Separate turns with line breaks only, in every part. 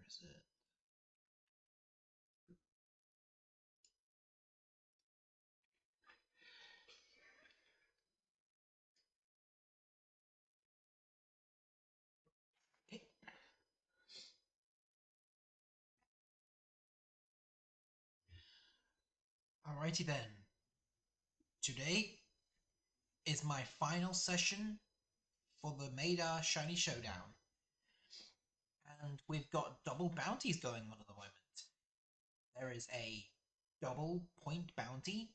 is it? Alrighty then. Today is my final session for the Maida Shiny Showdown. And we've got double bounties going on at the moment. There is a double point bounty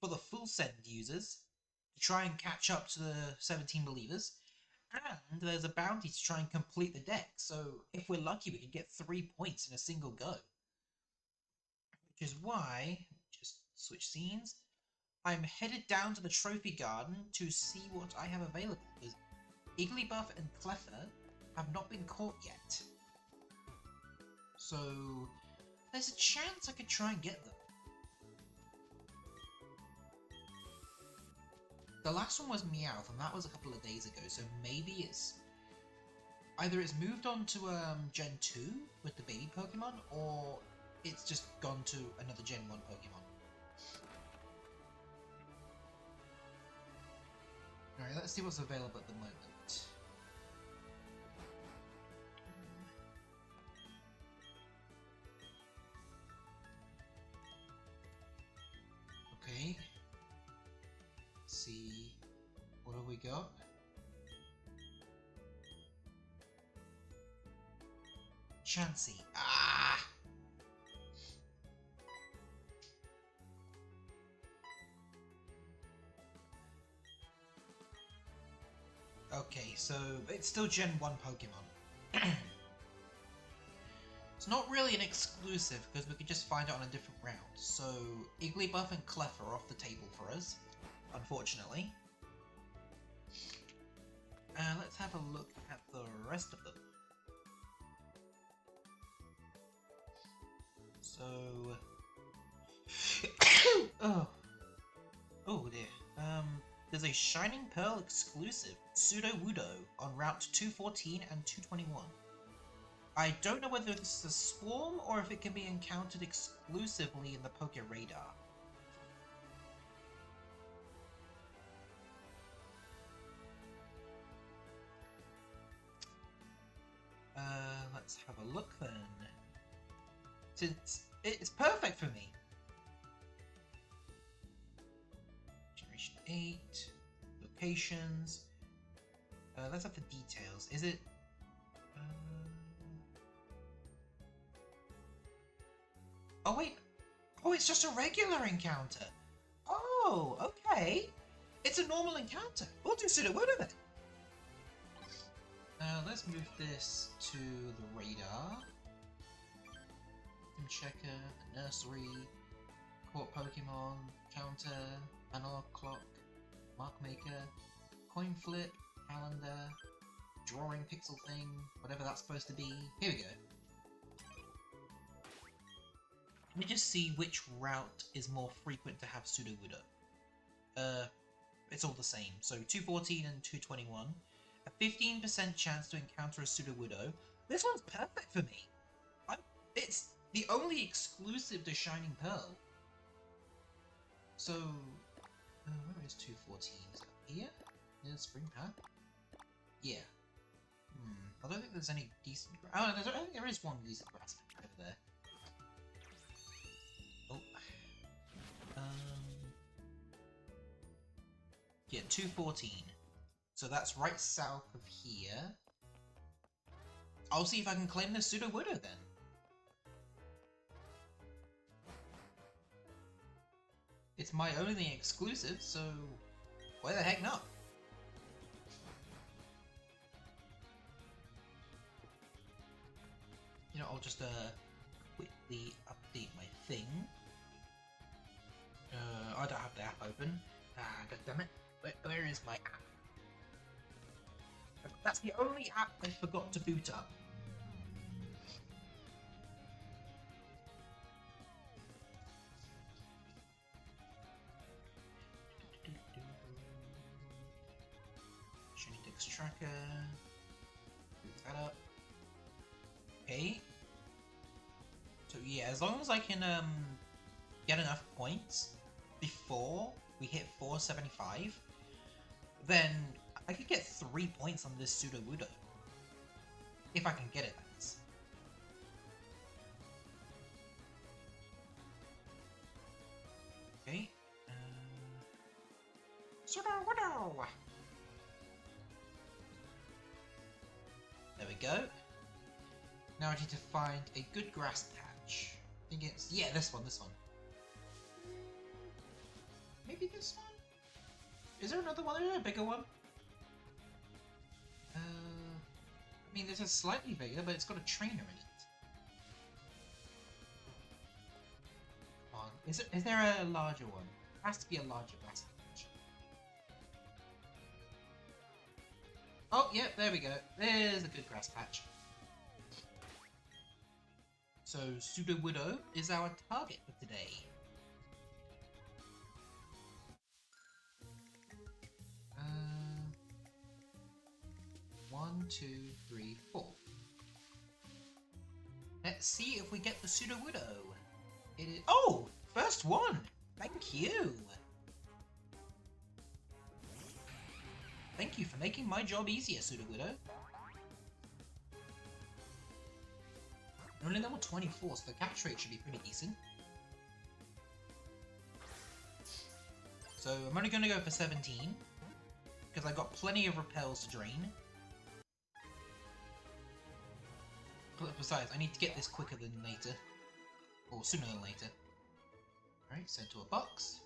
for the full send users to try and catch up to the 17 believers. And there's a bounty to try and complete the deck. So if we're lucky, we can get 3 points in a single go. Which is why, just switch scenes, I'm headed down to the trophy garden to see what I have available. Because Igglybuff and Cleffer have not been caught yet. So there's a chance I could try and get them. The last one was Meowth, and that was a couple of days ago, so maybe it's... either it's moved on to Gen 2 with the baby Pokemon, or it's just gone to another Gen 1 Pokemon. Alright, let's see what's available at the moment. Okay. Let's see. What have we got? Chansey. Ah! Okay, so it's still Gen 1 Pokemon. It's not really an exclusive, because we could just find it on a different route. So, Igglybuff and Cleffer are off the table for us, unfortunately. Let's have a look at the rest of them. So... oh dear. There's a Shining Pearl exclusive, Sudowoodo, on Route 214 and 221. I don't know whether this is a swarm or if it can be encountered exclusively in the Poké Radar. Let's have a look then. Since it's perfect for me. Generation 8, locations. Let's have the details. Is it? Oh wait. Oh, it's just a regular encounter. Oh, okay. It's a normal encounter. We'll do Sudowoodo then. Let's move this to the radar. Checker, the nursery, court Pokemon, counter, analog clock, mark maker, coin flip, calendar, drawing pixel thing, whatever that's supposed to be. Here we go. Let me just see which route is more frequent to have Sudowoodo. It's all the same. So 214 and 221. A 15% chance to encounter a Sudowoodo. This one's perfect for me. It's the only exclusive to Shining Pearl. So, where is 214? Is that here? Near the Spring Path? Yeah. I don't think there's any decent grass. Oh, I think there is one decent grass over there. Oh. Yeah, 214. So that's right south of here. I'll see if I can claim the Sudowoodo then. It's my only exclusive, so why the heck not? You know, I'll just quickly update my thing. I don't have the app open. God damn it. Where is my app? That's the only app I forgot to boot up. Tracker. Boot that up. Okay. Yeah, as long as I can get enough points before we hit 475, then I could get 3 points on this Sudowoodo. If I can get it, that is. Okay. Sudowoodo! There we go. Now I need to find a good grass patch. I think it's... yeah, this one. Maybe this one? Is there another one? Is there a bigger one? I mean, this is slightly bigger, but it's got a trainer in it. Come on. Is there a larger one? It has to be a larger grass patch. Oh, yeah, there we go. There's a good grass patch. So, Sudowoodo is our target for today. One, two, three, four. Let's see if we get the Sudowoodo. It is... oh! First one! Thank you! Thank you for making my job easier, Sudowoodo. Only level 24, so the catch rate should be pretty decent. So I'm only going to go for 17, because I've got plenty of repels to drain. Besides, I need to get this quicker than later. Or sooner than later. Alright, send to a box.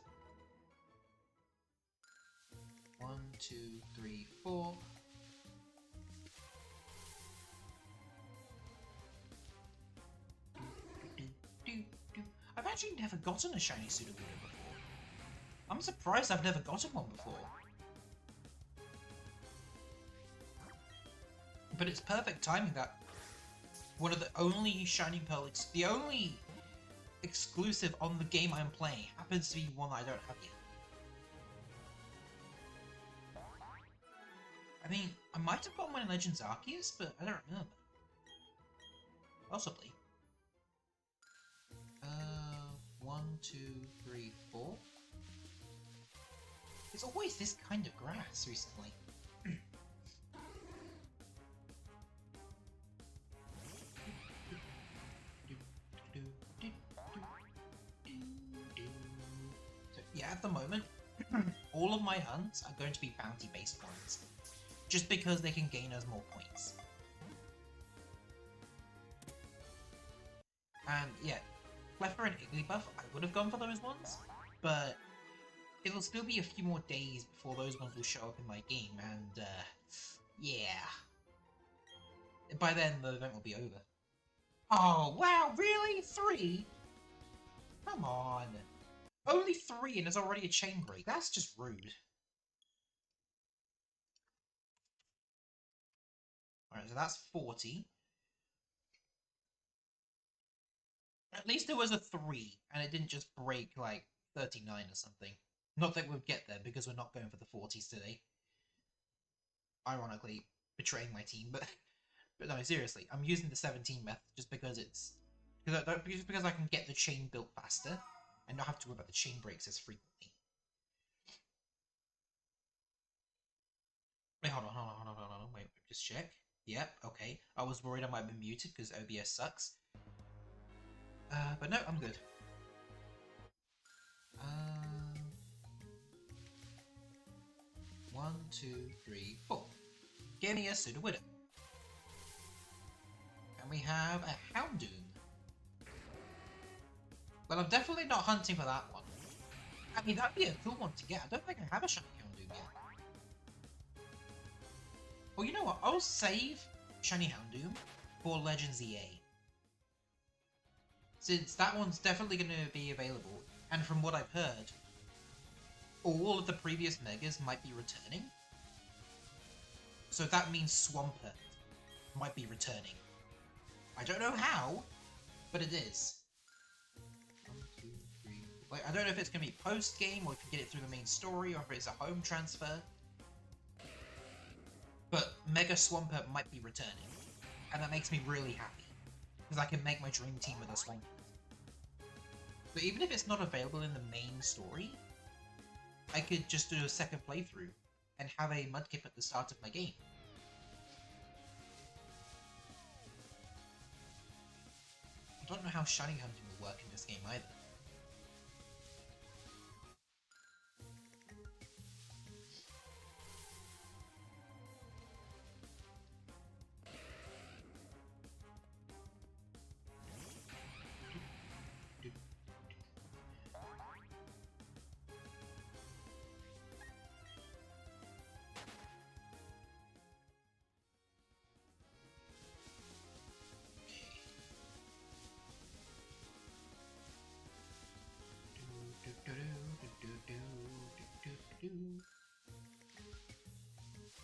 1, 2, 3, 4. I've actually never gotten a shiny Sudowoodo before. I'm surprised I've never gotten one before. But it's perfect timing that one of the only Shining Pearl, the only exclusive on the game I'm playing, happens to be one I don't have yet. I mean, I might have got one in Legends Arceus, but I don't remember. Possibly. 1, 2, 3, 4. It's always this kind of grass recently. So, yeah, at the moment, all of my hunts are going to be bounty-based ones, just because they can gain us more points. And yeah, Clefairy and Igglybuff, I would have gone for those ones, but it'll still be a few more days before those ones will show up in my game, and yeah. By then, the event will be over. Oh, wow, really? 3? Come on. Only 3 and it's already a chain break. That's just rude. Alright, so that's 40. At least it was a 3, and it didn't just break, like, 39 or something. Not that we'll get there, because we're not going for the 40s today. Ironically, betraying my team, but no, seriously, I'm using the 17 method just because it's... just because I can get the chain built faster, and not have to worry about the chain breaks as frequently. Wait, hold on, wait, just check. Yep, okay. I was worried I might have been muted, because OBS sucks. But no, I'm good. 1, 2, 3, 4. Give me a Sudowoodo. And we have a Houndoom. Well, I'm definitely not hunting for that one. I mean, that'd be a cool one to get. I don't think I have a shiny Houndoom yet. Well, you know what? I'll save shiny Houndoom for Legends EA. Since that one's definitely going to be available, and from what I've heard, all of the previous Megas might be returning. So that means Swampert might be returning. I don't know how, but it is. 1, 2, 3. Like, I don't know if it's going to be post-game, or if you get it through the main story, or if it's a home transfer. But Mega Swampert might be returning, and that makes me really happy. Because I can make my dream team with a Swampert. So even if it's not available in the main story, I could just do a second playthrough and have a Mudkip at the start of my game. I don't know how shiny hunting will work in this game either.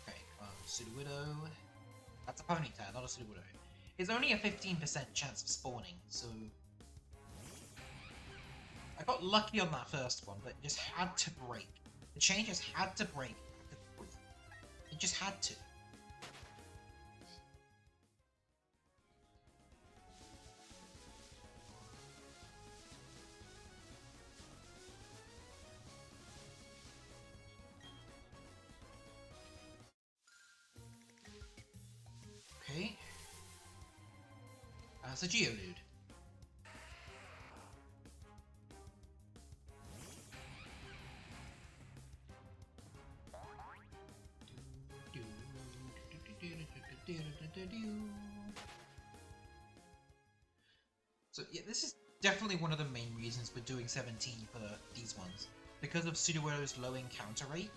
Okay, Sudowoodo. That's a Ponyta, not a Sudowoodo. It's only a 15% chance of spawning, so... I got lucky on that first one, but it just had to break. The chain just had to break after 3. It just had to. Okay. That's a Geodude. So yeah, this is definitely one of the main reasons we're doing 17 for these ones. Because of Sudowoodo's low encounter rate,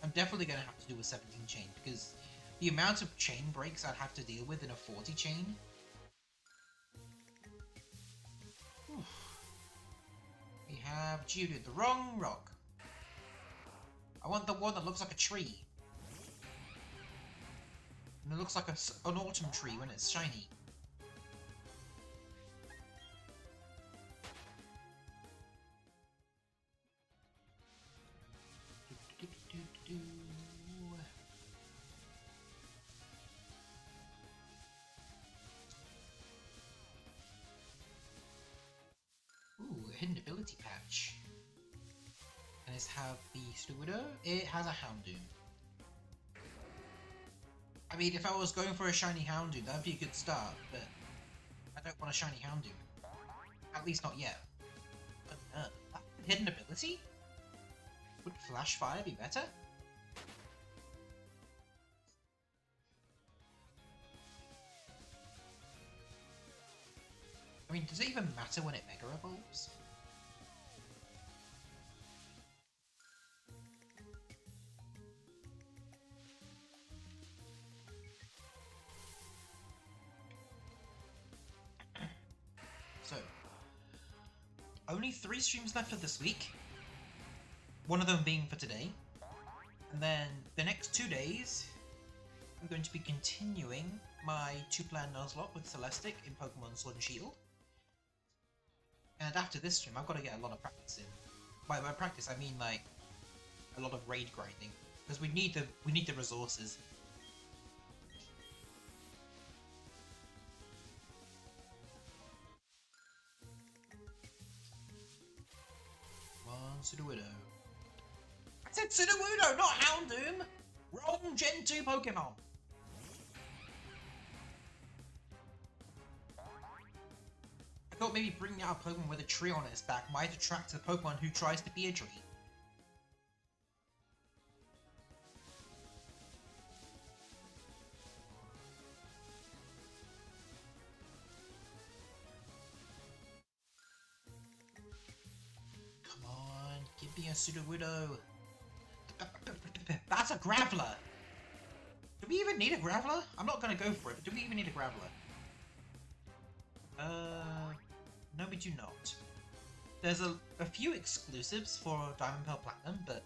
I'm definitely going to have to do a 17 chain, because the amount of chain breaks I'd have to deal with in a 40 chain... We have Geodude, the wrong rock. I want the one that looks like a tree. And it looks like an autumn tree when it's shiny. Ooh, a hidden ability patch. And let's have the Sudowoodo. It has a Houndoom. I mean, if I was going for a shiny Houndoom, that'd be a good start, but I don't want a shiny Houndoom. At least not yet. But, that's a hidden ability? Would Flash Fire be better? I mean, does it even matter when it Mega Evolves? So, only 3 streams left for this week. One of them being for today. And then the next 2 days, I'm going to be continuing my 2-plan Nuzlocke with Celestic in Pokemon Sword and Shield. And after this stream, I've got to get a lot of practice in. By practice, I mean like a lot of raid grinding, because we need the resources. Come on, Sudowoodo. I said Sudowoodo, not Houndoom! Wrong Gen 2 Pokemon! I thought maybe bringing out a Pokemon with a tree on its back might attract the Pokemon who tries to be a tree. Come on, give me a Sudowoodo. That's a Graveler! Do we even need a Graveler? I'm not gonna go for it, but do we even need a Graveler? No we do not. There's a few exclusives for Diamond Pearl Platinum, but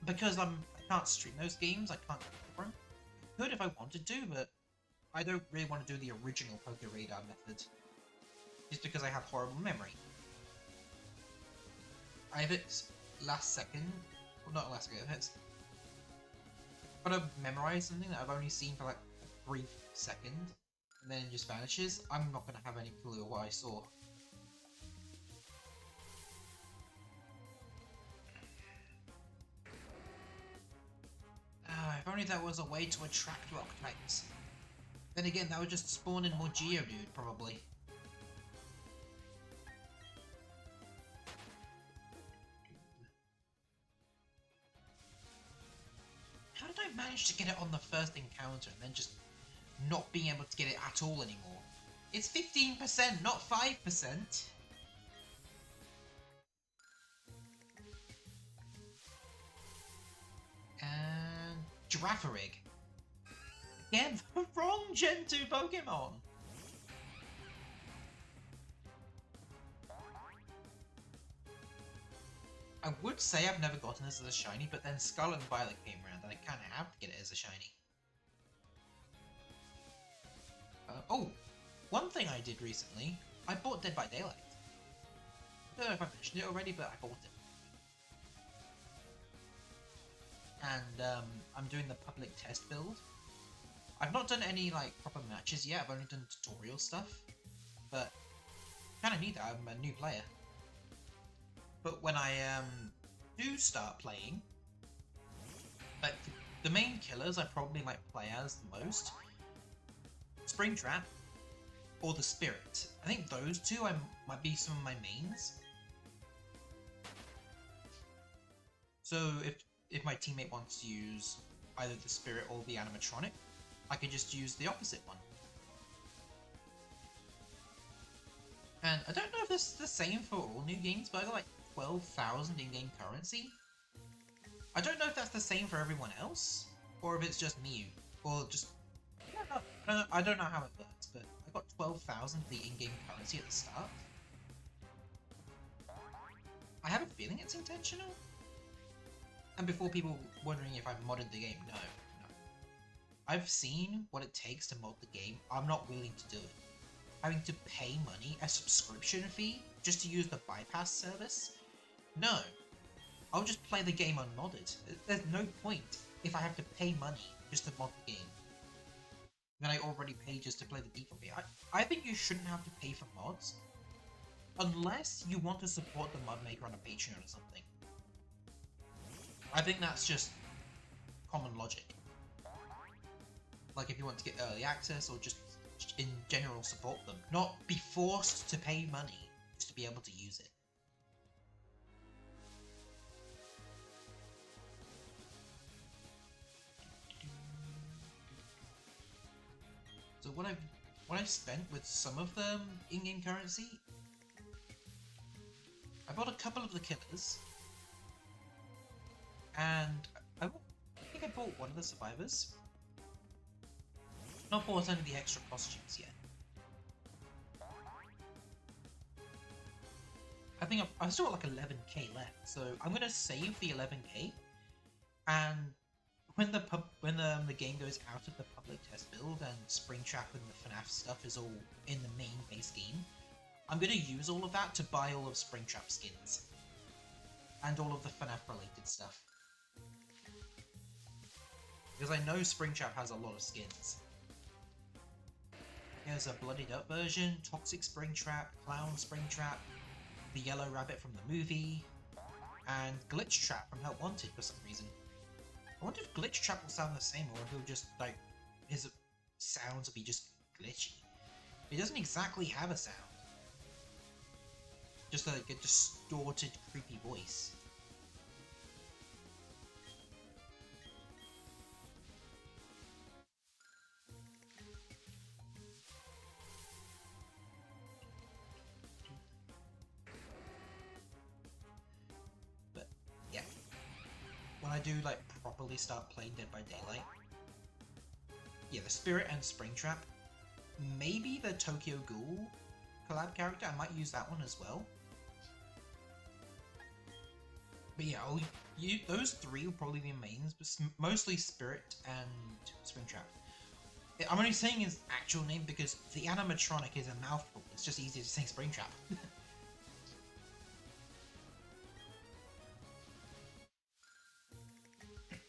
because I can't stream those games, I can't get them. I could if I wanted to, but I don't really want to do the original Poke Radar method. Just because I have horrible memory. I have it last second, well not last second, it's... I've got to memorize something that I've only seen for like a brief second, and then it just vanishes. I'm not going to have any clue what I saw. If only there was a way to attract rock types. Then again, that would just spawn in more Geodude, probably. How did I manage to get it on the first encounter and then just not being able to get it at all anymore? It's 15%, not 5%! And Girafarig. Again, the wrong Gen 2 Pokemon! I would say I've never gotten this as a shiny, but then Scarlet and Violet came around and I kinda have to get it as a shiny. Oh! One thing I did recently, I bought Dead by Daylight. I don't know if I mentioned it already, but I bought it. And I'm doing the public test build. I've not done any like proper matches yet, I've only done tutorial stuff. But kinda neat that I'm a new player. But when I do start playing, like the main killers I probably might play as the most, Springtrap or the Spirit. I think those two might be some of my mains. So if my teammate wants to use either the Spirit or the animatronic, I could just use the opposite one. And I don't know if this is the same for all new games, but I got like 12,000 in-game currency. I don't know if that's the same for everyone else, or if it's just me, or just... I don't know how it works, but I got 12,000 of the in-game currency at the start. I have a feeling it's intentional. And before people wondering if I've modded the game, no. I've seen what it takes to mod the game. I'm not willing to do it. Having to pay money, a subscription fee, just to use the bypass service? No. I'll just play the game unmodded. There's no point if I have to pay money just to mod the game. Then I already paid just to play the default game. I think you shouldn't have to pay for mods. Unless you want to support the mod maker on a Patreon or something. I think that's just common logic. Like if you want to get early access or just in general support them. Not be forced to pay money just to be able to use it. So what I've spent with some of the in-game currency, I bought a couple of the killers, and I think I bought one of the survivors. Not bought any of the extra costumes yet. I think I've still got like 11k left, so I'm gonna save the 11k, and when the game goes out of the public test build and Springtrap and the FNAF stuff is all in the main base game, I'm gonna use all of that to buy all of Springtrap skins and all of the FNAF related stuff, because I know Springtrap has a lot of skins. There's a bloodied up version, Toxic Springtrap, Clown Springtrap, the Yellow Rabbit from the movie, and Glitch Trap from Help Wanted for some reason. I wonder if Glitch Trap will sound the same, or if he'll just, like, his sounds will be just glitchy. He doesn't exactly have a sound. Just like a distorted, creepy voice. When I do like properly start playing Dead by Daylight, yeah, the Spirit and Springtrap, maybe the Tokyo Ghoul collab character, I might use that one as well. But yeah, those three will probably be mains, but mostly Spirit and Springtrap. I'm only saying his actual name because the animatronic is a mouthful. It's just easier to say Springtrap.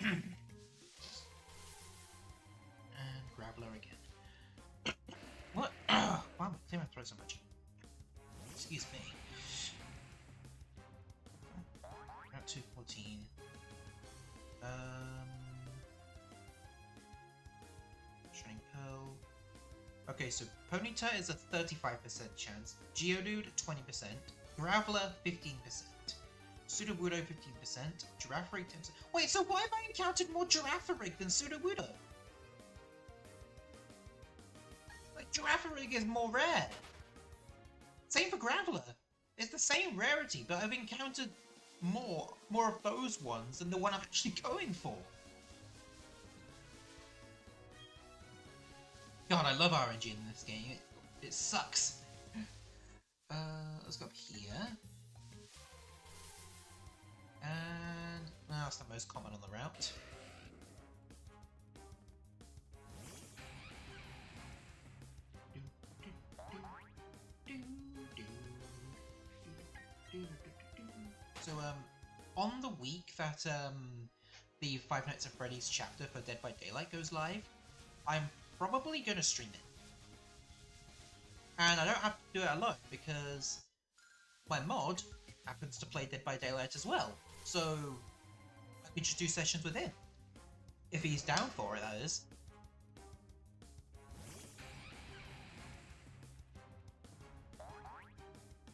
And Graveler again. What? Why am I clearing my throat so much? Excuse me. At 214. Okay, so Ponyta is a 35% chance, Geodude 20%, Graveler 15%, Sudowoodo 15%, Girafarig 10%. Wait, so why have I encountered more Girafarig than Sudowoodo? Like, Girafarig is more rare. Same for Graveler. It's the same rarity, but I've encountered more of those ones than the one I'm actually going for. God, I love RNG in this game. It sucks. Let's go up here. And that's the most common on the route. So, on the week that the Five Nights at Freddy's chapter for Dead by Daylight goes live, I'm probably going to stream it. And I don't have to do it alone, because my mod happens to play Dead by Daylight as well. So I could just do sessions with him. If he's down for it, that is.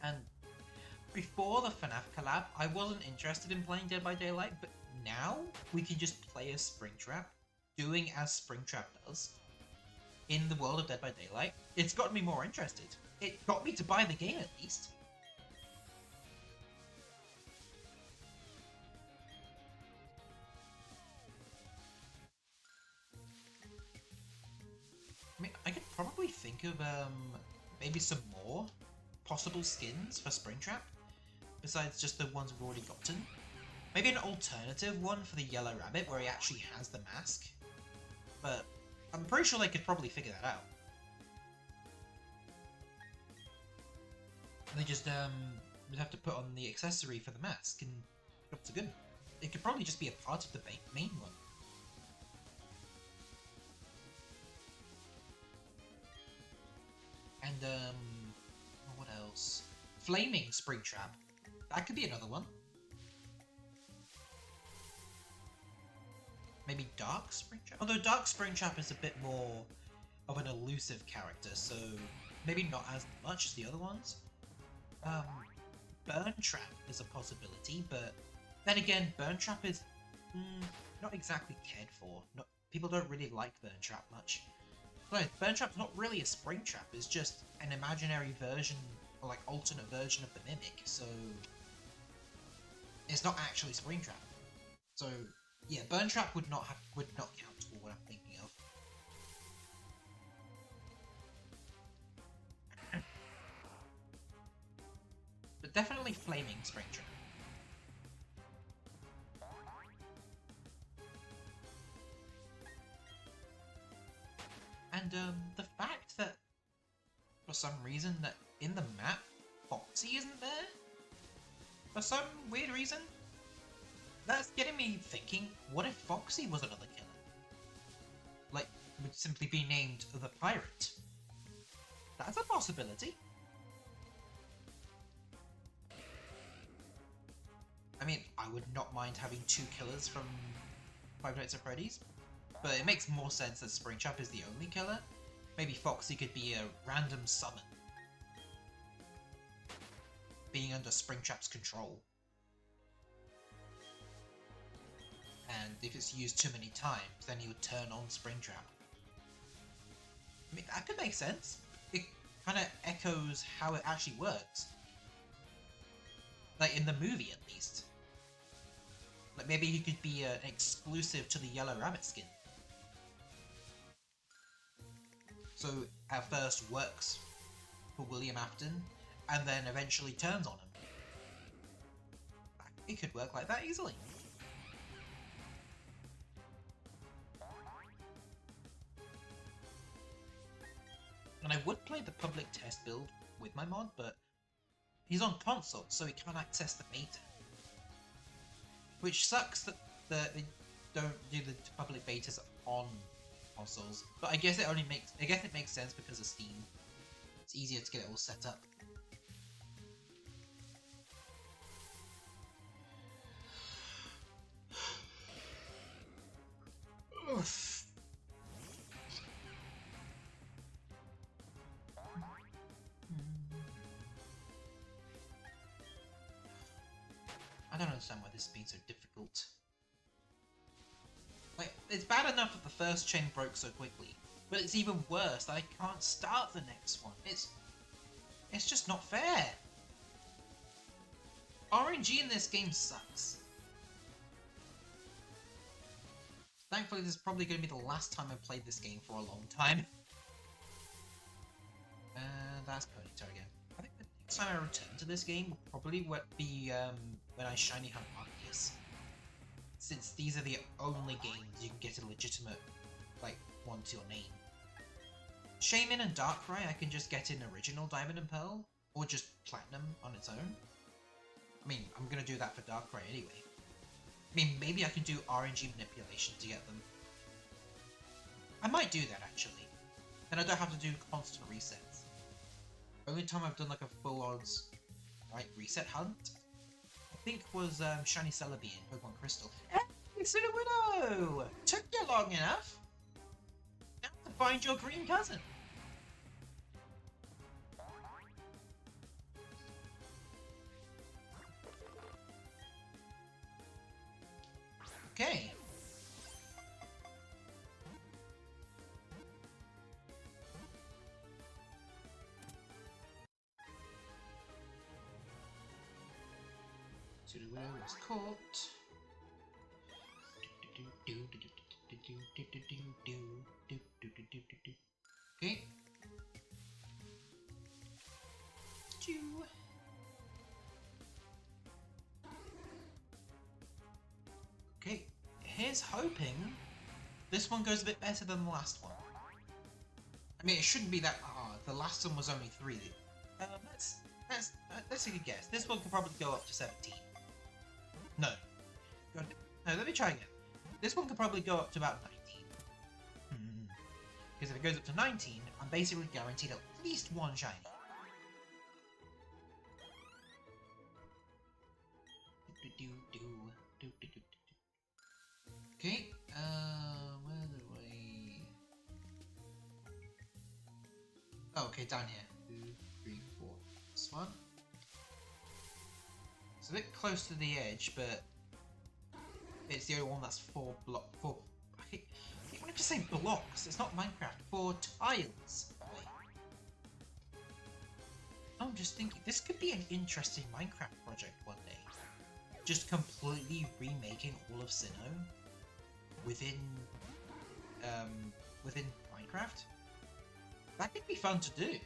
And before the FNAF collab, I wasn't interested in playing Dead by Daylight, but now we can just play as Springtrap, doing as Springtrap does, in the world of Dead by Daylight. It's gotten me more interested. It got me to buy the game, at least. I mean, I could probably think of maybe some more possible skins for Springtrap, besides just the ones we've already gotten. Maybe an alternative one for the Yellow Rabbit, where he actually has the mask. But I'm pretty sure they could probably figure that out. They just would have to put on the accessory for the mask, and jobs are good. It could probably just be a part of the main one. And what else? Flaming Springtrap. That could be another one. Maybe Dark Springtrap? Although Dark Springtrap is a bit more of an elusive character, so maybe not as much as the other ones. Burn Trap is a possibility, but then again, Burn Trap is not exactly cared for. People don't really like Burn Trap much. No, Burn Trap's not really a Springtrap, it's just an imaginary version, or like alternate version of the Mimic, so it's not actually Springtrap. So yeah, Burn Trap would not count for what I'm thinking of. But definitely Flaming Springtrap. And the fact that for some reason that in the map Foxy isn't there, for some weird reason, that's getting me thinking, what if Foxy was another killer? Like, would simply be named the Pirate? That's a possibility. I mean, I would not mind having two killers from Five Nights at Freddy's, but it makes more sense that Springtrap is the only killer. Maybe Foxy could be a random summon, being under Springtrap's control. And if it's used too many times, then he would turn on Springtrap. I mean, that could make sense. It kind of echoes how it actually works. Like in the movie, at least. Like maybe he could be an exclusive to the Yellow Rabbit skin. So at first works for William Afton, and then eventually turns on him. It could work like that easily. And I would play the public test build with my mod, but he's on console, so he can't access the beta. Which sucks that they don't do the public betas on consoles. But I guess it makes sense because of Steam. It's easier to get it all set up. Oof. don't understand why this has been so difficult. Like, it's bad enough that the first chain broke so quickly, but it's even worse that I can't start the next one. It's just not fair. RNG in this game sucks. Thankfully, this is probably going to be the last time I played this game for a long time. And that's Ponyta again. I think the next time I return to this game will probably be when I shiny hunt Arceus. Since these are the only games you can get a legitimate, like, one to your name. Shaman and Darkrai I can just get in original Diamond and Pearl, or just Platinum on its own. I mean, I'm gonna do that for Darkrai anyway. I mean, maybe I can do RNG manipulation to get them. I might do that, actually. Then I don't have to do constant resets. Only time I've done like a full odds reset hunt, I think was Shiny Celebi in Pokemon Crystal. Hey, Sudowoodo! Took you long enough! Now to find your green cousin! Okay. Sudowoodo was caught. Okay. Okay, here's hoping this one goes a bit better than the last one. I mean, it shouldn't be that hard. The last one was only 3. Let's take a guess. This one could probably go up to 17. No. No, let me try again. This one could probably go up to about 19. Because if it goes up to 19, I'm basically guaranteed at least one shiny. Okay, where do I... Oh, okay, down here. 2, 3, 4. This one. It's a bit close to the edge, but it's the only one that's 4 block. 4. I want to say blocks. It's not Minecraft. 4 tiles. I'm just thinking this could be an interesting Minecraft project one day. Just completely remaking all of Sinnoh within Minecraft. That could be fun to do.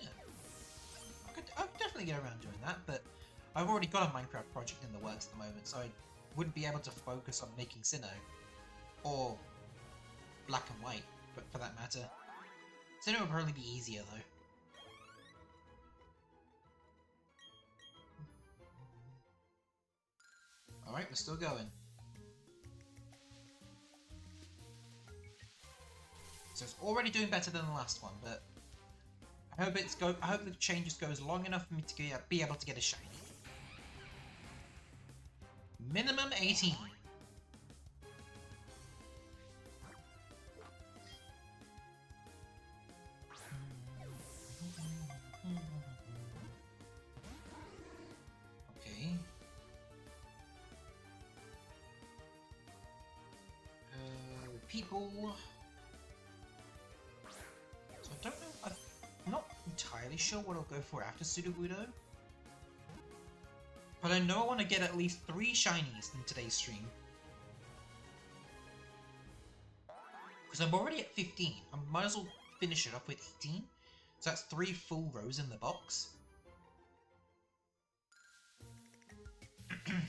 Yeah, I could definitely get around doing that, but I've already got a Minecraft project in the works at the moment, so I wouldn't be able to focus on making Sinnoh or Black and White, but for that matter. Sinnoh would probably be easier though. Alright, we're still going. So it's already doing better than the last one, but I hope the chain just goes long enough for me to be able to get a shiny. Minimum 18. Okay. People. So I don't know. I'm not entirely sure what I'll go for after Sudowoodo. But I know I want to get at least 3 shinies in today's stream. Because I'm already at 15. I might as well finish it off with 18. So that's 3 full rows in the box. Can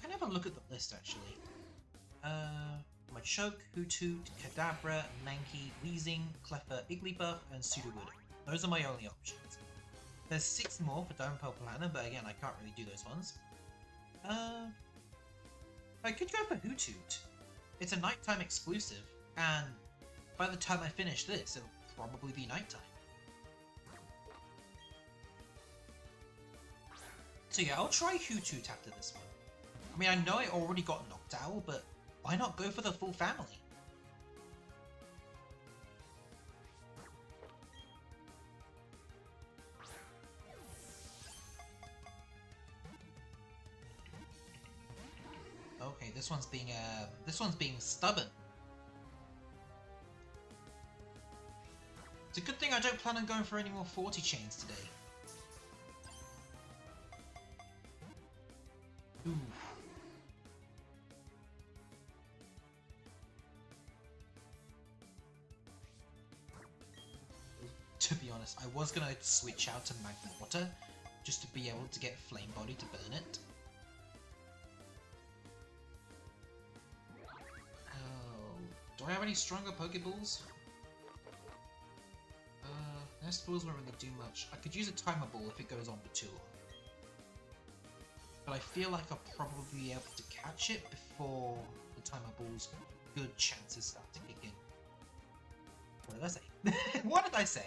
I have a look at the list actually? Machoke, Hoothoot, Kadabra, Mankey, Weezing, Cleffa, Igglybuff, and Sudowoodo. Those are my only options. There's 6 more for Diamond Pearl Platinum, but again, I can't really do those ones. I could go for Hoothoot. It's a nighttime exclusive, and by the time I finish this, it'll probably be nighttime. So yeah, I'll try Hoothoot after this one. I mean, I know I already got Noctowl, but why not go for the full family? Okay, this one's being stubborn. It's a good thing I don't plan on going for any more 40 chains today. Ooh. To be honest, I was gonna switch out to Magma Water just to be able to get Flame Body to burn it. Oh, do I have any stronger Pokeballs? Nest Balls won't really do much. I could use a Timer Ball if it goes on for too long. But I feel like I'll probably be able to catch it before the Timer Ball's good chances start to kick in. What did I say? What did I say?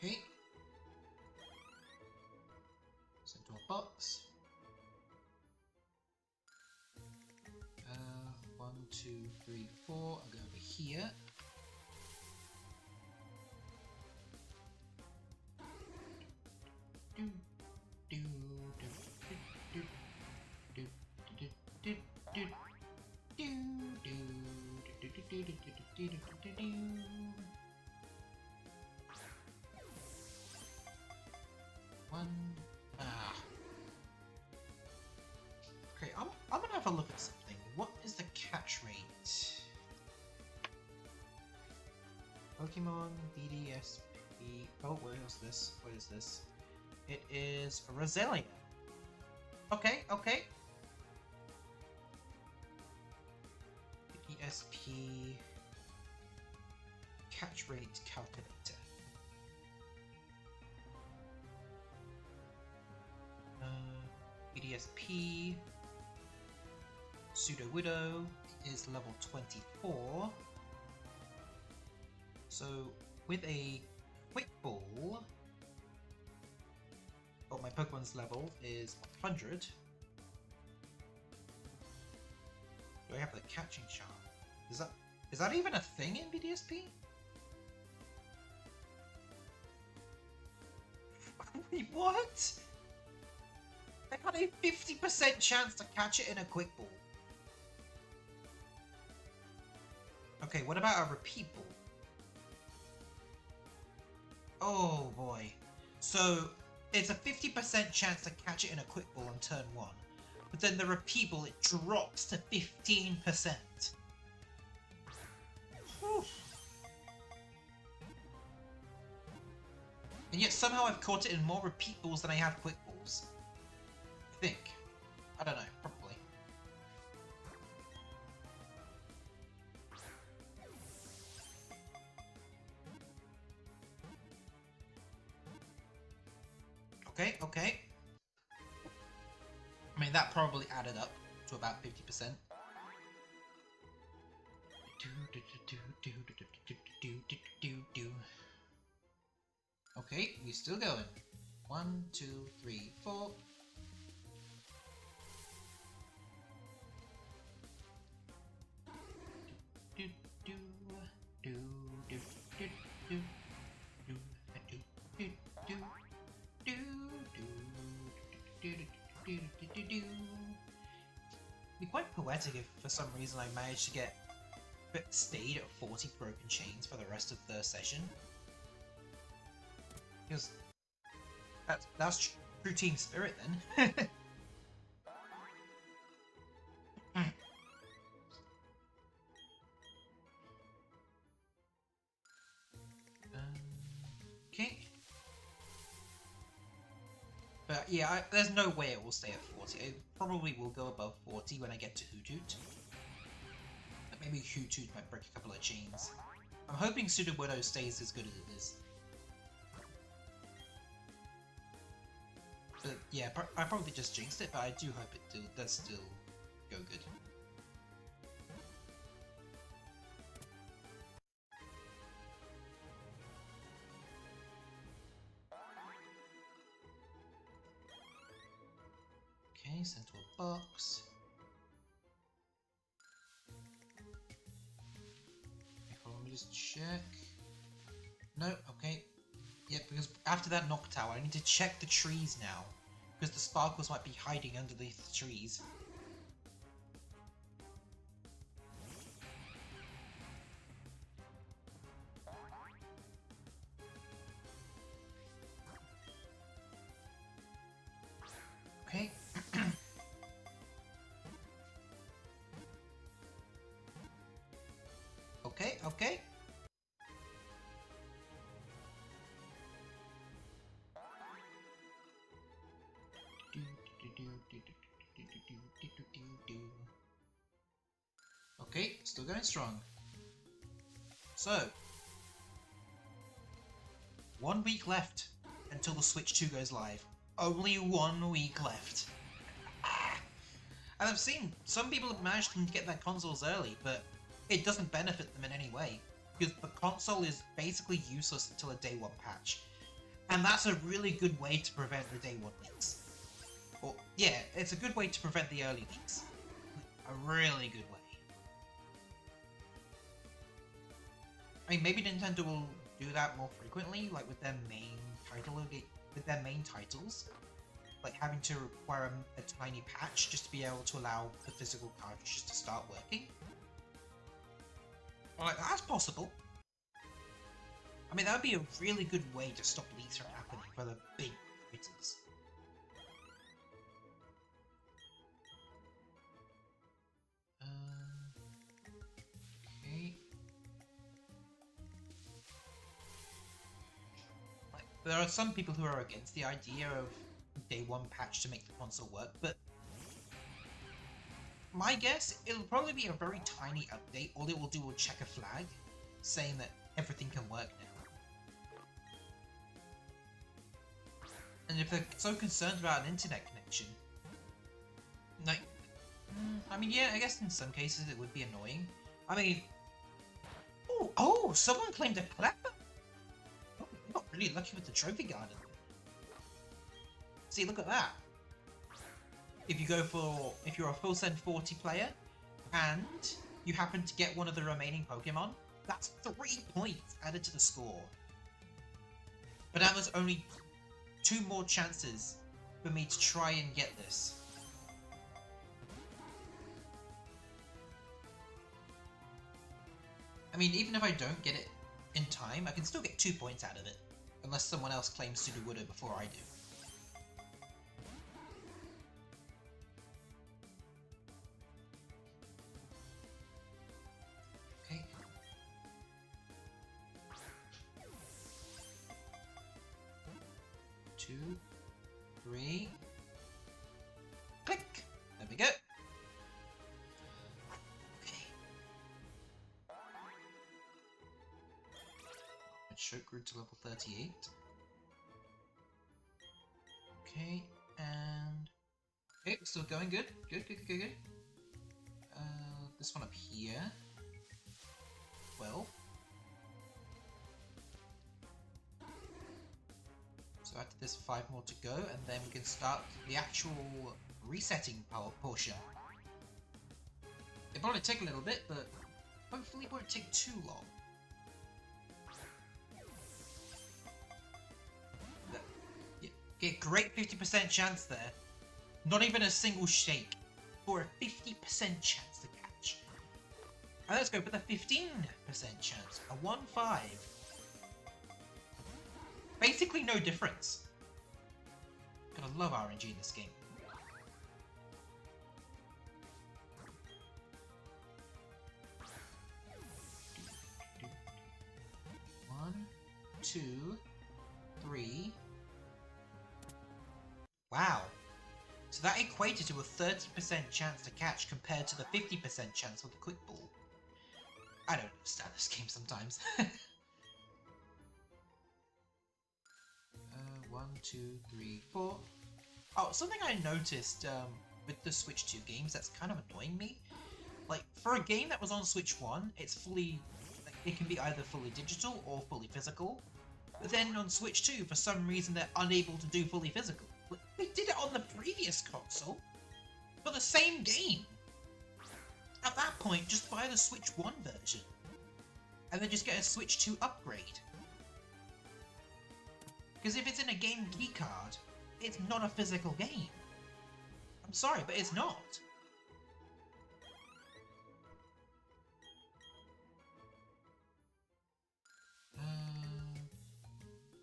Okay. Send to a box. 1, 2, 3, 4. I'll go over here. Okay, I'm gonna have a look at something. What is the catch rate? Pokemon BDSP. Oh, where is this? What is this? It is a Roselia. Okay, okay. BDSP catch rate calculator. BDSP Pseudo Widow is level 24. So with a Quick Ball, oh, my Pokemon's level is 100. Do I have the catching charm? Is that even a thing in BDSP? Wait, what? I got a 50% chance to catch it in a Quick Ball. Okay, what about a Repeat Ball? Oh boy. So, it's a 50% chance to catch it in a Quick Ball on turn 1. But then the Repeat Ball, it drops to 15%. Whew. And yet somehow I've caught it in more Repeat Balls than I have Quick Balls. I think. I don't know, probably. Okay, okay. I mean, that probably added up to about 50%. Okay, we're still going. 1, 2, 3, 4. It'd be quite poetic if for some reason I managed to get stayed at 40 broken chains for the rest of the session. Because that's true team spirit then. Okay. But yeah, there's no way it will stay at 40. It probably will go above 40 when I get to Hoothoot. But maybe Hoothoot might break a couple of chains. I'm hoping Sudowoodo stays as good as it is. But yeah, I probably just jinxed it, but I do hope it does still go good. Okay, sent to a box. Okay, hold on, let me just check. No, okay. Yeah, because after that Noctowl, I need to check the trees now because the sparkles might be hiding under these trees. Okay. Okay. Okay, still going strong. So, 1 week left until the Switch 2 goes live. Only 1 week left. And I've seen some people have managed to get their consoles early, but it doesn't benefit them in any way, because the console is basically useless until a day 1 patch. And that's a really good way to prevent the day 1 leaks. Or, yeah, it's a good way to prevent the early leaks. A really good way. I mean, maybe Nintendo will do that more frequently, like with their main titles, like having to require a tiny patch just to be able to allow the physical cartridges to start working. Like, that's possible. I mean, that would be a really good way to stop leaks from happening for the big titles. Okay. Like, there are some people who are against the idea of day 1 patch to make the console work, but my guess, it'll probably be a very tiny update. All it will do will check a flag saying that everything can work now. And if they're so concerned about an internet connection, like, I mean, yeah, I guess in some cases it would be annoying. I mean, oh, someone claimed a collector. Oh, you got really lucky with the trophy garden. See, look at that. If you're a full send 40 player, and you happen to get one of the remaining Pokemon, that's 3 points added to the score. But now there's only 2 more chances for me to try and get this. I mean, even if I don't get it in time, I can still get 2 points out of it, unless someone else claims Sudowoodo before I do. Okay. 2, 3. Click! There we go. Choke grew to level 38. Okay, and... okay, still going good. Good. This one up here. 12. So after this, 5 more to go, and then we can start the actual resetting portion. It'll probably take a little bit, but hopefully it won't take too long. Okay, great 50% chance there. Not even a single shake for a 50% chance to catch. And let's go for the 15% chance. A 1-5. Basically no difference. Gotta love RNG in this game. One, 2, 3. Wow. So that equated to a 30% chance to catch compared to the 50% chance with the quick ball. I don't understand this game sometimes. 1, 2, 3, 4. Oh, something I noticed with the Switch 2 games that's kind of annoying me. Like, for a game that was on Switch 1, it's fully... like, it can be either fully digital or fully physical. But then on Switch 2, for some reason, they're unable to do fully physical. They did it on the previous console for the same game. At that point, just buy the Switch 1 version and then just get a Switch 2 upgrade. Because if it's in a game key card, it's not a physical game. I'm sorry, but it's not.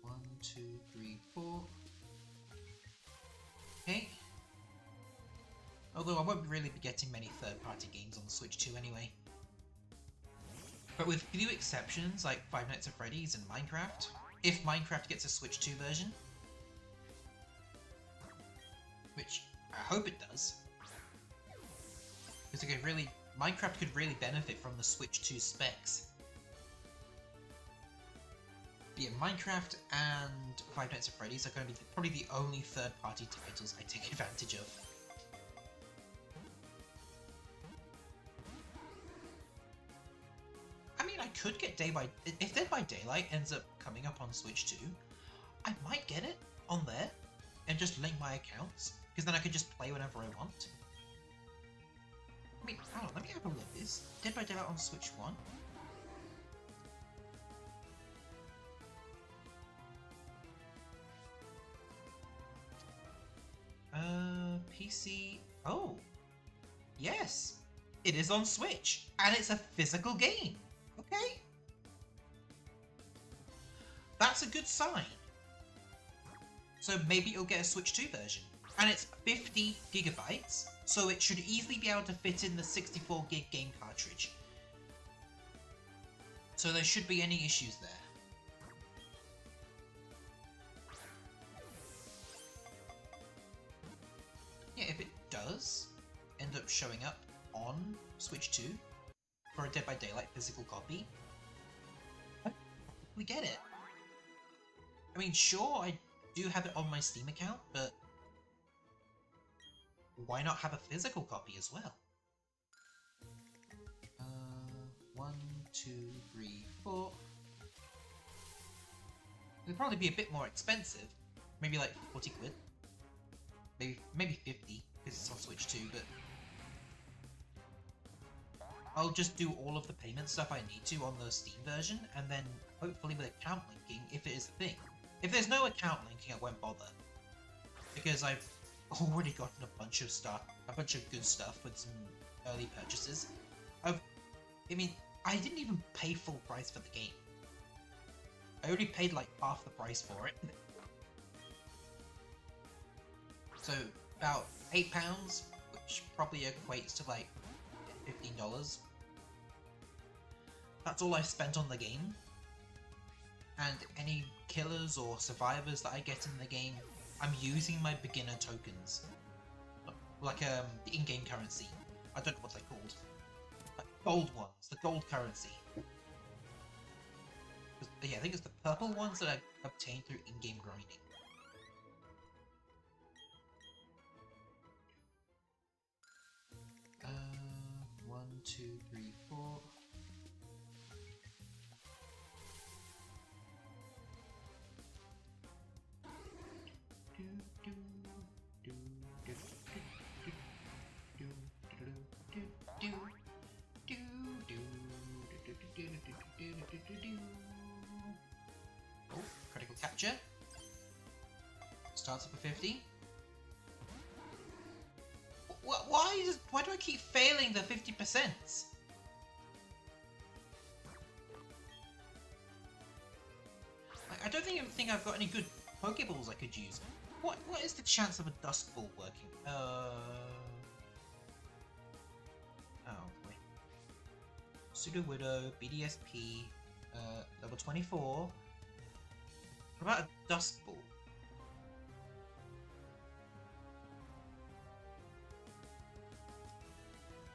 One, two, three, four. Okay. Although I won't really be getting many third-party games on the Switch 2 anyway. But with few exceptions like Five Nights at Freddy's and Minecraft, if Minecraft gets a Switch 2 version, which I hope it does, because Minecraft could really benefit from the Switch 2 specs. But yeah, Minecraft and Five Nights at Freddy's are going to be probably the only third-party titles I take advantage of. I mean, I could get if Dead by Daylight ends up coming up on Switch 2, I might get it on there and just link my accounts, because then I could just play whenever I want. I mean, hold on, let me have a look. Is Dead by Daylight on Switch 1? PC... Oh! Yes! It is on Switch! And it's a physical game! Okay? That's a good sign. So maybe it'll get a Switch 2 version. And it's 50 gigabytes, so it should easily be able to fit in the 64 gig game cartridge. So there should be any issues there. Yeah, if it does end up showing up on Switch 2 for a Dead by Daylight physical copy, we get it. I mean, sure, I do have it on my Steam account, but why not have a physical copy as well? 1, 2, 3, 4. It'd probably be a bit more expensive, maybe like 40 quid. Maybe 50, because it's on Switch 2, but I'll just do all of the payment stuff I need to on the Steam version, and then hopefully with account linking, if it is a thing. If there's no account linking, I won't bother, because I've already gotten a bunch of good stuff with some early purchases. I mean, I didn't even pay full price for the game. I already paid like half the price for it. So about £8, which probably equates to like $15. That's all I've spent on the game. And any killers or survivors that I get in the game, I'm using my beginner tokens. Like the in-game currency. I don't know what they're called. Like gold ones, the gold currency. Yeah, I think it's the purple ones that I obtained through in-game grinding. One, two, three, four. Oh, critical capture. Starts up at 50. Why do I keep failing the 50%? I don't even think I've got any good Pokeballs I could use. What is the chance of a Dusk Ball working? Oh boy. Pseudo Widow, BDSP, level 24. What about a Dusk Ball?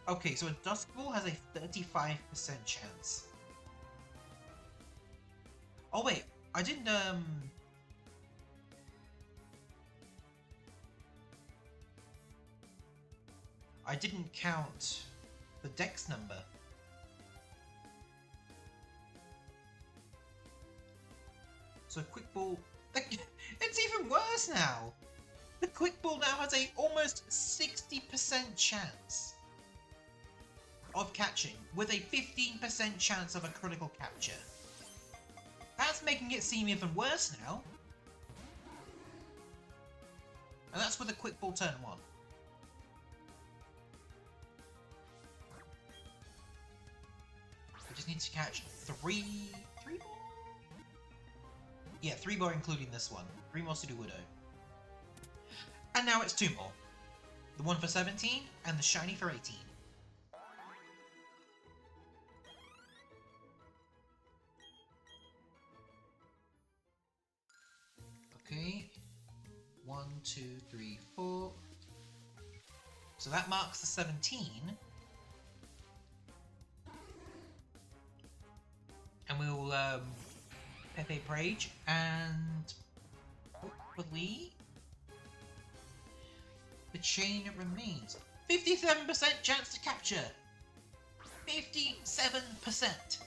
Okay, so a Dusk Ball has a 35% chance. Oh wait, I didn't count the dex number. So Quick Ball, it's even worse now. The Quick Ball now has a almost 60% chance of catching, with a 15% chance of a critical capture. That's making it seem even worse now. with a quick ball turn 1. I just need to catch 3 more? Yeah, 3 more including this one. 3 more Sudowoodo. And now it's 2 more. The one for 17 and the shiny for 18. Okay. 1, 2, 3, 4. So that marks the 17. And we'll Pepe Prage and hopefully the chain remains. 57% chance to capture! 57%!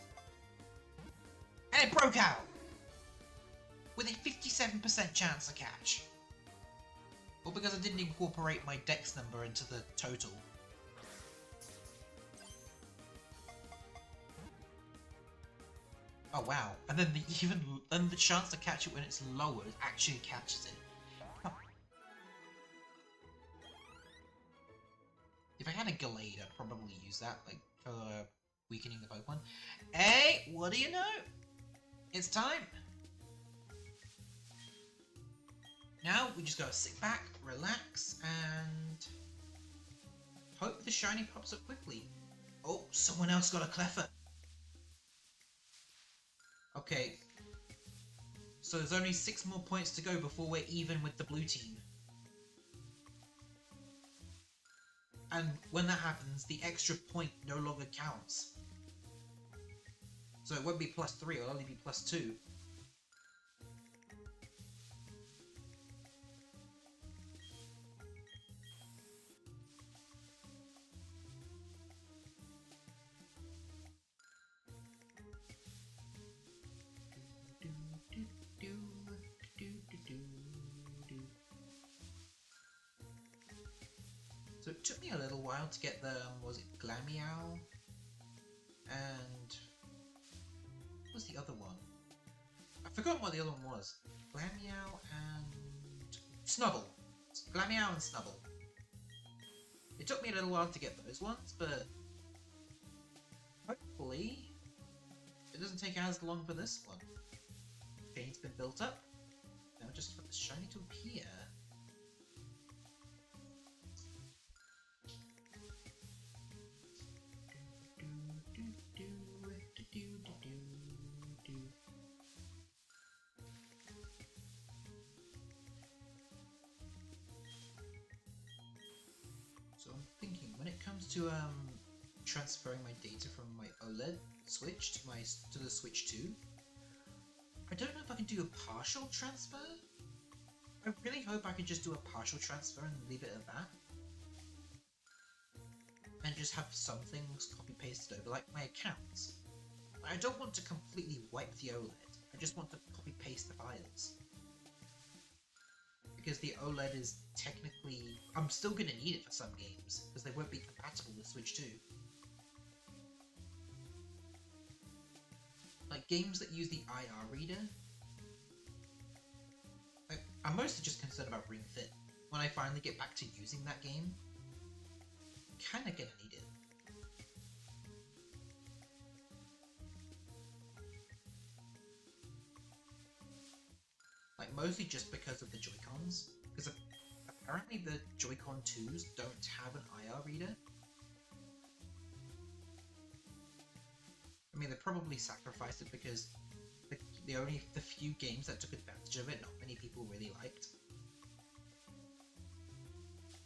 And it broke out! With a 57% chance to catch. Well, because I didn't incorporate my dex number into the total. Oh wow! And then the chance to catch it when it's lowered actually catches it. Huh. If I had a Gallade, I'd probably use that, like for weakening the Pokemon. Hey, what do you know? It's time. Now we just gotta sit back, relax, and hope the shiny pops up quickly. Oh, someone else got a Cleffa. Okay, so there's only 6 more points to go before we're even with the blue team. And when that happens, the extra point no longer counts. So it won't be +3, it'll only be +2. So it took me a little while to get the, was it Glameow? And what was the other one? I've forgotten what the other one was. Glameow and Snubble. Glameow and Snubble. It took me a little while to get those ones, but hopefully it doesn't take as long for this one. Chain's been built up. Now just for the shiny to appear. So I'm thinking when it comes to transferring my data from my OLED Switch to the Switch 2, I don't know if I can do a partial transfer. I really hope I could just do a partial transfer and leave it at that. And just have some things copy-pasted over, like my accounts. I don't want to completely wipe the OLED, I just want to copy-paste the files. Because the OLED is technically... I'm still going to need it for some games, because they won't be compatible with Switch 2. Like games that use the IR reader, I'm mostly just concerned about Ring Fit. When I finally get back to using that game, I'm kinda gonna need it. Like mostly just because of the Joy-Cons, because apparently the Joy-Con 2s don't have an IR reader. I mean, they probably sacrificed it because the few games that took advantage of it, not many people really liked.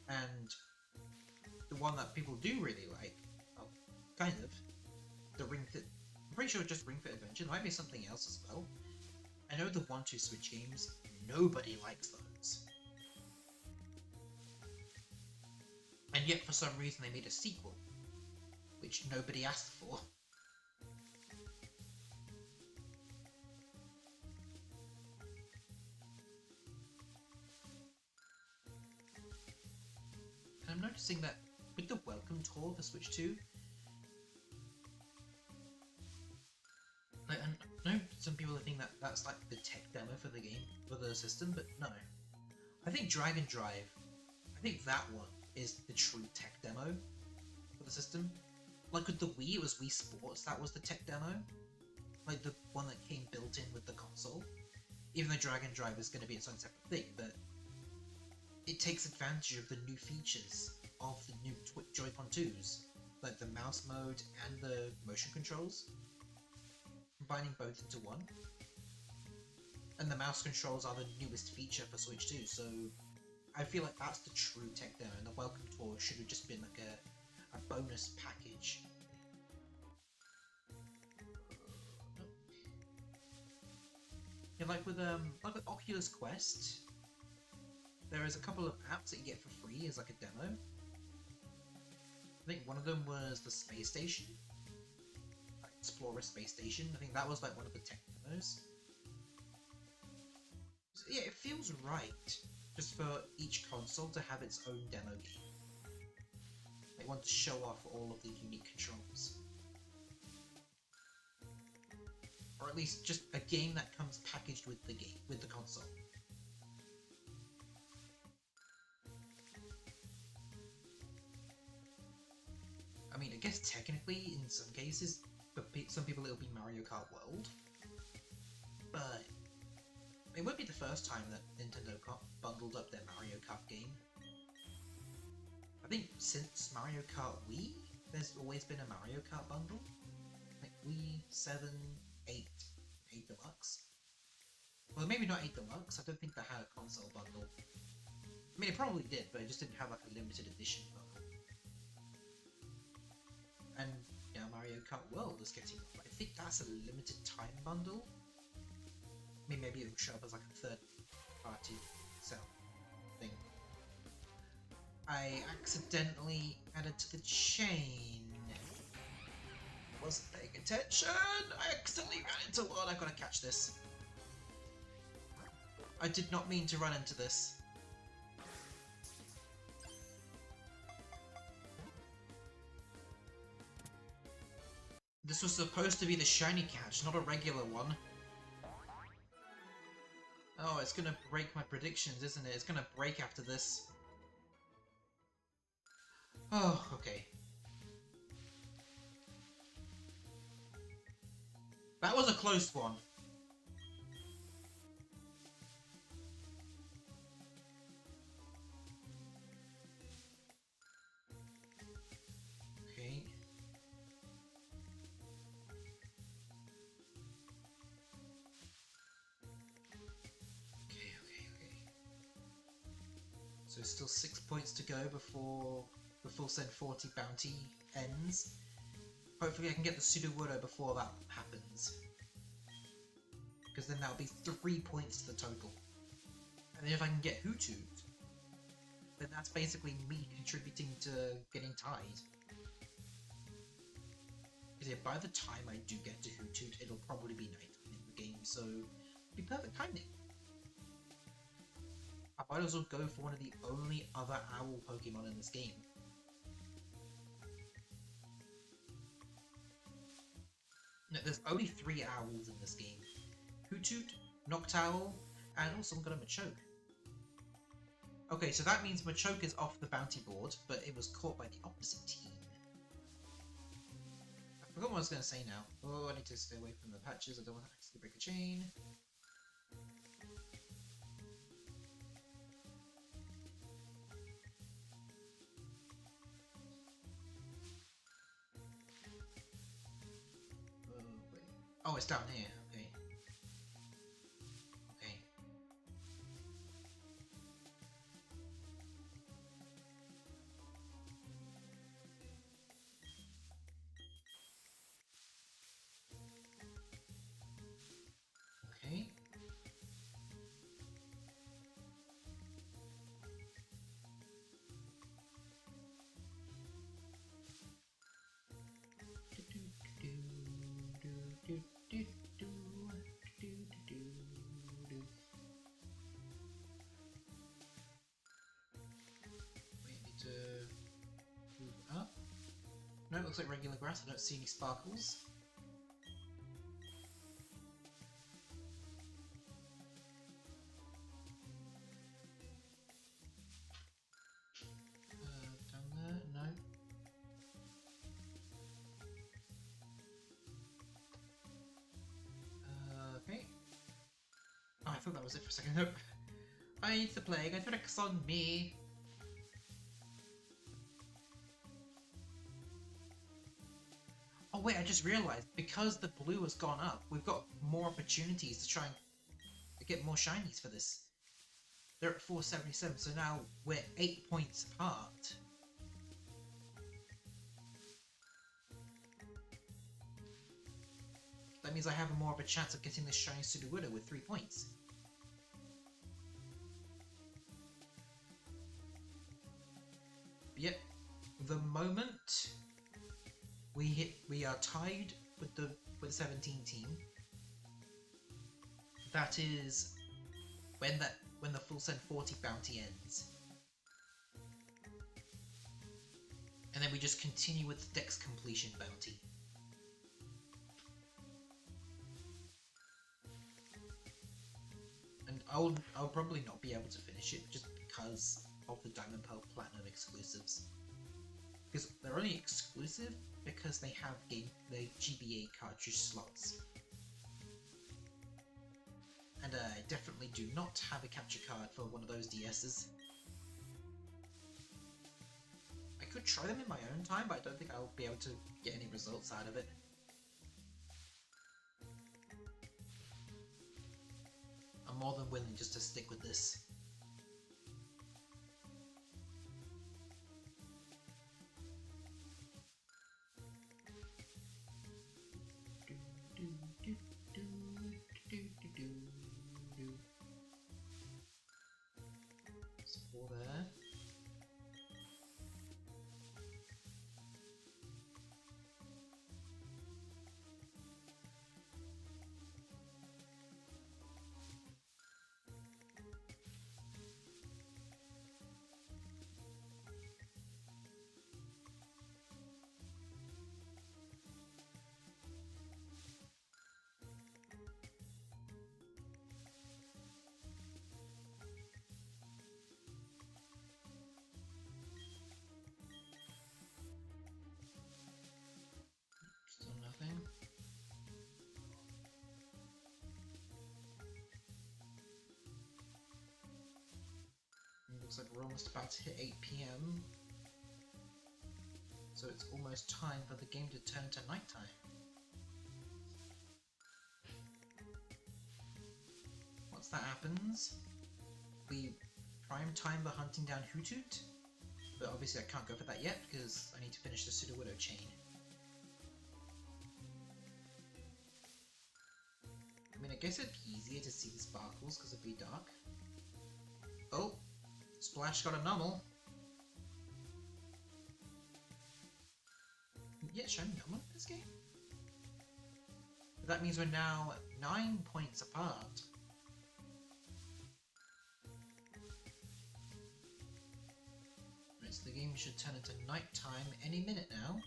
And the one that people do really like, well, kind of, the Ring Fit. I'm pretty sure it's just Ring Fit Adventure. There might be something else as well. I know the 1-2 Switch games, nobody likes those. And yet, for some reason, they made a sequel, which nobody asked for. And I'm noticing that with the Welcome Tour for Switch 2, like, I know some people think that that's like the tech demo for the game, for the system, but no. I think Drag and Drive I think that one is the true tech demo for the system. Like with the Wii, it was Wii Sports, that was the tech demo. Like the one that came built in with the console. Even though Drag and Drive is going to be its own separate thing, but it takes advantage of the new features of the new Joy-Con 2s, like the mouse mode and the motion controls, combining both into one. And the mouse controls are the newest feature for Switch 2, so I feel like that's the true tech demo, and the Welcome Tour should have just been like a bonus package. Yeah, like with Oculus Quest, there is a couple of apps that you get for free as like a demo. I think one of them was the space station, like Explorer Space Station. I think that was like one of the tech demos. So, yeah, it feels right just for each console to have its own demo game. They want to show off all of the unique controls. Or at least just a game that comes packaged with the game, with the console. I mean, I guess technically, in some cases, for some people it'll be Mario Kart World. But it won't be the first time that Nintendo bundled up their Mario Kart game. I think since Mario Kart Wii, there's always been a Mario Kart bundle. Like Wii, 7, 8, 8 Deluxe. Well, maybe not 8 Deluxe, I don't think they had a console bundle. I mean, it probably did, but it just didn't have like a limited edition bundle. And now Mario Kart World is getting, I think that's a limited time bundle. I mean, maybe it'll show up as like a third party sell thing. I accidentally added to the chain. Wasn't paying attention! I accidentally ran into one, I've got to catch this. I did not mean to run into this. This was supposed to be the shiny catch, not a regular one. Oh, it's gonna break my predictions, isn't it? It's gonna break after this. Oh, okay. That was a close one. Okay. So still 6 points to go before the full send 40 bounty ends. Hopefully I can get the Sudowoodo before that happens. Because then that'll be 3 points to the total. And then if I can get Hoothoot, then that's basically me contributing to getting tied. Because yeah, by the time I do get to Hoothoot, it'll probably be nighttime in the game, so it'll be perfect timing. I might as well go for one of the only other owl Pokemon in this game. No, there's only 3 owls in this game. Hoothoot, Noctowl, and also I'm gonna Machoke. Okay, so that means Machoke is off the bounty board, but it was caught by the opposite team. I forgot what I was gonna say now. Oh, I need to stay away from the patches, I don't want to accidentally break a chain. Oh, it's down here, okay. Okay. Okay. No, it looks like regular grass. I don't see any sparkles. thought that was it for a second. Nope. It's the plague. I tricks on me. Oh wait, I just realised, because the blue has gone up, we've got more opportunities to try and get more shinies for this. They're at 477, so now we're 8 points apart. That means I have more of a chance of getting this shiny Sudowoodo with 3 points. But yep, the moment we are tied with the 17 team, that is when the full send 40 bounty ends. And then we just continue with the Dex completion bounty. And I'll probably not be able to finish it just because of the Diamond Pearl Platinum exclusives. Because they're only exclusive because they have the GBA cartridge slots. And I definitely do not have a capture card for one of those DSs. I could try them in my own time, but I don't think I'll be able to get any results out of it. I'm more than willing just to stick with this. Spore there. Still nothing. It looks like we're almost about to hit 8 PM. So it's almost time for the game to turn to nighttime. Once that happens, we prime time the hunting down Hoothoot, but obviously I can't go for that yet because I need to finish the Sudowoodo chain. I mean, I guess it'd be easier to see the sparkles because it'd be dark. Oh! Splash got a Numel. Yeah, shiny Numel in this game? But that means we're now 9 points apart. Right, so the game should turn into nighttime any minute now.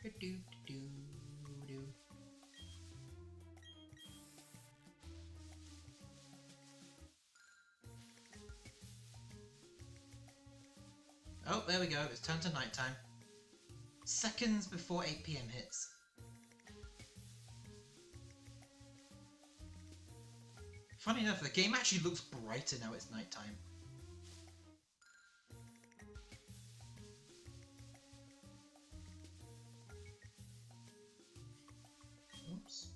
Okay. Oh, there we go. It's turned to nighttime. Seconds before 8 PM hits. Funny enough, the game actually looks brighter now it's nighttime. Oops.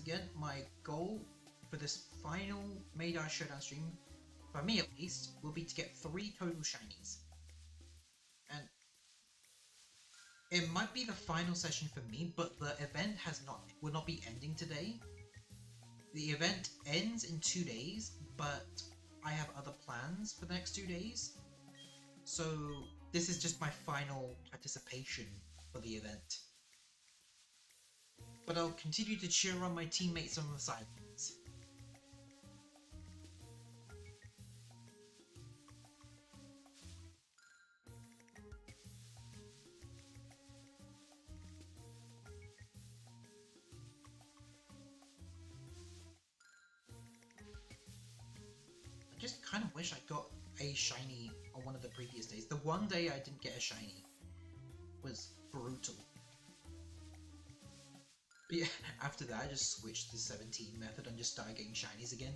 again, my goal for this final Maydar Showdown stream, for me at least, will be to get 3 total shinies. And it might be the final session for me, but the event will not be ending today. The event ends in 2 days, but I have other plans for the next 2 days. So this is just my final participation for the event. But I'll continue to cheer on my teammates on the sidelines. I just kind of wish I got a shiny on one of the previous days. The one day I didn't get a shiny was brutal. But yeah, after that I just switched to the 17 method and just started getting shinies again.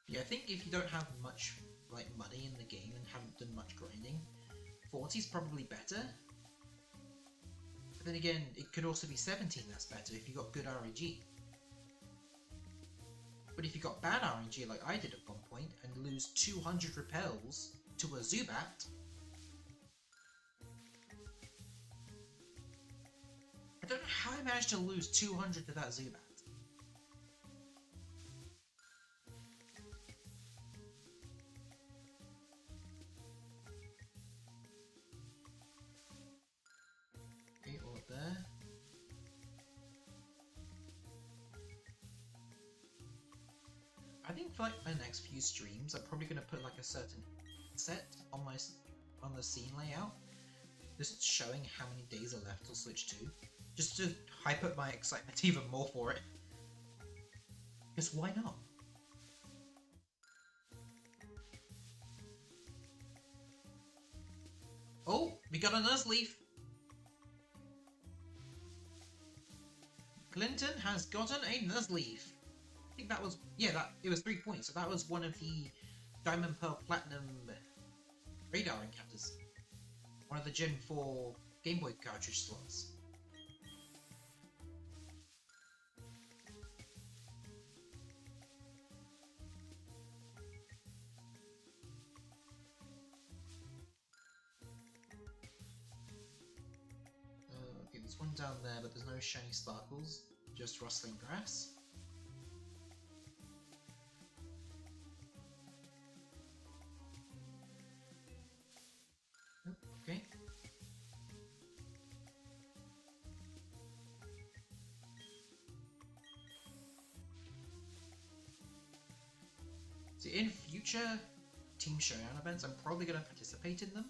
Yeah, I think if you don't have much like money in the game and haven't done much grinding, 40 is probably better. But then again, it could also be 17 that's better if you got good RNG. But if you got bad RNG like I did at one point and lose 200 repels to a Zubat, I don't know how I managed to lose 200 to that Zubat. Okay, all up there. I think for like my next few streams, I'm probably gonna put like a certain set on the scene layout, just showing how many days are left till Switch 2, just to hype up my excitement even more for it. Because why not? Oh, we got a Nuzleaf! Clinton has gotten a Nuzleaf! I think that was, yeah, it was 3 points, so that was one of the Diamond Pearl Platinum radar encounters. One of the Gen 4 Game Boy cartridge slots. Okay, there's one down there, but there's no shiny sparkles, just rustling grass. Okay. So in future Team Showdown events, I'm probably going to participate in them.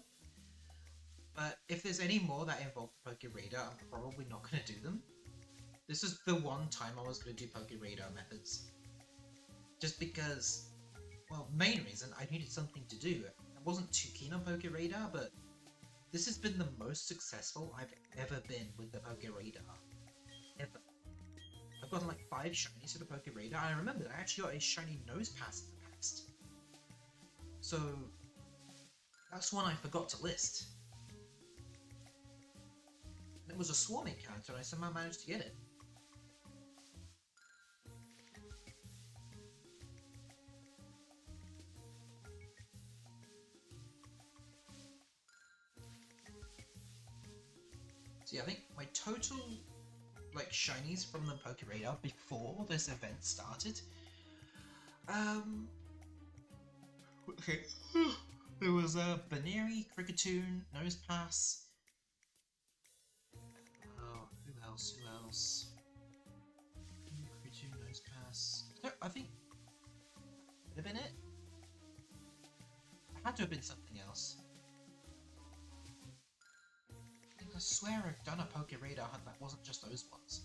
But if there's any more that involve Poke Radar, I'm probably not going to do them. This is the one time I was going to do Poke Radar methods. Just because, well, main reason, I needed something to do. I wasn't too keen on Poke Radar, but this has been the most successful I've ever been with the Poke Radar. Ever. I've gotten like 5 shinies to the Poke Radar, and I remember I actually got a shiny Nose Pass in the past. So, that's one I forgot to list. And it was a swarm encounter, and I somehow managed to get it. So yeah, I think my total like shinies from the Poke Radar before this event started. Okay. There was a Baneri, Kricketune, Nosepass. Oh, who else? Kricketune, Nosepass. No, I think could have been it. It had to have been something else. I swear I've done a Poke Radar hunt that wasn't just those ones.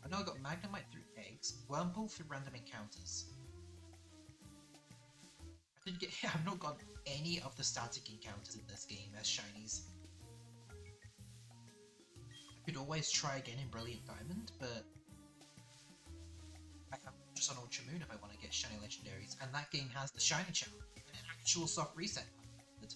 I know I got Magnemite through eggs, Wurmple through random encounters. I've not got any of the static encounters in this game as shinies. I could always try again in Brilliant Diamond, but I have just on Ultra Moon if I want to get shiny legendaries, and that game has the shiny challenge, and an actual soft reset method.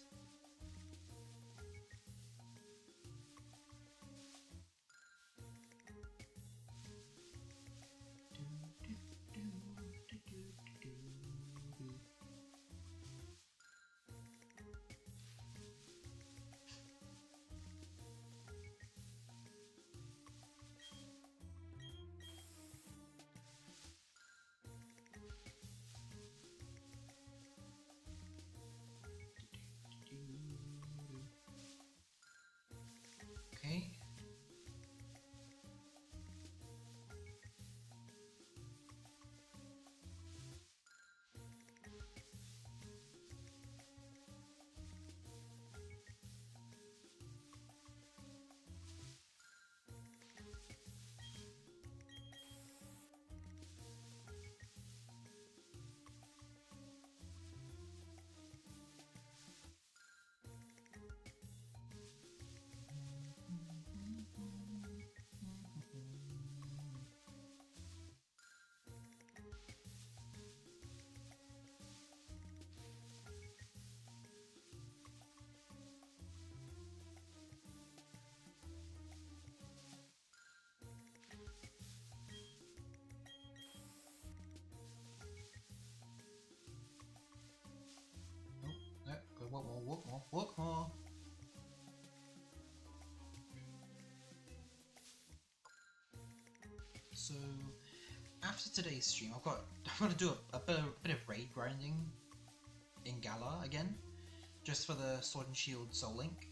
more, walk more. So after today's stream, I'm gonna do a bit of raid grinding in Galar again, just for the Sword and Shield Soul Link.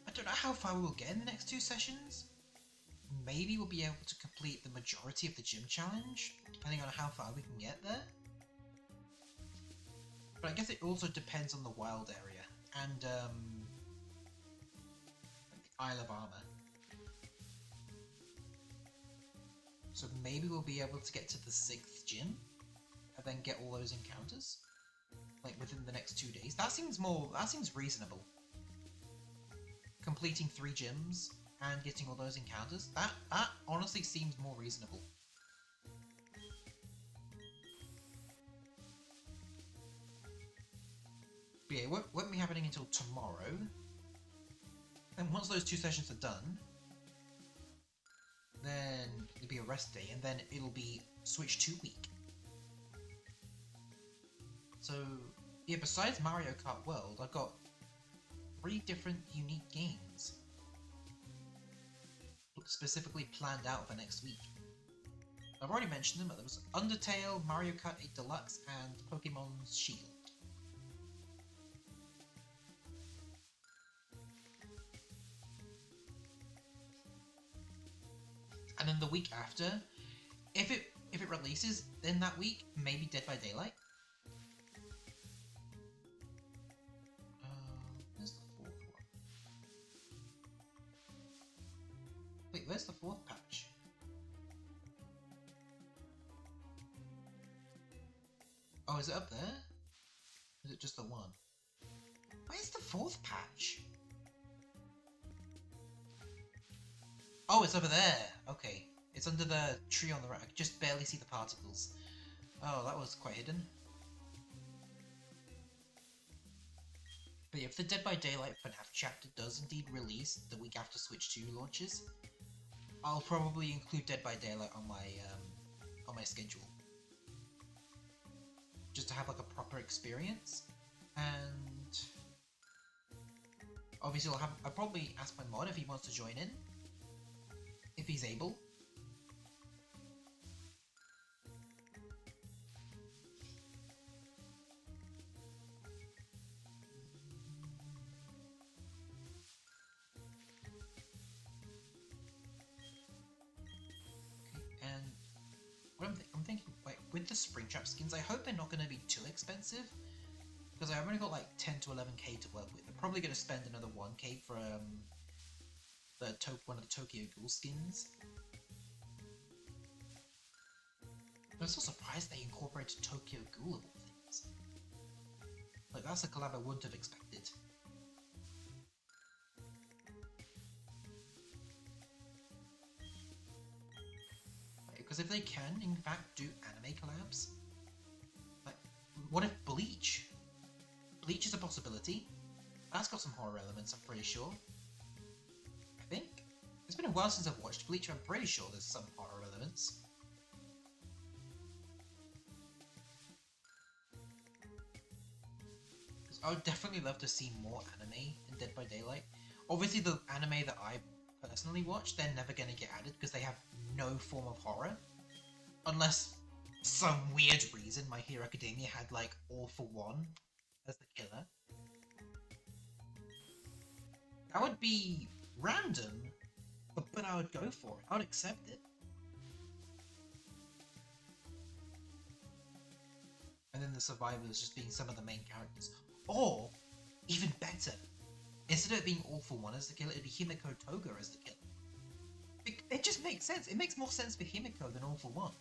I don't know how far we will get in the next 2 sessions. Maybe we'll be able to complete the majority of the gym challenge, depending on how far we can get there. But I guess it also depends on the wild area and the Isle of Armor. So maybe we'll be able to get to the 6th gym and then get all those encounters, like within the next 2 days. That seems reasonable. Completing 3 gyms and getting all those encounters, that honestly seems more reasonable. But yeah, it won't be happening until tomorrow. And once those 2 sessions are done, then it'll be a rest day, and then it'll be Switch 2 week. So yeah, besides Mario Kart World, I've got 3 different unique games specifically planned out for next week. I've already mentioned them, but there was Undertale, Mario Kart 8 Deluxe, and Pokémon's Shield. And then the week after, if it releases, then that week, maybe Dead by Daylight. Where's the 4th one? Wait, where's the 4th patch? Oh, is it up there? Or is it just the one? Where's the 4th patch? Oh, it's over there! Okay. It's under the tree on the right. I can just barely see the particles. Oh, that was quite hidden. But yeah, if the Dead by Daylight FNAF chapter does indeed release the week after Switch 2 launches, I'll probably include Dead by Daylight on my schedule. Just to have like a proper experience. And obviously I'll probably ask my mod if he wants to join in. If he's able. Okay, and what I'm thinking, like, with the Springtrap skins, I hope they're not going to be too expensive, because I've only got like 10 to 11k to work with. I'm probably going to spend another 1k for one of the Tokyo Ghoul skins. I'm so surprised they incorporated Tokyo Ghoul of all things. Like, that's a collab I wouldn't have expected. Because if they can, in fact, do anime collabs, like, what if Bleach? Bleach is a possibility. That's got some horror elements, I'm pretty sure. I think. It's been a while since I've watched Bleach, but I'm pretty sure there's some horror elements. Because I would definitely love to see more anime in Dead by Daylight. Obviously, the anime that I personally watch, they're never going to get added because they have no form of horror. Unless some weird reason My Hero Academia had like All for One as the killer. That would be random, but I would go for it. I would accept it. And then the survivors just being some of the main characters. Or, even better, instead of it being All for One as the killer, it'd be Himiko Toga as the killer. It just makes sense. It makes more sense for Himiko than All for One.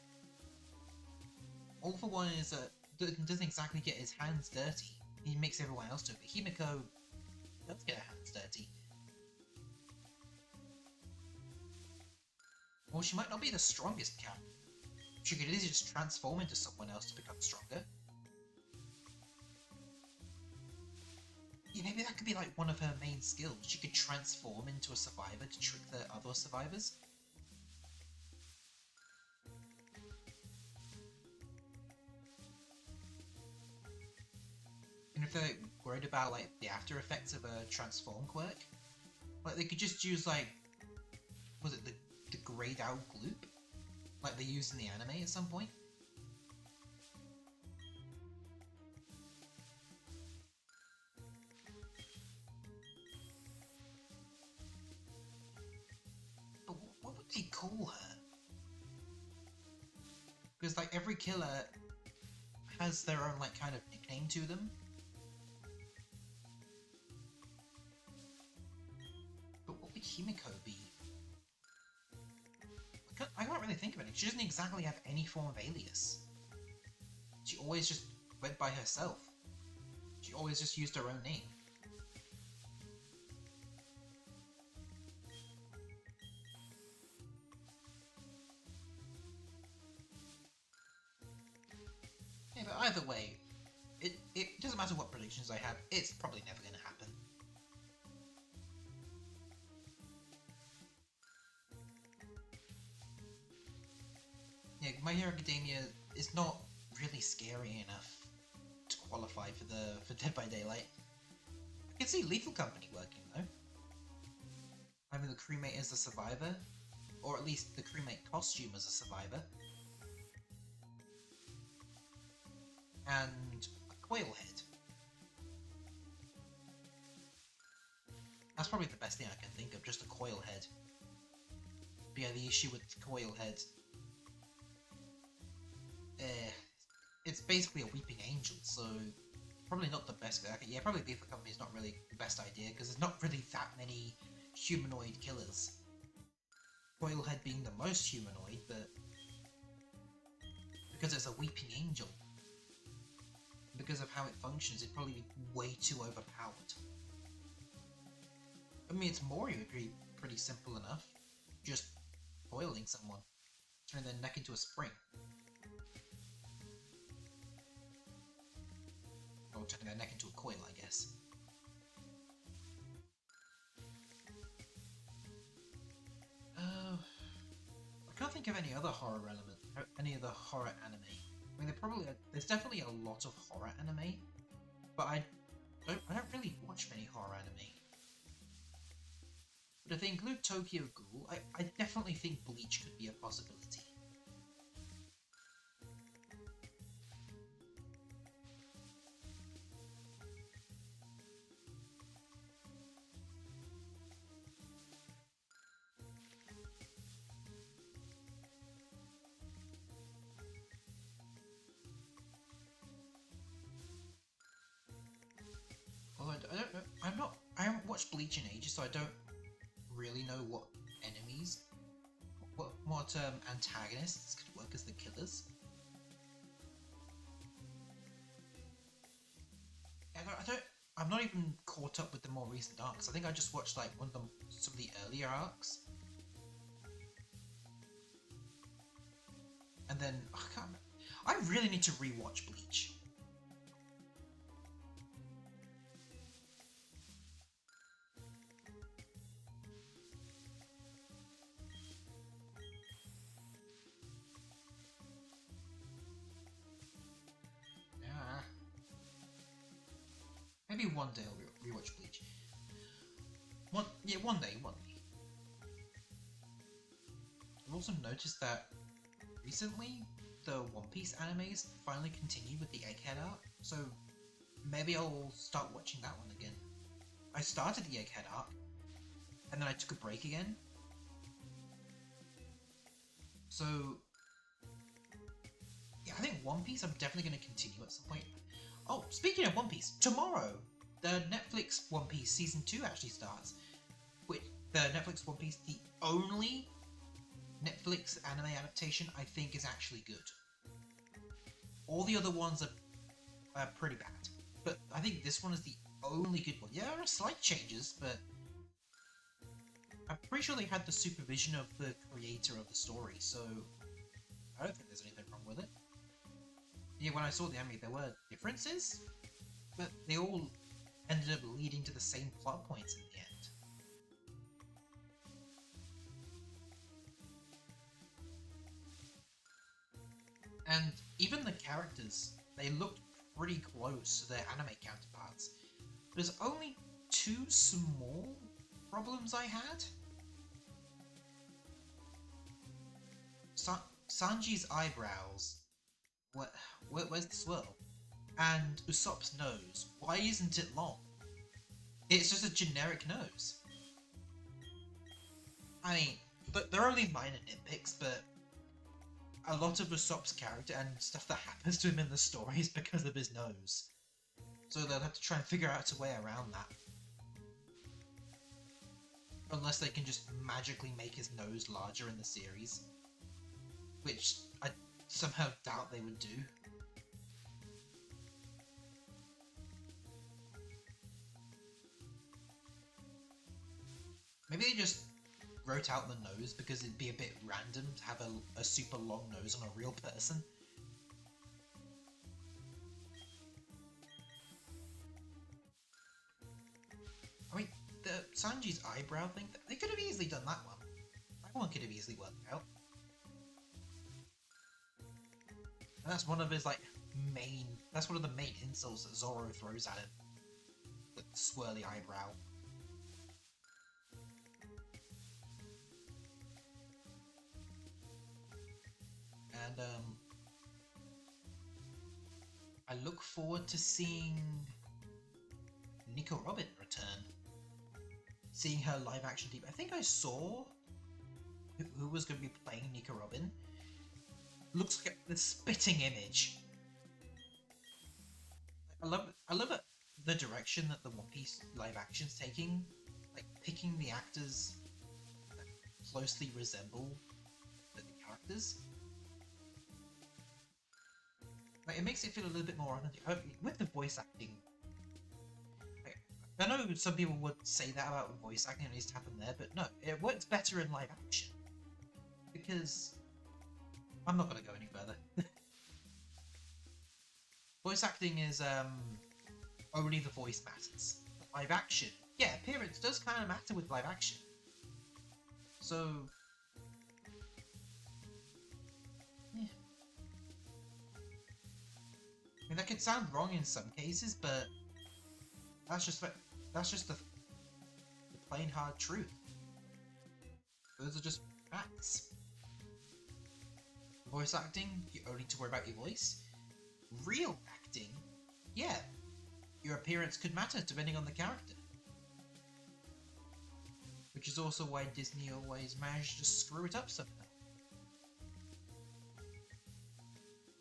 All for One doesn't exactly get his hands dirty. He makes everyone else do it. But Himiko does get her hands dirty. Well, she might not be the strongest character. She could easily just transform into someone else to become stronger. Yeah, maybe that could be like one of her main skills. She could transform into a survivor to trick the other survivors. And if they were worried about like the after effects of a transform quirk. Like they could just use like, was it the grayed out gloop, like they used in the anime at some point? But what would they call her? Because like every killer has their own like kind of nickname to them. But what would Himiko be? I can't really think of it. She doesn't exactly have any form of alias. She always just went by herself. She always just used her own name. Yeah, but either way, it doesn't matter what predictions I have, it's probably never going to happen. Yeah, My Hero Academia is not really scary enough to qualify for Dead by Daylight. I can see Lethal Company working though. Having the crewmate as a survivor, or at least the crewmate costume as a survivor, and a coil head. That's probably the best thing I can think of, just a coil head. But yeah, the issue with the coil head, it's basically a weeping angel, so probably not the best. Yeah, probably Lethal Company is not really the best idea because there's not really that many humanoid killers. Coilhead being the most humanoid, but because it's a weeping angel, because of how it functions, it'd probably be way too overpowered. I mean, it's Mori would be pretty simple enough, just coiling someone, turning their neck into a spring. Or turning their neck into a coil, I guess. I can't think of any other horror element, any other horror anime. I mean, there's definitely a lot of horror anime, but I don't really watch many horror anime. But if they include Tokyo Ghoul, I definitely think Bleach could be a possibility. Although I don't know, I haven't watched Bleach in ages, so I don't really know what enemies, what antagonists could work as the killers. I'm not even caught up with the more recent arcs. I think I just watched like some of the earlier arcs, and then I can't remember. I really need to rewatch Bleach. Maybe one day I'll rewatch Bleach. One day. I've also noticed that recently the One Piece animes finally continue with the Egghead arc, so maybe I'll start watching that one again. I started the Egghead arc, and then I took a break again. So yeah, I think One Piece I'm definitely going to continue at some point. Oh, speaking of One Piece, tomorrow the Netflix One Piece Season 2 actually starts. Which, the Netflix One Piece, the only Netflix anime adaptation I think is actually good. All the other ones are pretty bad. But I think this one is the only good one. Yeah, there are slight changes, but I'm pretty sure they had the supervision of the creator of the story, so I don't think there's anything wrong with it. Yeah, when I saw the anime, there were differences, but they all ended up leading to the same plot points in the end. And even the characters, they looked pretty close to their anime counterparts. There's only two small problems I had. Sanji's eyebrows. Where's the swirl? And Usopp's nose. Why isn't it long? It's just a generic nose. I mean, they're only minor nitpicks, but a lot of Usopp's character and stuff that happens to him in the story is because of his nose. So they'll have to try and figure out a way around that. Unless they can just magically make his nose larger in the series. Which I somehow doubt they would do. Maybe they just wrote out the nose because it'd be a bit random to have a super long nose on a real person. I mean, the Sanji's eyebrow thing, they could have easily done that one. That one could have easily worked out. And that's one of his, like, that's one of the main insults that Zoro throws at him. The swirly eyebrow. And, I look forward to seeing Nico Robin return. Seeing her live action team. I think I saw who was going to be playing Nico Robin. Looks like the spitting image. I love it, the direction that the One Piece live action's taking. Like, picking the actors that closely resemble the characters. Like, it makes it feel a little bit more authentic. With the voice acting, like, I know some people would say that about the voice acting, it needs to happen there, but no, it works better in live action. Because I'm not going to go any further. Voice acting is only the voice matters. But live action, yeah, appearance does kind of matter with live action. So, yeah. I mean, that could sound wrong in some cases, but that's just the plain hard truth. Those are just facts. Voice acting, you only need to worry about your voice. Real acting, yeah, your appearance could matter depending on the character. Which is also why Disney always managed to screw it up somehow.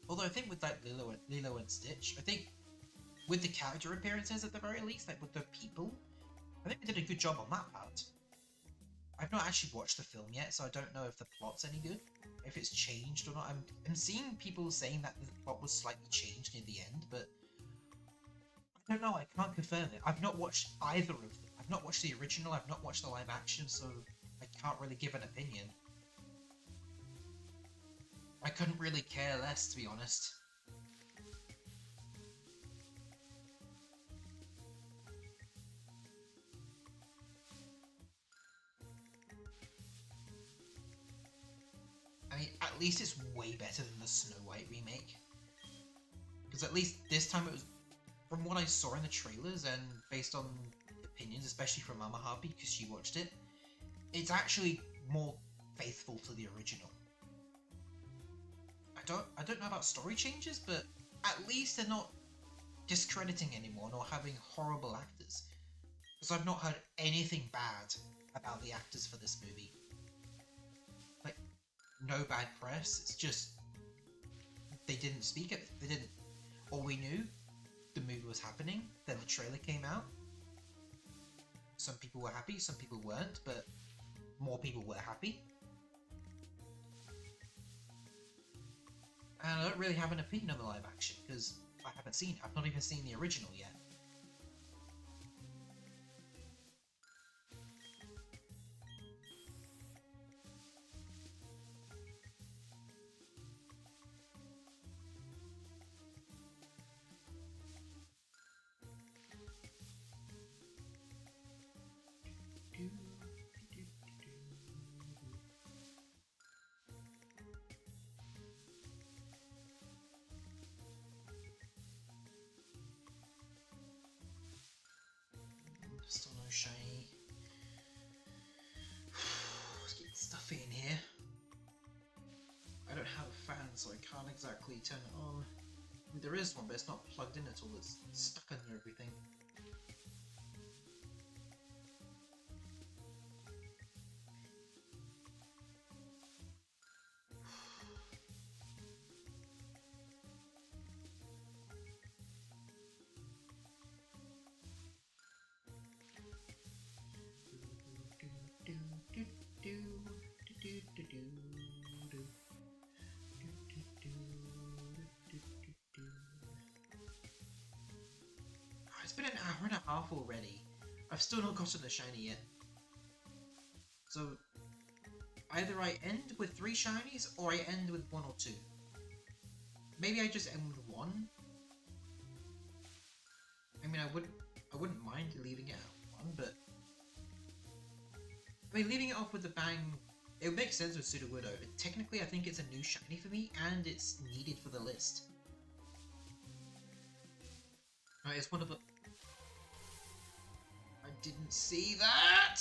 Although I think with like Lilo and Stitch, I think with the character appearances at the very least, like with the people, I think they did a good job on that part. I've not actually watched the film yet, so I don't know if the plot's any good, if it's changed or not. I'm seeing people saying that the plot was slightly changed near the end, but I don't know, I can't confirm it. I've not watched either of them. I've not watched the original, I've not watched the live action, so I can't really give an opinion. I couldn't really care less, to be honest. I mean, at least it's way better than the Snow White remake. Because at least this time it was, from what I saw in the trailers and based on opinions, especially from Mama Harpy, because she watched it, it's actually more faithful to the original. I don't know about story changes, but at least they're not discrediting anyone or having horrible actors. Because I've not heard anything bad about the actors for this movie. Like, no bad press, it's just they didn't speak it. They didn't. All we knew, the movie was happening, then the trailer came out. Some people were happy, some people weren't, but more people were happy. And I don't really have an opinion on the live action, because I haven't seen it. I've not even seen the original yet. can't exactly turn it on. I mean, there is one, but it's not plugged in at all. It's stuck under everything. It's been an hour and a half already. I've still not gotten a shiny yet. So, either I end with 3 shinies, or I end with 1 or 2. Maybe I just end with 1? I mean, I wouldn't mind leaving it at 1, but... I mean, leaving it off with a bang, it would make sense with Sudowoodo. Technically, I think it's a new shiny for me, and it's needed for the list. Right, it's one of the... I didn't see that!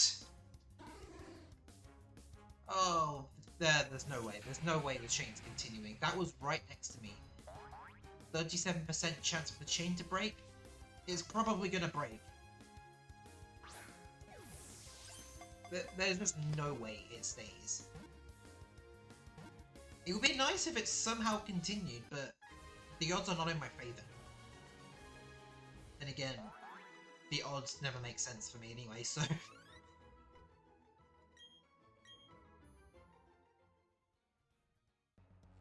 Oh, there's no way. There's no way the chain's continuing. That was right next to me. 37% chance for the chain to break. It's probably gonna break. There's just no way it stays. It would be nice if it somehow continued, but the odds are not in my favour. Then again, the odds never make sense for me anyway, so...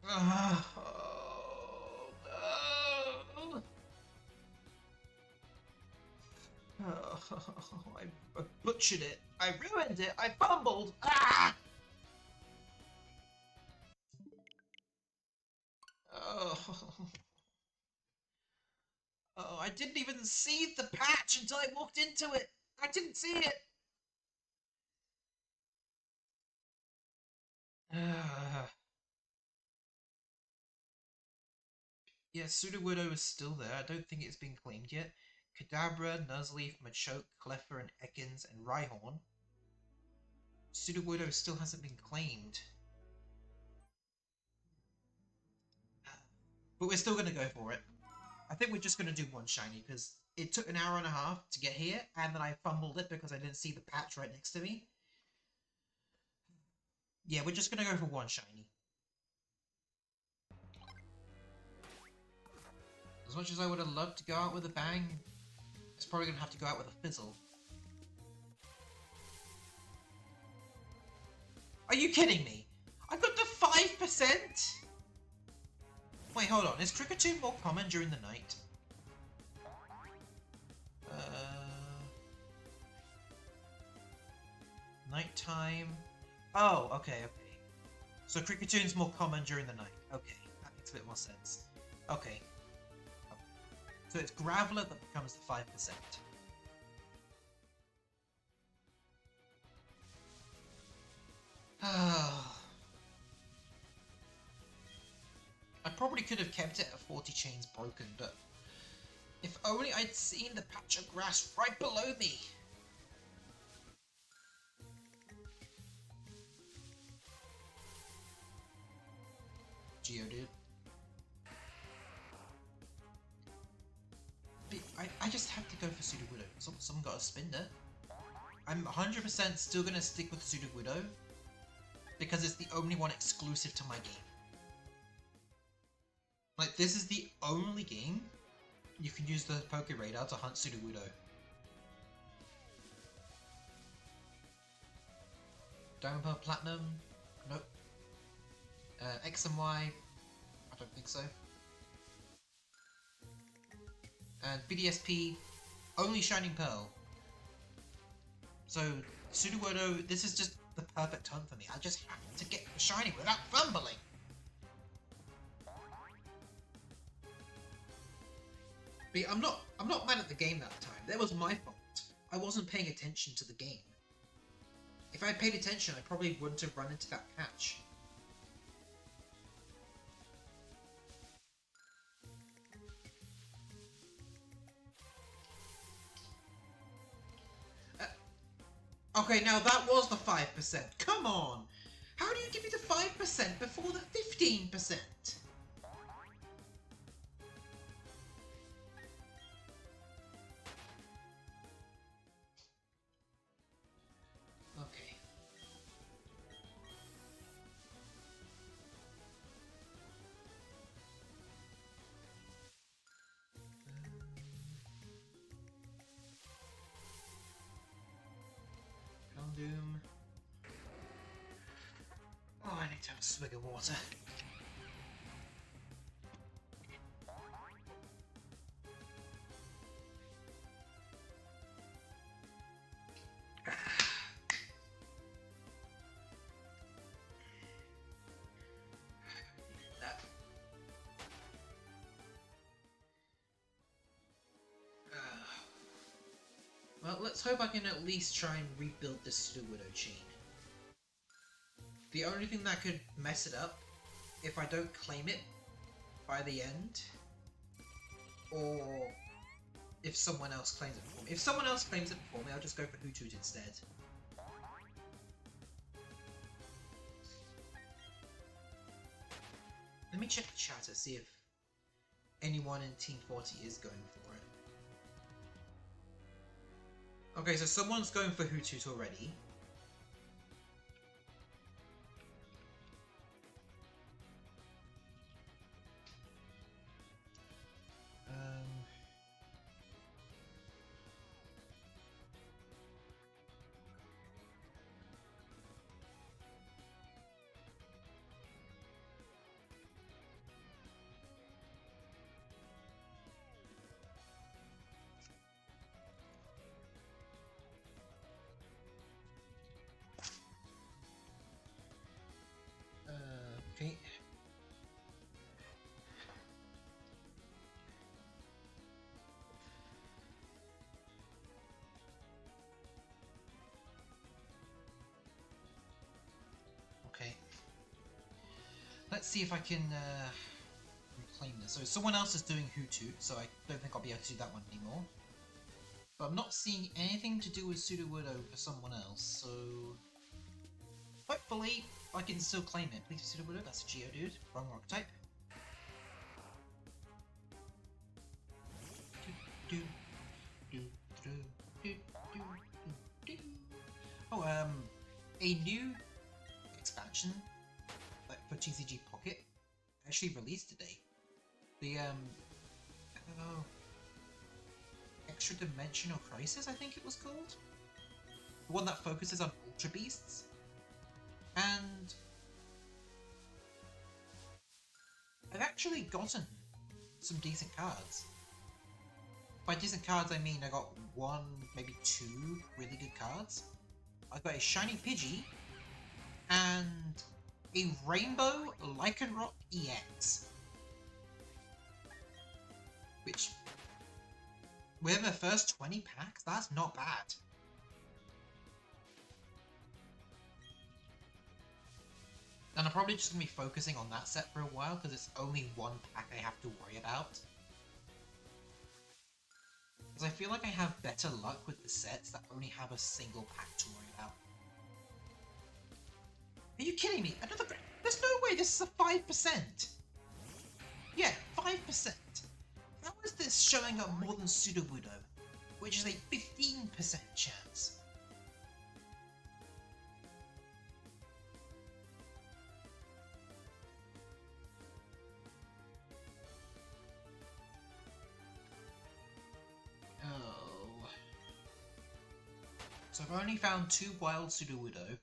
Oh, no. Oh, I butchered it. I ruined it. I fumbled. Ah! Oh. Oh, I didn't even see the patch until I walked into it. I didn't see it. Yeah, Sudowoodo is still there. I don't think it's been claimed yet. Kadabra, Nuzleaf, Machoke, Cleffer, and Ekans, and Rhyhorn. Sudowoodo still hasn't been claimed. But we're still going to go for it. I think we're just going to do 1 shiny, because it took an hour and a half to get here, and then I fumbled it because I didn't see the patch right next to me. Yeah, we're just going to go for 1 shiny. As much as I would have loved to go out with a bang, it's probably going to have to go out with a fizzle. Are you kidding me? I got the 5%? Wait, hold on. Is Kricketune more common during the night? Nighttime. Oh, okay. So Kricketune more common during the night. Okay, that makes a bit more sense. Okay. So it's Graveler that becomes the 5%. I probably could have kept it at 40 chains broken, but if only I'd seen the patch of grass right below me. Geodude. I just have to go for Sudowoodo. Someone got a Spinda. I'm 100% still going to stick with Sudowoodo because it's the only one exclusive to my game. Like, this is the only game you can use the Poke Radar to hunt Sudowoodo. Diamond Pearl Platinum? Nope. X and Y? I don't think so. And BDSP, only Shining Pearl. So, Sudowoodo, this is just the perfect hunt for me. I just have to get the shiny without fumbling. But I'm not mad at the game that time. That was my fault. I wasn't paying attention to the game. If I had paid attention, I probably wouldn't have run into that patch. Okay, now that was the 5%. Come on! How do you give me the 5% before the 15%? Have a swig of water. Well, let's hope I can at least try and rebuild this Pseudo-Widow chain. The only thing that could mess it up, if I don't claim it by the end, or if someone else claims it for me. If someone else claims it for me, I'll just go for Hoothoot instead. Let me check the chat to see if anyone in Team 40 is going for it. Okay, so someone's going for Hoothoot already. Okay. Okay. Let's see if I can reclaim this. So someone else is doing Hoothoot, so I don't think I'll be able to do that one anymore. But I'm not seeing anything to do with Pseudo-Widow for someone else, so hopefully I can still claim it. Please Pseudo-Widow, that's a Geodude, wrong rock type. Oh, a new expansion for TCG Pocket actually released today. The I don't know, Extra Dimensional Crisis, I think it was called. The one that focuses on Ultra Beasts. And I've actually gotten some decent cards. By decent cards I mean I got one, maybe two really good cards. I got a Shiny Pidgey and a Rainbow Lycanroc EX. Which, within the first 20 packs, that's not bad. And I'm probably just going to be focusing on that set for a while, because it's only one pack I have to worry about. Because I feel like I have better luck with the sets that only have a single pack to worry about. Are you kidding me? Another... There's no way this is a 5%! Yeah, 5%! How is this showing up more than Pseudo-Widow, which is a 15% chance? Oh. So I've only found 2 wild Pseudo-Widow.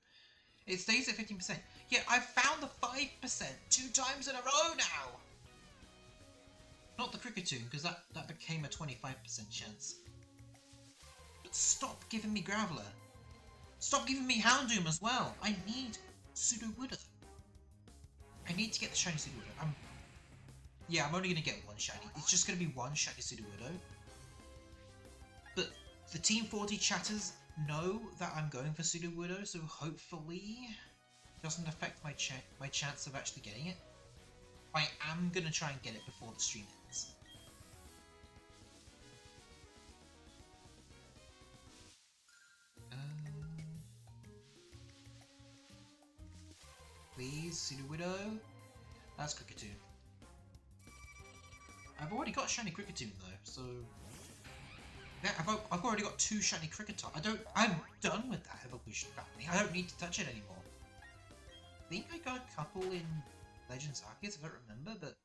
It stays at 15%. Yeah, I've found the 5% 2 times in a row now! Not the Cricketune, because that became a 25% chance. But stop giving me Graveler. Stop giving me Houndoom as well. I need Pseudo-Widow. I need to get the shiny Pseudo-Widow. Yeah, I'm only going to get one shiny. It's just going to be one shiny Pseudo-Widow. But the Team 40 chatters know that I'm going for Pseudo-Widow, so hopefully it doesn't affect my chance of actually getting it. I am going to try and get it before the stream ends. Please, Pseudo-Widow. That's Cricketune. I've already got shiny Cricketune though, so yeah, I've already got 2 shiny Cricketot. I'm done with that evolution family. I don't need to touch it anymore. I think I got a couple in Legends Arceus, I don't remember, but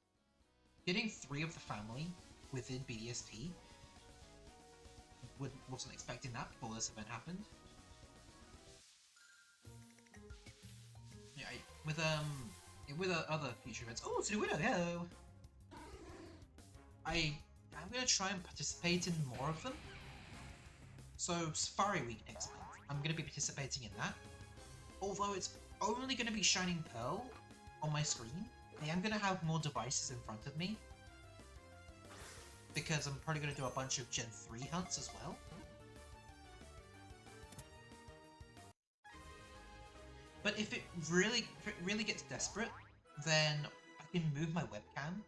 getting 3 of the family within BDSP, wasn't expecting that before this event happened. Yeah, with with other future events. Oh, Sue Widow, hello! I'm gonna try and participate in more of them. So Safari Week next month, I'm gonna be participating in that. Although it's only gonna be Shining Pearl on my screen, I am gonna have more devices in front of me. Because I'm probably gonna do a bunch of Gen 3 hunts as well. But if it really gets desperate, then I can move my webcam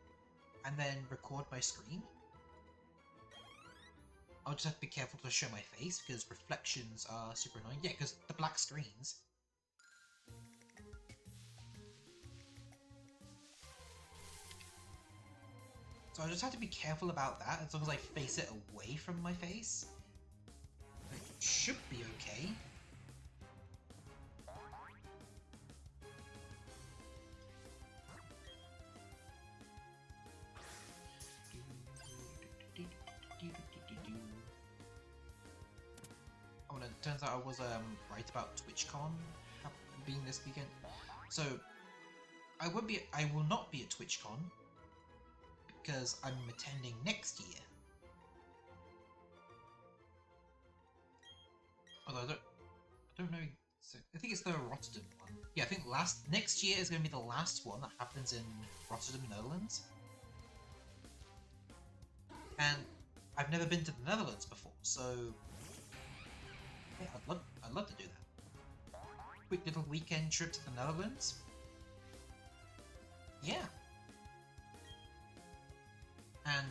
and then record my screen. I'll just have to be careful to show my face because reflections are super annoying. Yeah, because the black screens. So I just have to be careful about that as long as I face it away from my face. It should be okay. Oh, and it turns out I was right about TwitchCon being this weekend. So I will not be at TwitchCon because I'm attending next year. Although I don't know. So I think it's the Rotterdam one. Yeah, I think next year is going to be the last one that happens in Rotterdam, Netherlands. And I've never been to the Netherlands before, so yeah, I'd love to do that. Quick little weekend trip to the Netherlands. Yeah. And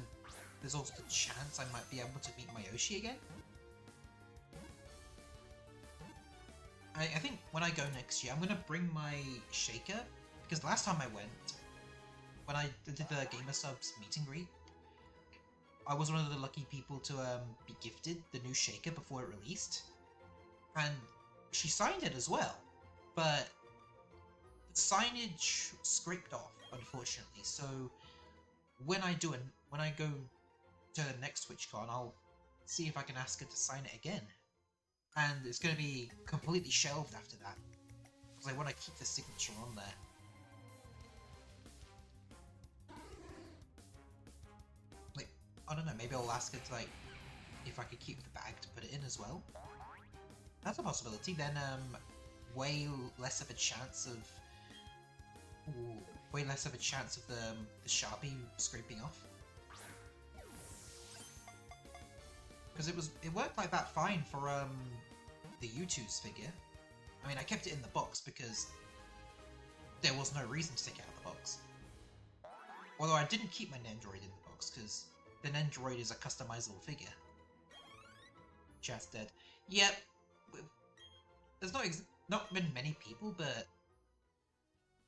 there's also the chance I might be able to meet Mayoshi again. I think when I go next year, I'm going to bring my shaker, because last time I went, when I did the Gamer Subs meet and greet, I was one of the lucky people to be gifted the new shaker before it released, and she signed it as well, but the signage scraped off, unfortunately, so when I go to the next TwitchCon, I'll see if I can ask her to sign it again. And it's going to be completely shelved after that, because I want to keep the signature on there. Like, I don't know, maybe I'll ask her to, like, if I could keep the bag to put it in as well. That's a possibility. Then, way less of a chance of the Sharpie scraping off. Because it worked like that fine for the U2's figure. I mean, I kept it in the box because there was no reason to take it out of the box. Although I didn't keep my Nendroid in the box because the Nendroid is a customizable figure. Chat's dead. Yep. There's not been many people, but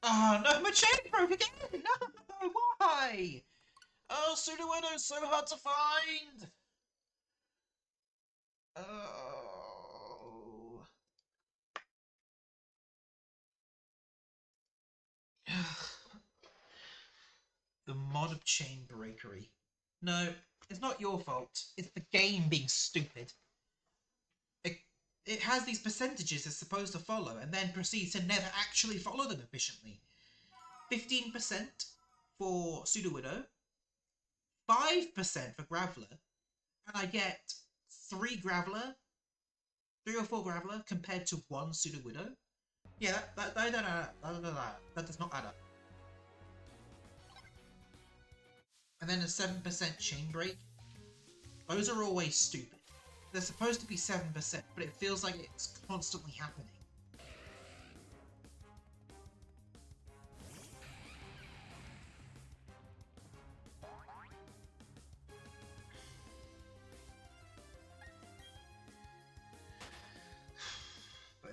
oh no, my chain broke again! No, why? Oh, Sudowoodo's so hard to find. Oh. The mod of chain breakery. No, it's not your fault. It's the game being stupid. It has these percentages it's supposed to follow and then proceeds to never actually follow them efficiently. 15% for Sudowoodo, 5% for Graveler, and I get 3 or 4 Graveler compared to 1 Sudowoodo. Yeah, that does not add up. And then a 7% chain break. Those are always stupid. They're supposed to be 7%, but it feels like it's constantly happening. But,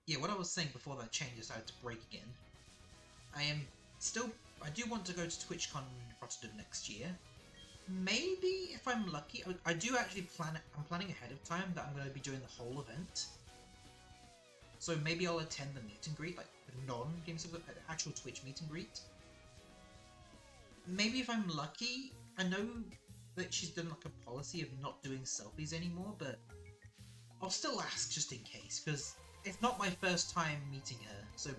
yeah, what I was saying before that chain decided to break again, I do want to go to TwitchCon Rotterdam next year. Maybe, if I'm lucky, I do actually I'm planning ahead of time that I'm going to be doing the whole event. So maybe I'll attend the meet and greet, like the non-Games of the actual Twitch meet and greet. Maybe if I'm lucky, I know that she's done like a policy of not doing selfies anymore, but I'll still ask just in case, because it's not my first time meeting her, so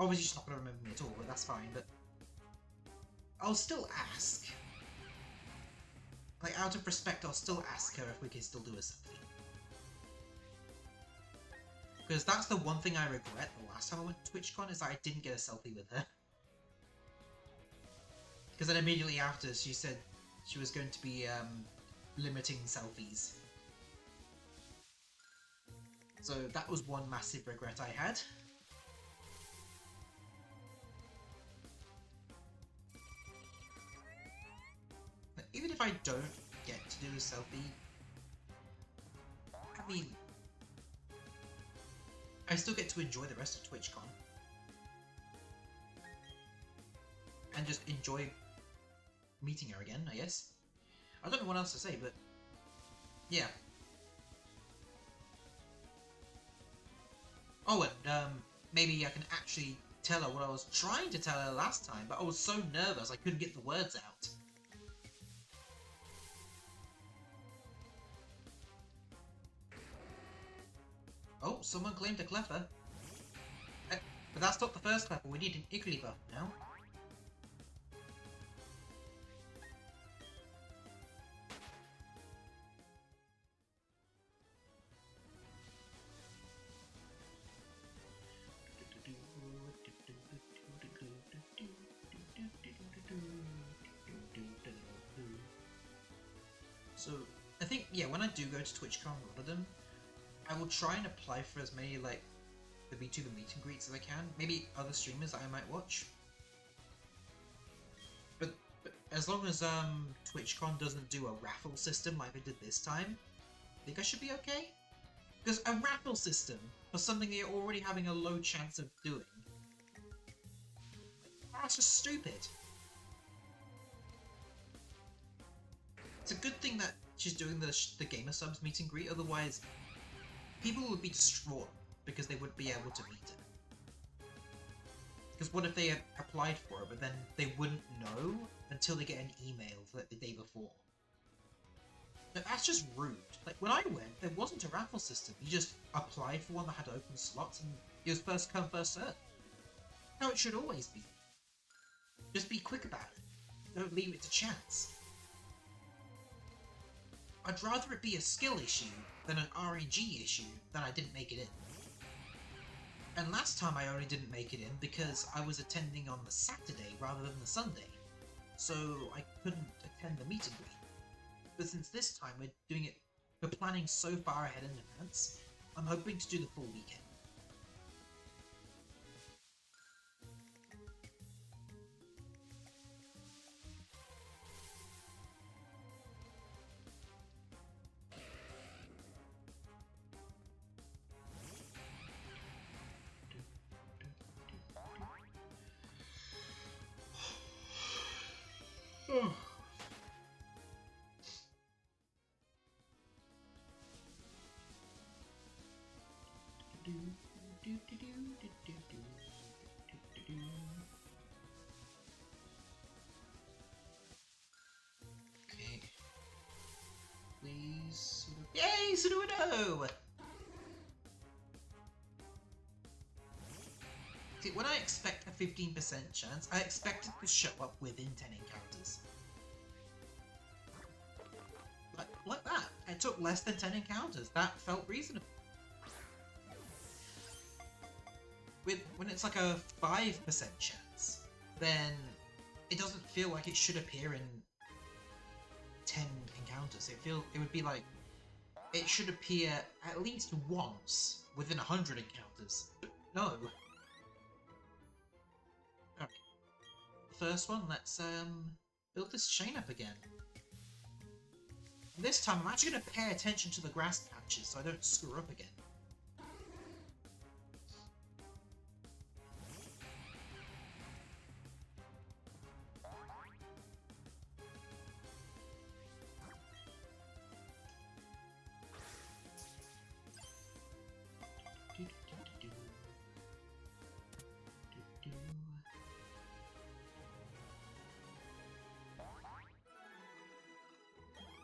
Obviously she's not going to remember me at all, but that's fine, but I'll still ask. Like, out of respect, I'll still ask her if we can still do a selfie. Because that's the one thing I regret the last time I went to TwitchCon, is that I didn't get a selfie with her. Because then immediately after, she said she was going to be limiting selfies. So that was one massive regret I had. But even if I don't get to do a selfie, I mean, I still get to enjoy the rest of TwitchCon. And just enjoy meeting her again, I guess. I don't know what else to say, but yeah. Oh, and maybe I can actually tell her what I was trying to tell her last time, but I was so nervous I couldn't get the words out. Oh, someone claimed a Cleffer. But that's not the first Cleffer, we need an Igglybuff now. So, I think, yeah, when I do go to TwitchCon Rotterdam, I will try and apply for as many, like, the VTuber meet and greets as I can. Maybe other streamers that I might watch. But as long as TwitchCon doesn't do a raffle system like they did this time, I think I should be okay. Because a raffle system for something that you're already having a low chance of doing, that's just stupid. It's a good thing that she's doing the gamer subs meet and greet, otherwise people would be distraught because they wouldn't be able to meet her. Because what if they had applied for it, but then they wouldn't know until they get an email like the day before? Now, that's just rude. Like, when I went, there wasn't a raffle system. You just applied for one that had open slots, and it was first come, first served. How it should always be. Just be quick about it. Don't leave it to chance. I'd rather it be a skill issue than an RNG issue that I didn't make it in. And last time I only didn't make it in because I was attending on the Saturday rather than the Sunday, so I couldn't attend the meet and greet. But since this time we're planning so far ahead in advance, I'm hoping to do the full weekend. Okay. Please. Yay, Sudono! See, when I expect a 15% chance, I expect it to show up within 10 encounters. Like that. It took less than 10 encounters. That felt reasonable. When it's like a 5% chance, then it doesn't feel like it should appear in 10 encounters. It would be like it should appear at least once within 100 encounters. But no. Alright. First one, let's build this chain up again. And this time I'm actually going to pay attention to the grass patches so I don't screw up again.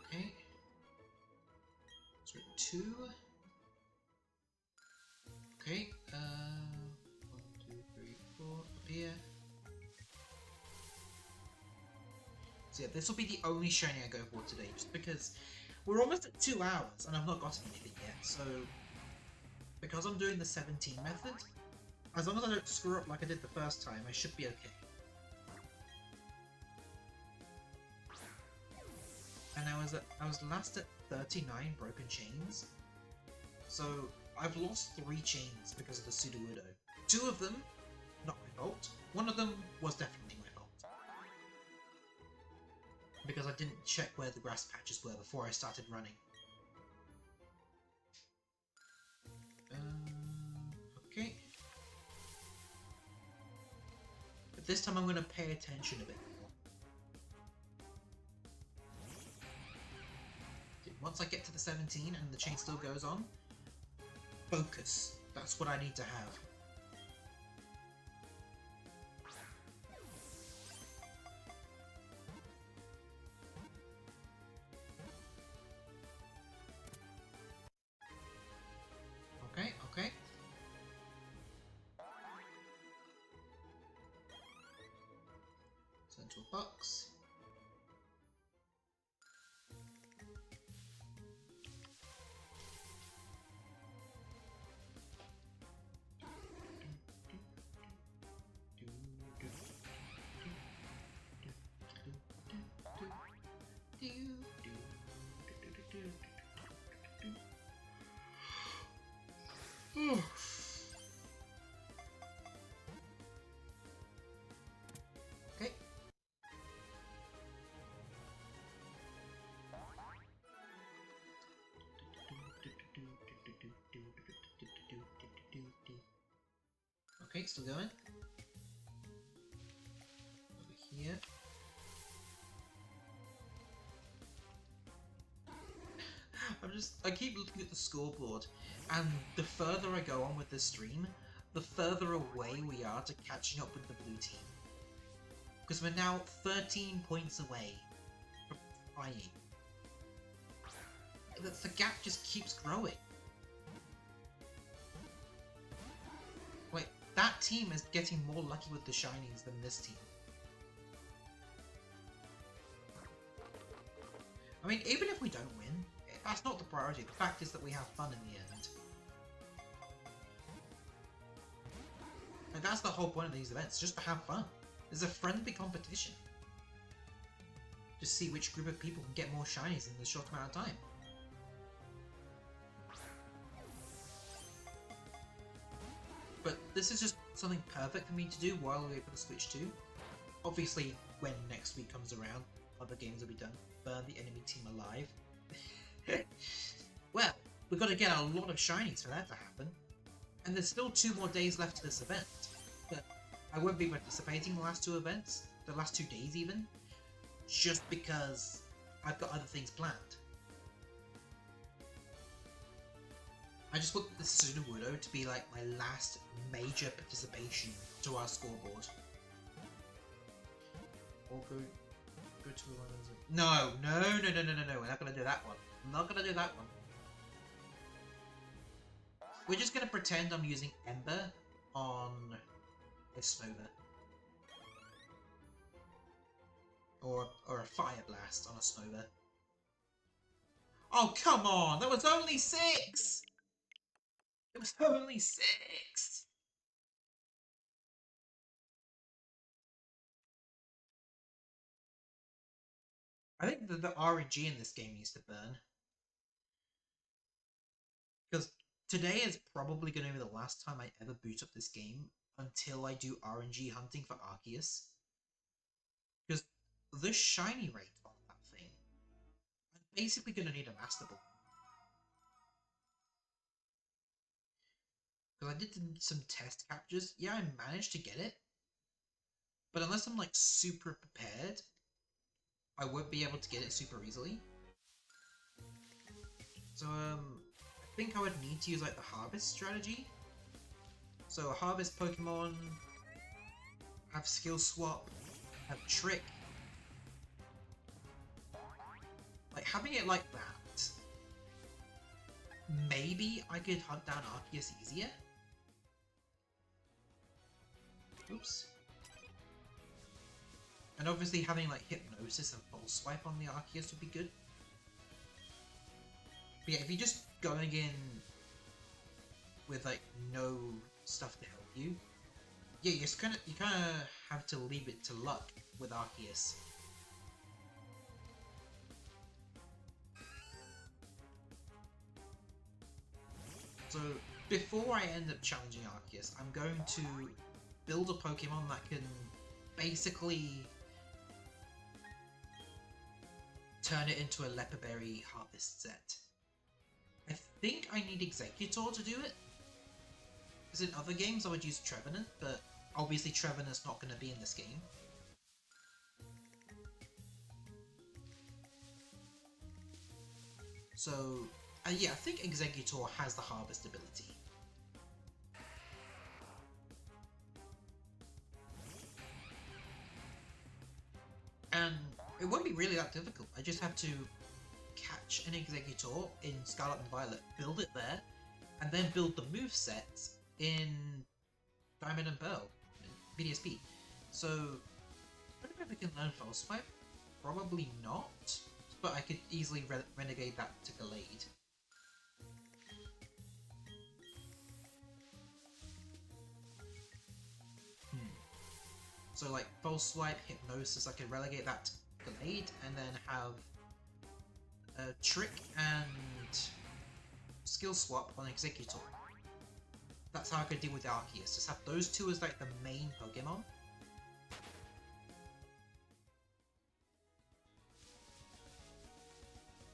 Okay. So 2. Okay, 1, 2, 3, 4. it. This will be the only shiny I go for today, just because we're almost at 2 hours and I've not gotten anything yet. So, because I'm doing the 17 method, as long as I don't screw up like I did the first time, I should be okay. And I was last at 39 broken chains, so I've lost 3 chains because of the Sudowoodo. 2 of them, not my fault. 1 of them was definitely my fault. Because I didn't check where the grass patches were before I started running. Okay. But this time I'm going to pay attention a bit more. Once I get to the 17 and the chain still goes on, focus. That's what I need to have. Okay, okay. Send to a box. Okay. Okay, still going. Over here. I keep looking at the scoreboard, and the further I go on with this stream, the further away we are to catching up with the blue team. Because we're now 13 points away from flying. The gap just keeps growing. Wait, that team is getting more lucky with the shinies than this team. I mean, even if we don't win, that's not the priority. The fact is that we have fun in the end. And that's the whole point of these events, just to have fun. There's a friendly competition. Just see which group of people can get more shinies in a short amount of time. But this is just something perfect for me to do while we wait for the Switch 2. Obviously, when next week comes around, other games will be done. Burn the enemy team alive. Well, we've got to get a lot of shinies for that to happen. And there's still 2 more days left to this event. But I won't be participating in the last 2 events, the last 2 days even, just because I've got other things planned. I just want the Sudowoodo to be like my last major participation to our scoreboard. Or go to one of them. No, we're not gonna do that one. I'm not gonna do that one. We're just gonna pretend I'm using Ember on a Snover. Or a Fire Blast on a Snover. Oh, come on! That was only 6! It was only 6! I think the RNG in this game needs to burn. Because today is probably going to be the last time I ever boot up this game until I do RNG hunting for Arceus. Because the shiny rate on that thing, I'm basically going to need a Master Ball. Because I did some test captures. Yeah, I managed to get it. But unless I'm like super prepared, I won't be able to get it super easily. So, I think I would need to use like the harvest strategy. So harvest Pokemon, have skill swap, have trick. Like having it like that, maybe I could hunt down Arceus easier. Oops. And obviously having like Hypnosis and Pulse Swipe on the Arceus would be good. But yeah, if you're just going in with like no stuff to help you, yeah, you kind of have to leave it to luck with Arceus. So before I end up challenging Arceus, I'm going to build a Pokemon that can basically turn it into a Leper Berry Harvest set. I think I need Exeggutor to do it. Because in other games I would use Trevenant, but obviously Trevenant's not going to be in this game. So, yeah, I think Exeggutor has the Harvest ability. And it won't be really that difficult. I just have to catch an Exeggutor in Scarlet and Violet, build it there, and then build the moveset in Diamond and Pearl, BDSP. So, I don't know if I can learn False Swipe. Probably not, but I could easily renegade that to Gallade. So like False Swipe, Hypnosis, I could relegate that to Gallade, and then have a Trick and Skill Swap on Exeggutor. That's how I could deal with the Arceus. Just have those two as like the main Pokemon.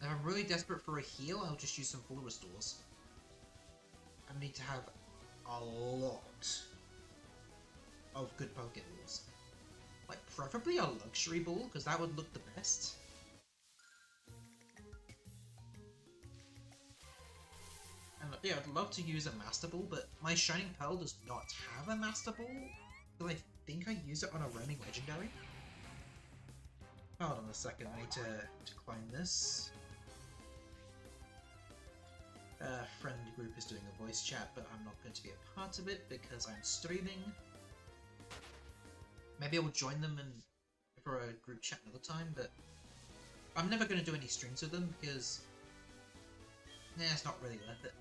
If I'm really desperate for a heal, I'll just use some Full Restores. I need to have a lot of good Pokeballs. Like, preferably a Luxury Ball, because that would look the best. And yeah, I'd love to use a Master Ball, but my Shining Pearl does not have a Master Ball. But I think I use it on a roaming Legendary. Hold on a second, I need to climb this. Friend group is doing a voice chat, but I'm not going to be a part of it because I'm streaming. Maybe I'll join them for a group chat another time, but I'm never going to do any streams with them because it's not really worth it.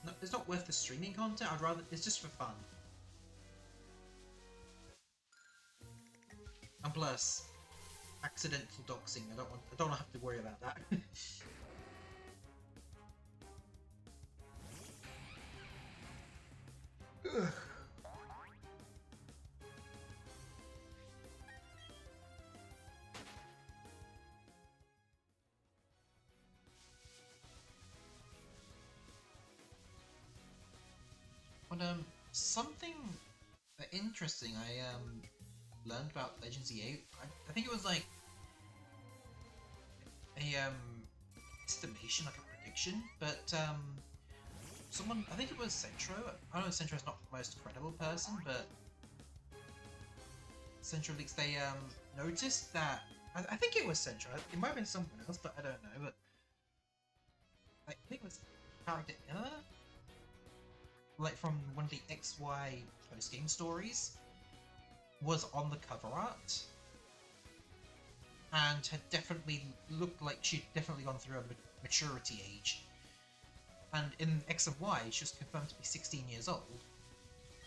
No, it's not worth the streaming content. I'd rather it's just for fun. And plus, accidental doxing. I don't have to worry about that. Ugh. But something interesting I learned about Legends EA. I think it was like a estimation, like a prediction, but someone, I think it was Centro. I know Centro's not the most credible person, but Centro Leaks, they noticed that I think it was Centro. It might have been someone else, but I don't know. But I think it was character Emma, like from one of the XY post-game stories, was on the cover art and had definitely looked like she'd definitely gone through a maturity age. And in X and Y, she was confirmed to be 16 years old,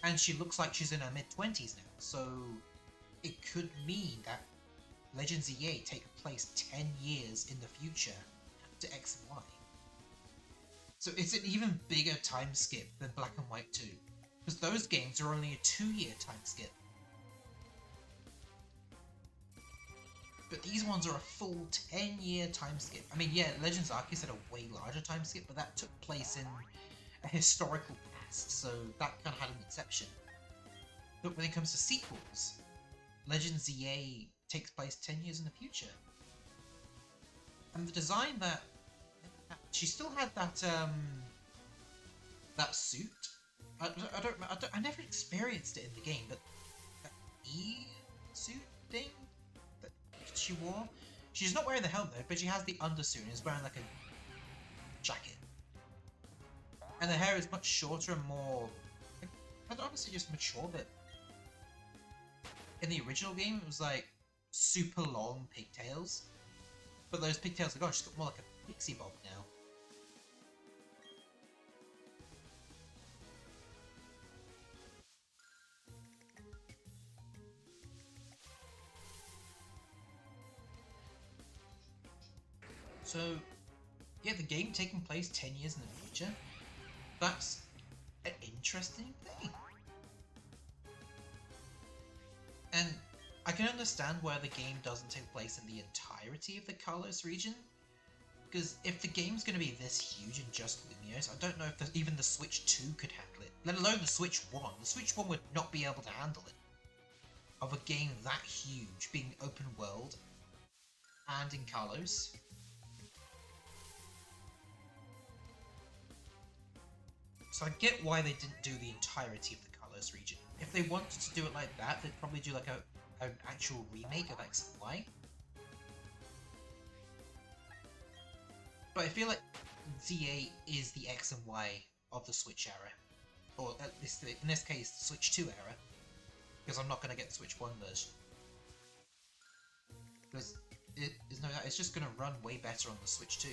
and she looks like she's in her mid-20s now. So it could mean that Legends EA take place 10 years in the future to X and Y. So it's an even bigger time skip than Black and White 2, because those games are only a 2-year time skip. But these ones are a full 10-year time skip. I mean, yeah, Legends Arceus had a way larger time skip, but that took place in a historical past, so that kind of had an exception. But when it comes to sequels, Legends EA takes place 10 years in the future. And the design that... She still had that, that suit. I never experienced it in the game, but that E-suit thing that she wore? She's not wearing the helmet though, but she has the undersuit and is wearing like a jacket. And the hair is much shorter and more... I'd honestly just mature, but in the original game it was like super long pigtails. But those pigtails are gone, she's got more like a pixie bob now. So, yeah, the game taking place 10 years in the future, that's an interesting thing. And I can understand why the game doesn't take place in the entirety of the Kalos region, because if the game's going to be this huge and just Lumiose, I don't know if even the Switch 2 could handle it, let alone the Switch 1. The Switch 1 would not be able to handle it. Of a game that huge, being open world, and in Kalos. So I get why they didn't do the entirety of the Kalos region. If they wanted to do it like that, they'd probably do like an actual remake of X and Y. But I feel like ZA is the X and Y of the Switch era. Or at least in this case, the Switch 2 era. Because I'm not going to get the Switch 1 version. Because it's just going to run way better on the Switch 2.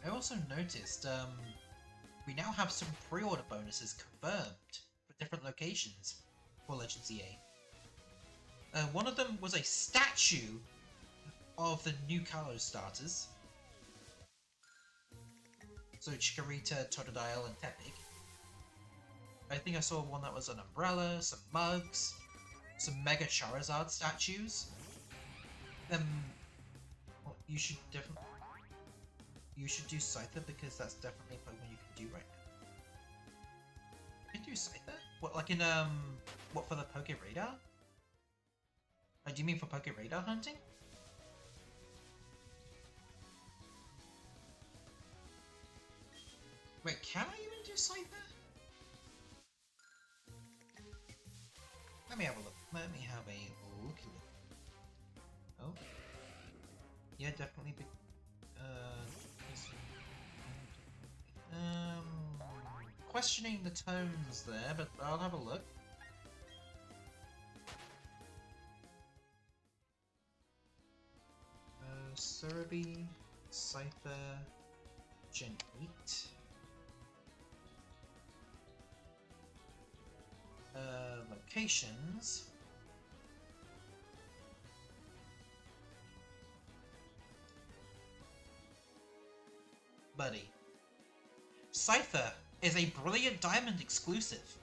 I also noticed, we now have some pre-order bonuses confirmed for different locations for Legends EA. One of them was a statue of the new Kalos starters. So Chikorita, Totodile, and Tepig. I think I saw one that was an umbrella, some mugs, some Mega Charizard statues. Well, you should definitely... You should do Scyther, because that's definitely a Pokemon you can do right now. You can do Scyther? What, like in, what, for the Poke Radar? Do you mean for Poke Radar hunting? Wait, can I even do Scyther? Let me have a look. Let me have a look. Oh. Yeah, definitely. Questioning the tones there, but I'll have a look. Cerebi, Scyther, Gen 8. Locations. Buddy. Scyther is a Brilliant Diamond exclusive.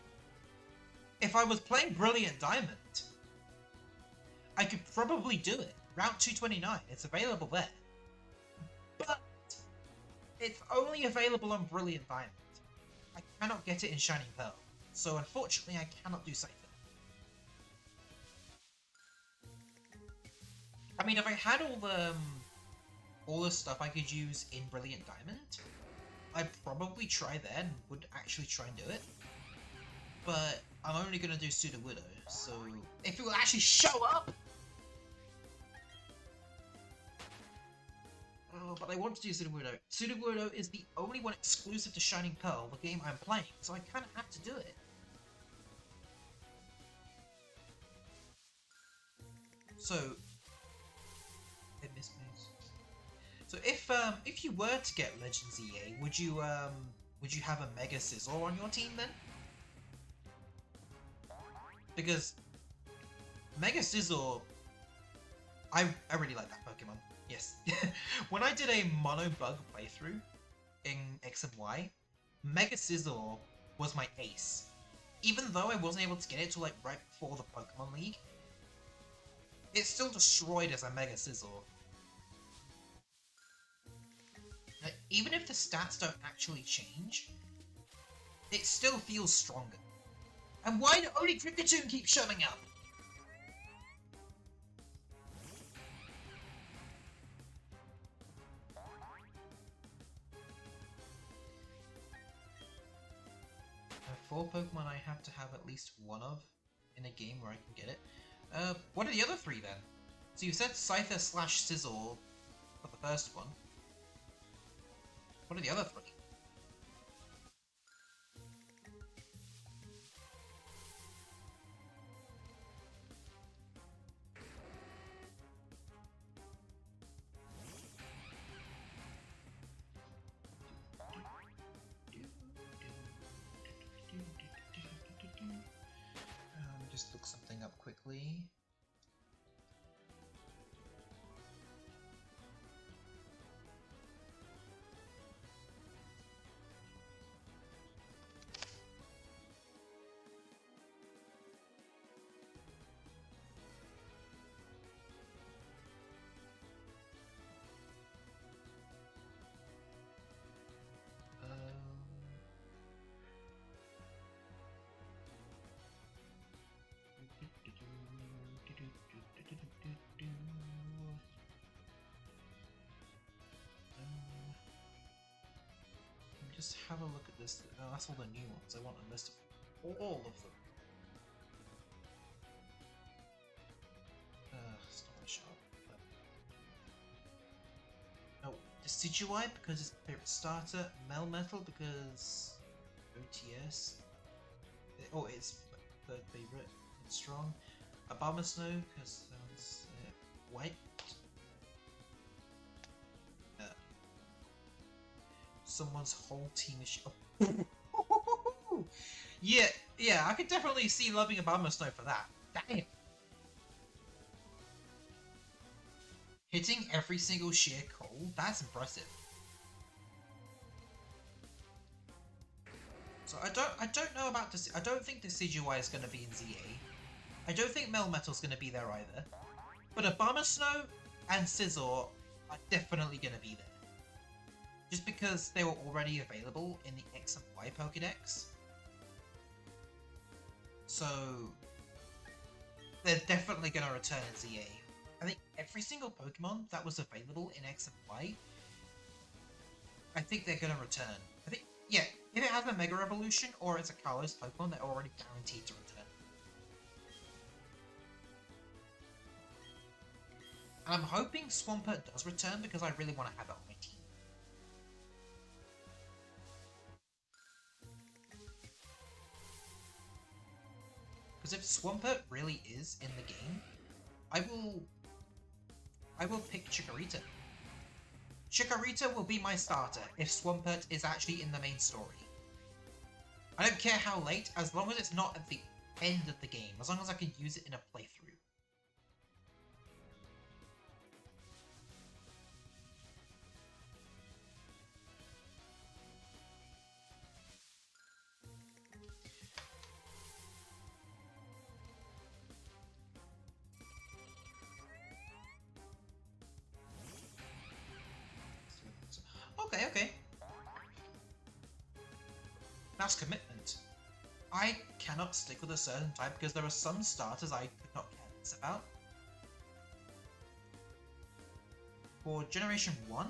If I was playing Brilliant Diamond, I could probably do it. Route 229, it's available there. But it's only available on Brilliant Diamond. I cannot get it in Shining Pearl. So unfortunately I cannot do Scyther. I mean, if I had all the stuff I could use in Brilliant Diamond, I'd probably try that and would actually try and do it. But I'm only going to do Sudowoodo, so if it will actually show up! Oh, but I want to do Sudowoodo. Sudowoodo is the only one exclusive to Shining Pearl, the game I'm playing, so I kind of have to do it. So... I missed moves. So if you were to get Legends EA, would you have a Mega Scizor on your team then? Because Mega Scizor, I really like that Pokemon. Yes. When I did a Mono Bug playthrough in X and Y, Mega Scizor was my ace. Even though I wasn't able to get it till like right before the Pokemon League, it still destroyed as a Mega Scizor. Like, even if the stats don't actually change, it still feels stronger. And why do only Kricketune keep showing up? Four Pokemon I have to have at least one of in a game where I can get it. What are the other three then? So you said Scyther / Scizor for the first one. What are the other 3? Just look something up quickly. Just have a look at this. Oh, that's all the new ones. I want a list of all of them. Story shop. No, Decidueye because it's my favorite starter. Melmetal because OTS. Oh, it's third favorite. It's strong. Abomasnow because sounds white. Someone's whole team is. Yeah, I could definitely see loving Abomasnow for that. Damn. Hitting every single sheer coal? That's impressive. So I don't know about this. I don't think Decidueye is going to be in ZA. I don't think Melmetal's going to be there either. But Abomasnow and Scizor are definitely going to be there. Just because they were already available in the X and Y Pokédex. So they're definitely going to return in ZA. I think every single Pokemon that was available in X and Y, I think they're going to return. I think, yeah, if it has a Mega Evolution or it's a Kalos Pokemon, they're already guaranteed to return. And I'm hoping Swampert does return because I really want to have it on my team. Because if Swampert really is in the game, I will pick Chikorita. Chikorita will be my starter if Swampert is actually in the main story. I don't care how late, as long as it's not at the end of the game, as long as I can use it in a playthrough. Okay. That's commitment. I cannot stick with a certain type because there are some starters I could not care less about. For Generation 1,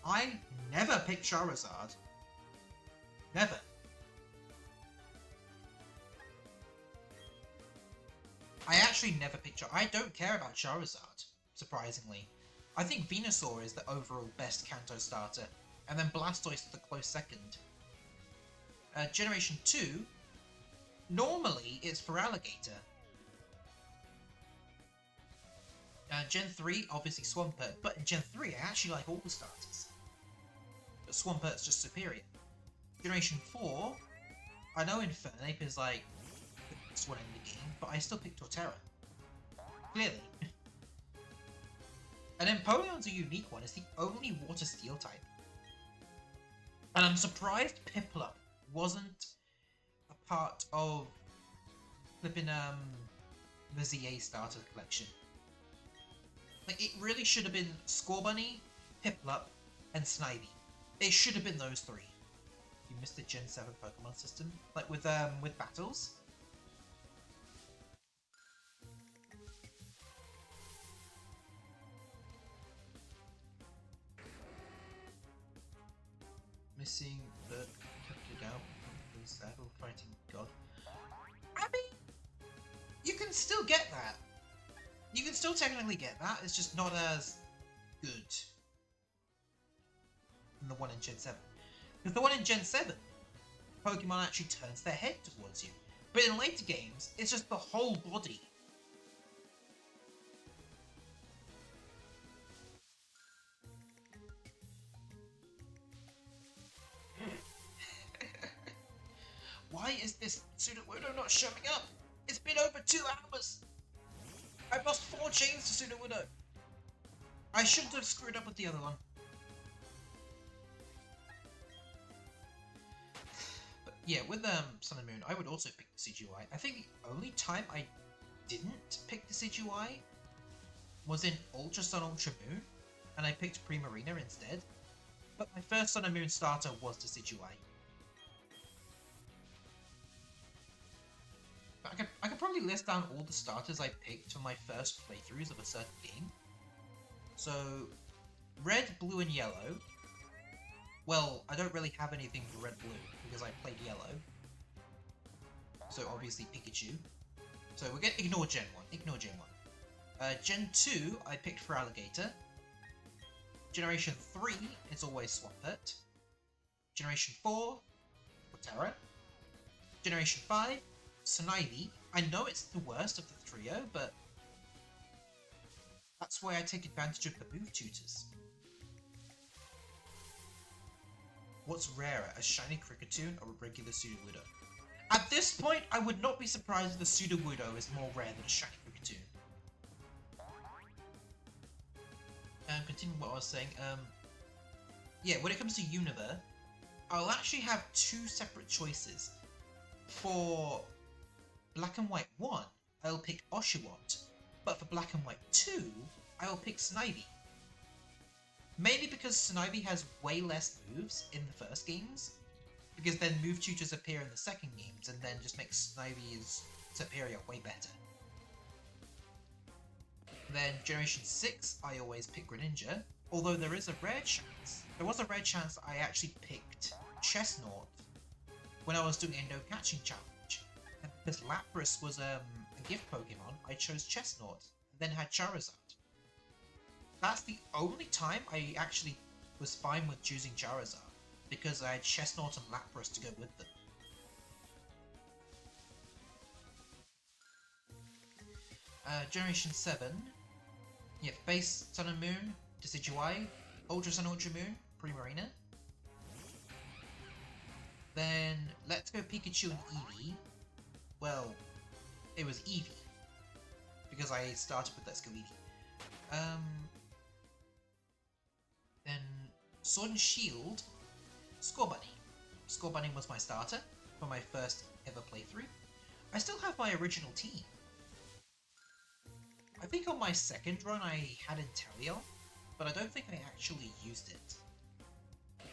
I never picked Charizard. Never. I actually never picked Charizard. I don't care about Charizard, surprisingly. I think Venusaur is the overall best Kanto starter, and then Blastoise is the close second. Generation 2, normally it's for Alligator. Gen 3, obviously Swampert, but in Gen 3 I actually like all the starters. But Swampert's just superior. Generation 4, I know Infernape is like the best one in the game, but I still pick Torterra. Clearly. And Empoleon's a unique one, it's the only Water Steel type. And I'm surprised Piplup wasn't a part of flipping the ZA starter collection. Like, it really should have been Scorbunny, Piplup, and Snivy. It should have been those 3. You missed the Gen 7 Pokemon system, like with battles. Missing the kept it out because Battle Fighting God. I mean, you can still get that. You can still technically get that. It's just not as good than the one in Gen 7. Because the one in Gen 7, Pokemon actually turns their head towards you. But in later games, it's just the whole body. Why is this Sudowoodo not showing up? It's been over 2 hours! I've lost 4 chains to Sudowoodo! I shouldn't have screwed up with the other one. But yeah, with Sun and Moon, I would also pick the CGY. I think the only time I didn't pick the CGY was in Ultra Sun, Ultra Moon, and I picked Primarina instead. But my first Sun and Moon starter was the CGY. I could probably list down all the starters I picked for my first playthroughs of a certain game. So, red, blue, and yellow. Well, I don't really have anything for red, blue, because I played yellow. So obviously Pikachu. So we're gonna ignore Gen 1, ignore Gen 1. Gen 2, I picked for Alligator. Generation 3, it's always Swampert. Generation 4, Torterra. Generation 5, Snivy. I know it's the worst of the trio, but that's why I take advantage of the move tutors. What's rarer, a shiny Kricketune or a regular Sudowoodo? At this point, I would not be surprised if the Sudowoodo is more rare than a shiny Kricketune. Continuing what I was saying, yeah, when it comes to Univers, I'll actually have 2 separate choices. For Black and White 1, I'll pick Oshawott, but for Black and White 2, I will pick Snivy. Mainly because Snivy has way less moves in the first games, because then move tutors appear in the second games, and then just makes Snivy's superior way better. Then Generation 6, I always pick Greninja, although there is a rare chance. There was a rare chance I actually picked Chestnut when I was doing a no catching challenge. And because Lapras was a gift Pokemon, I chose Chestnut, and then had Charizard. That's the only time I actually was fine with choosing Charizard, because I had Chestnut and Lapras to go with them. Generation 7, yeah, base Sun and Moon, Decidueye, Ultra Sun, Ultra Moon, Primarina. Then, Let's Go Pikachu and Eevee. Well, it was Eevee, because I started with Let's Go Eevee. Then, Sword and Shield, Scorbunny. Scorbunny was my starter for my first ever playthrough. I still have my original team. I think on my second run I had Inteleon, but I don't think I actually used it. I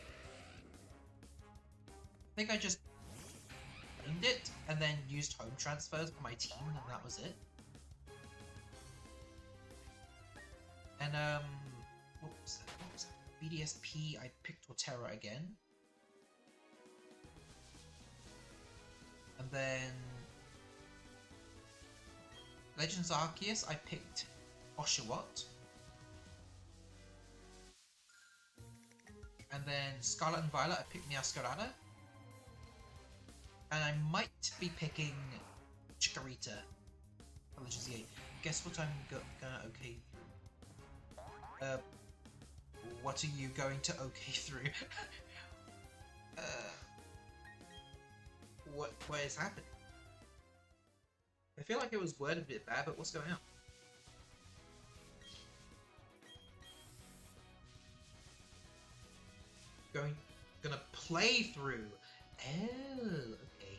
think I just named it and then used home transfers for my team, and that was it. And what was that? BDSP, I picked Torterra again. And then Legends Arceus, I picked Oshawott. And then Scarlet and Violet, I picked Meowscarada. And I might be picking Chikorita for Legends EA. Guess what I'm gonna okay through? What are you going to okay through? What is happening? I feel like it was worded a bit bad, but what's going on? Gonna play through. Oh, okay.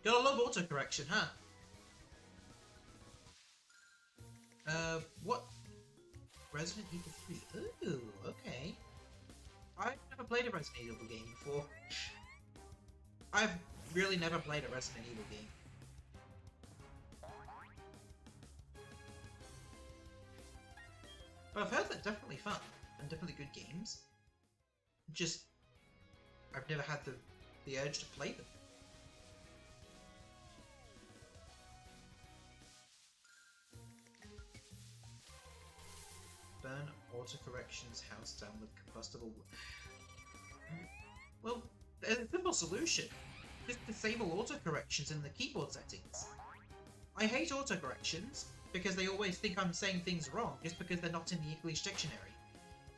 Gotta love autocorrection, huh? What? Resident Evil 3. Ooh, okay. I've never played a Resident Evil game before. I've really never played a Resident Evil game. But I've heard they're definitely fun, and definitely good games. Just, I've never had the urge to play them. autocorrections house down with combustible wood. Well, there's a simple solution. Just disable autocorrections in the keyboard settings. I hate autocorrections because they always think I'm saying things wrong just because they're not in the English dictionary,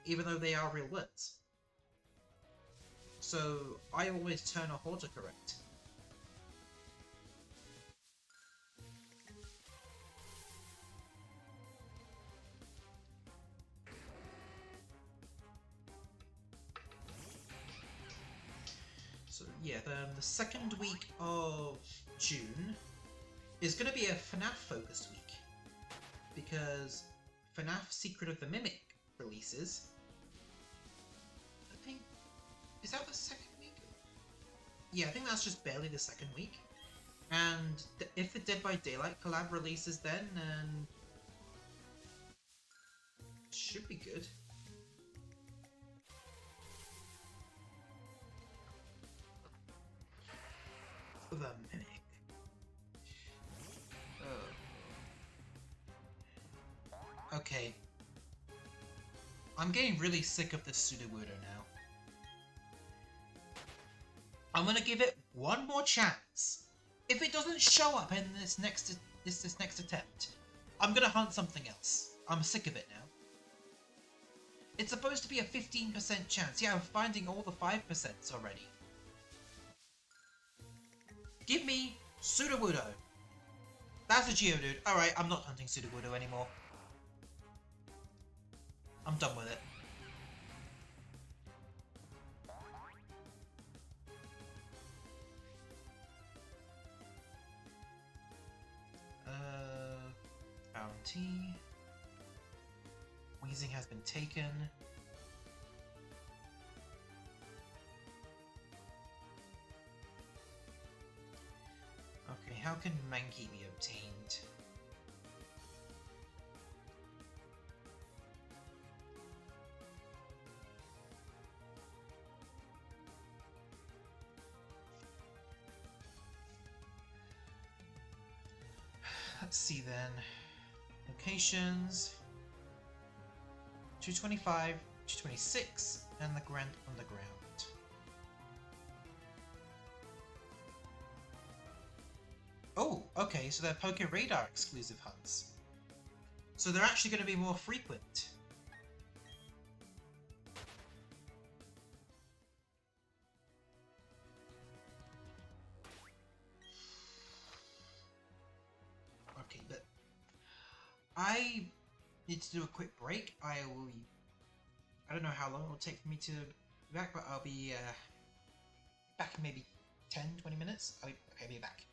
even though they are real words. So I always turn off autocorrect. So yeah, the second week of June is going to be a FNAF focused week, because FNAF Secret of the Mimic releases. I think, is that the second week? Yeah, I think that's just barely the second week. And if the Dead by Daylight collab releases then, it should be good. The Mimic. Okay. I'm getting really sick of this Sudowoodo now. I'm gonna give it one more chance. If it doesn't show up in this next attempt, I'm gonna hunt something else. I'm sick of it now. It's supposed to be a 15% chance. Yeah, I'm finding all the 5% already. Give me Sudowoodo. That's a Geodude. Alright, I'm not hunting Sudowoodo anymore. I'm done with it. Bounty. Wheezing has been taken. Okay, how can Mankey be obtained? Let's see then. Locations. 225, 226, and the Grand Underground. Oh, okay, so they're Poke Radar exclusive hunts. So they're actually going to be more frequent. Okay, but I need to do a quick break. I don't know how long it will take for me to be back, but I'll be back in maybe 10-20 minutes. Okay, I'll be back.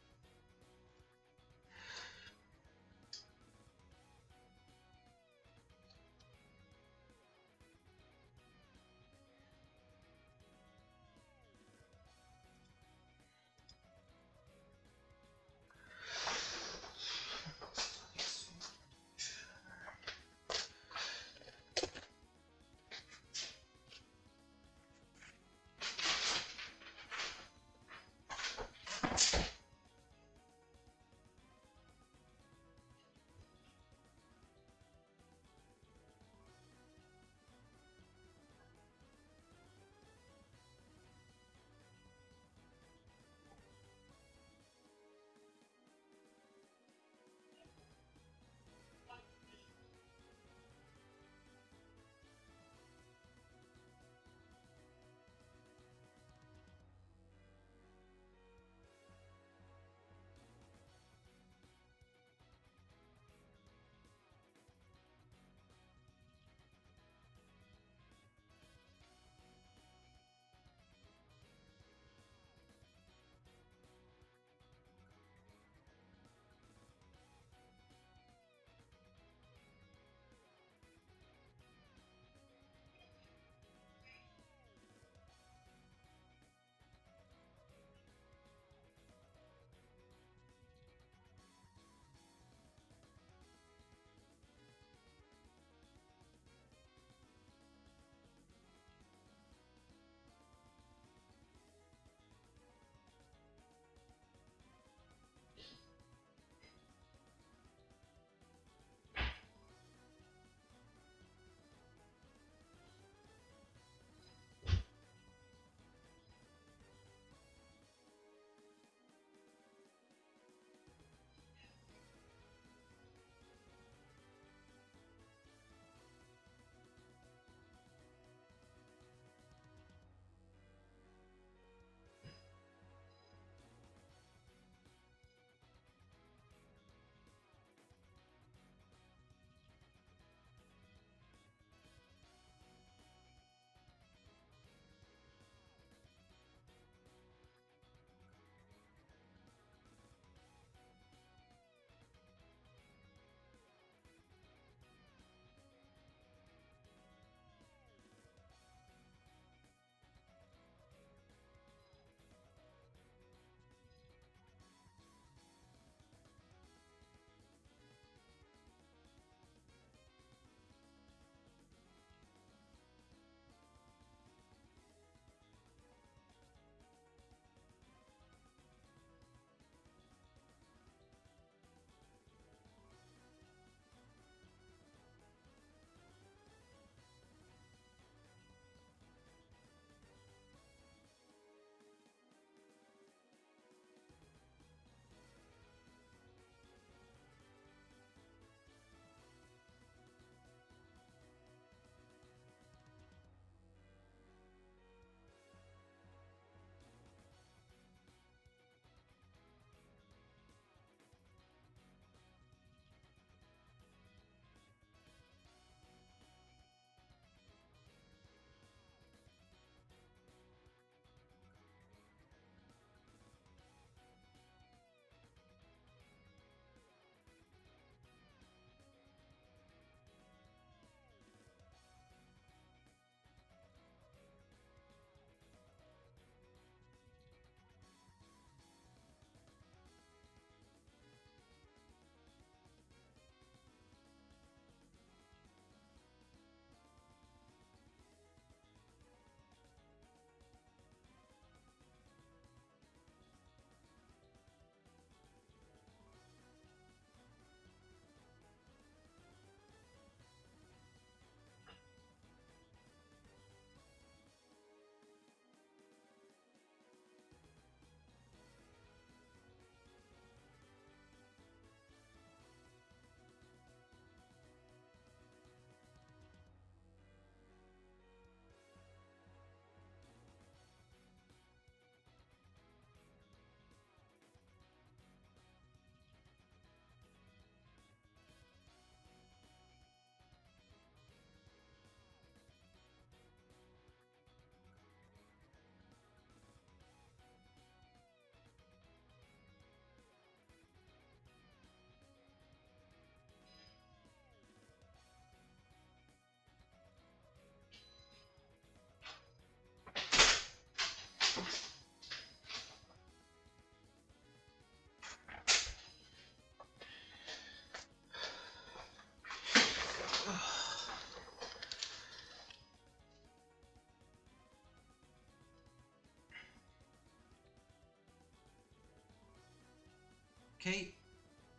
Okay,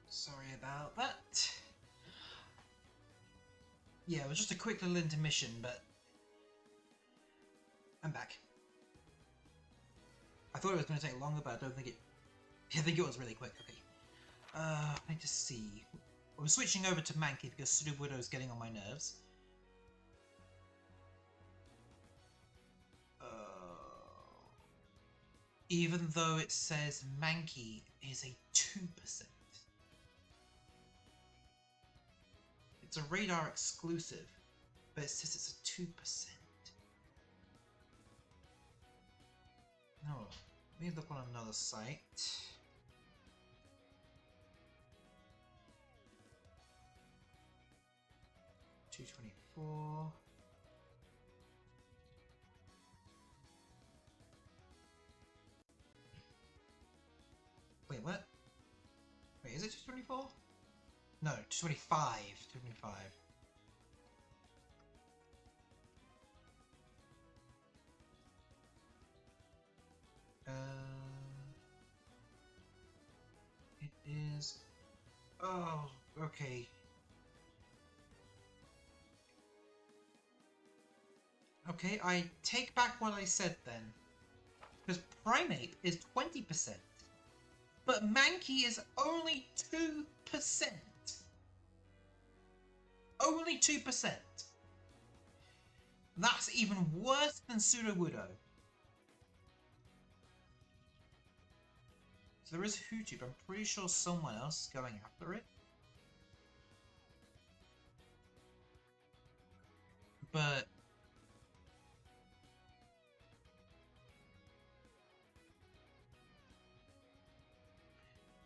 sorry about that. Yeah, it was just a quick little intermission, but I'm back. I thought it was going to take longer, but I don't think it... I think it was really quick. Okay. I need to see. I'm switching over to Mankey because Sudowoodo is getting on my nerves. Even though it says Mankey is a 2%. It's a radar exclusive, but it says it's a 2%. No, let me look on another site. $224. Wait, what? Wait, is it 224? No, 225. 225. It is... Oh, okay. Okay, I take back what I said then. Because Primate is 20%. But Mankey is only 2%. Only 2%. That's even worse than Sudowoodo. So there is Hootube. I'm pretty sure someone else is going after it. But...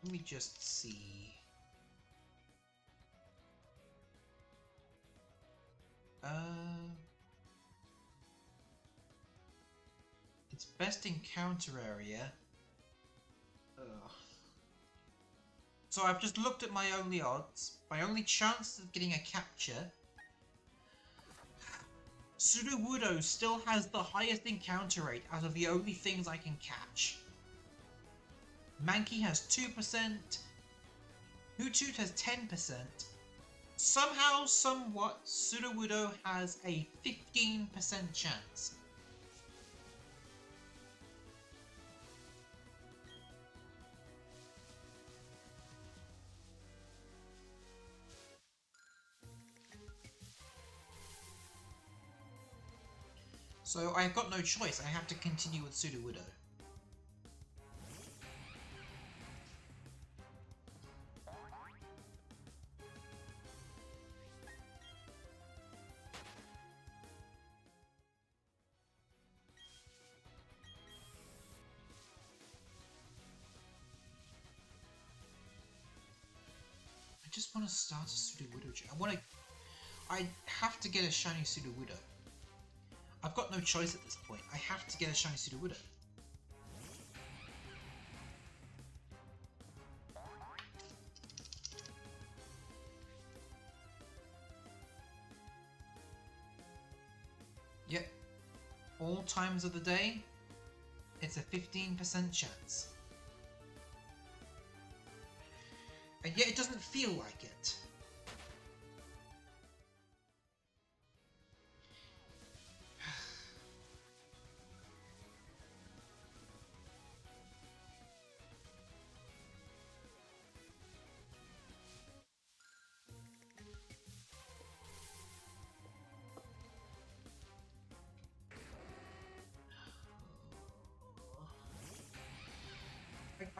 let me just see. It's best encounter area. Ugh. So I've just looked at my only odds. My only chance of getting a capture. Sudowoodo still has the highest encounter rate out of the only things I can catch. Mankey has 2%. Hoothoot has 10%. Somehow, somewhat, Sudowoodo has a 15% chance. So I've got no choice, I have to continue with Sudowoodo. I just want to start a Sudowoodo. I have to get a shiny Sudowoodo. I've got no choice at this point. I have to get a shiny Sudowoodo. Yep. All times of the day, it's a 15% chance. And yet it doesn't feel like it.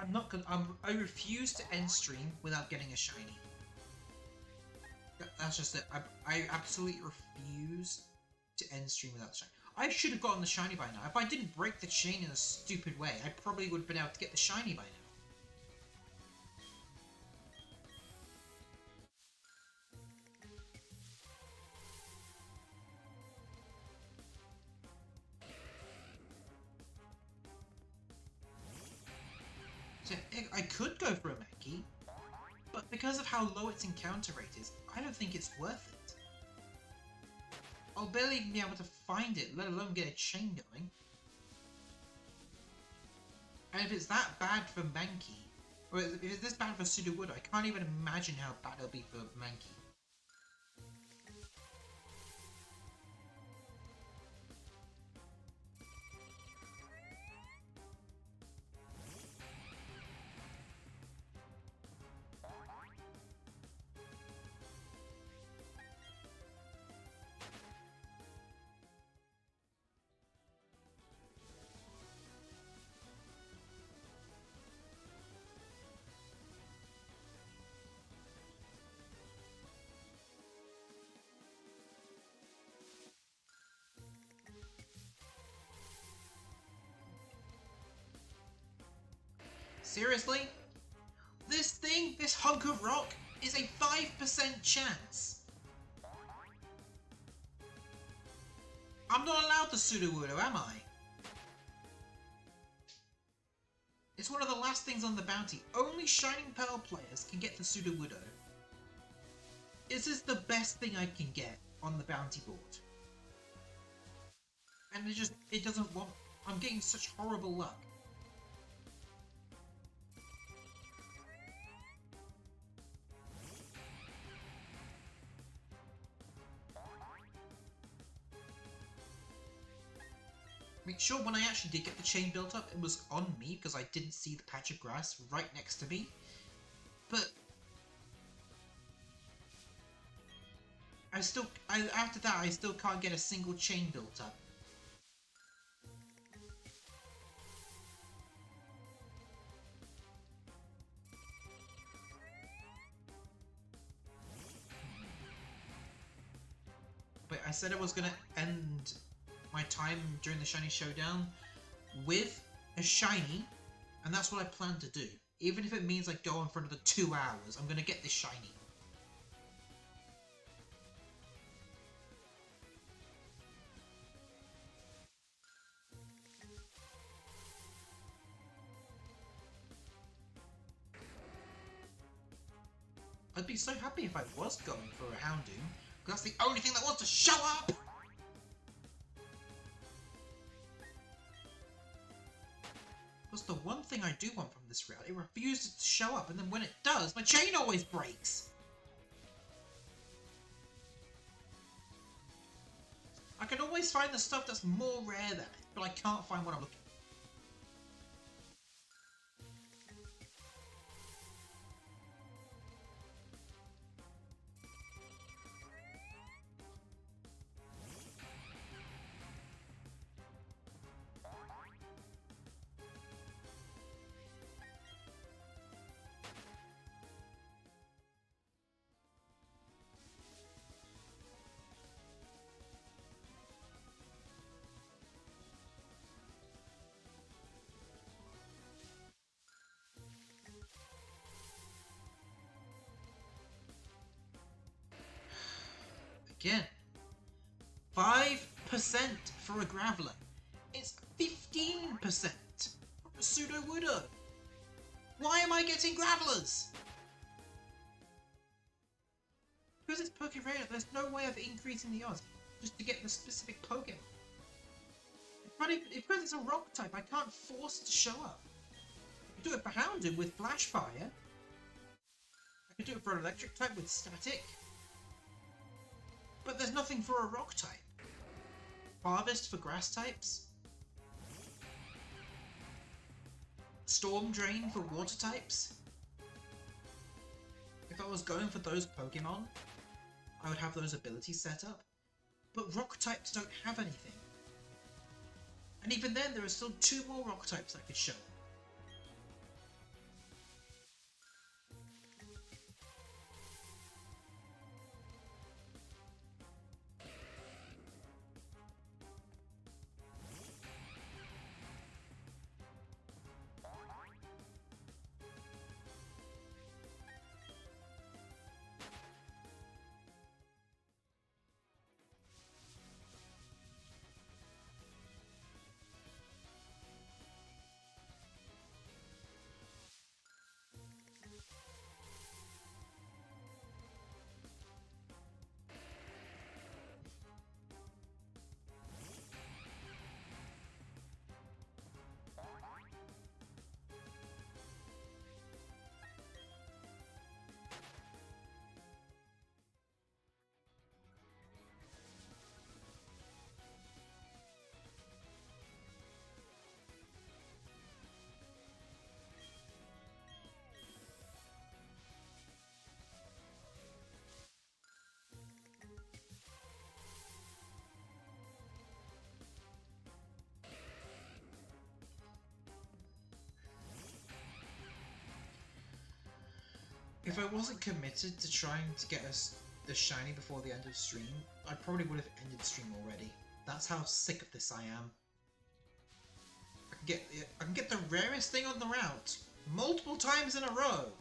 I'm not gonna. I refuse to end stream without getting a shiny. That's just it. I absolutely refuse to end stream without shiny. I should have gotten the shiny by now. If I didn't break the chain in a stupid way, I probably would have been able to get the shiny by now. So I could go for a Mankey, but because of how low its encounter rate is, I don't think it's worth it. I'll barely even be able to find it, let alone get a chain going. And if it's that bad for Mankey, Or if it's this bad for Sudowoodo, I can't even imagine how bad it'll be for Mankey. Seriously? This hunk of rock, is a 5% chance. I'm not allowed the Sudowoodo, am I? It's one of the last things on the bounty. Only Shining Pearl players can get the Sudowoodo. This is the best thing I can get on the bounty board. And it doesn't want... I'm getting such horrible luck. Make sure when I actually did get the chain built up, it was on me because I didn't see the patch of grass right next to me. But after that, I still can't get a single chain built up. But I said I was gonna end my time during the Shiny Showdown with a Shiny, and that's what I plan to do. Even if it means I go on for another 2 hours, I'm gonna get this Shiny. I'd be so happy if I was going for a Houndoom, because that's the only thing that wants to show up! Because the one thing I do want from this route, it refuses to show up, and then when it does, my chain always breaks! I can always find the stuff that's more rare than it, but I can't find what I'm looking for. Again, 5% for a Graveler. It's 15% for a Sudowoodo. Why am I getting Gravelers? Because it's Pokerare, there's no way of increasing the odds just to get the specific Pokemon. Because it's a Rock type, I can't force it to show up. I can do it for Houndoom with Flash Fire. I can do it for an Electric type with Static. But there's nothing for a Rock type. Harvest for Grass types. Storm Drain for Water types. If I was going for those Pokemon, I would have those abilities set up. But Rock types don't have anything. And even then, there are still 2 more Rock types I could show. If I wasn't committed to trying to get us the shiny before the end of stream, I probably would have ended stream already. That's how sick of this I am. I can get the rarest thing on the route multiple times in a row,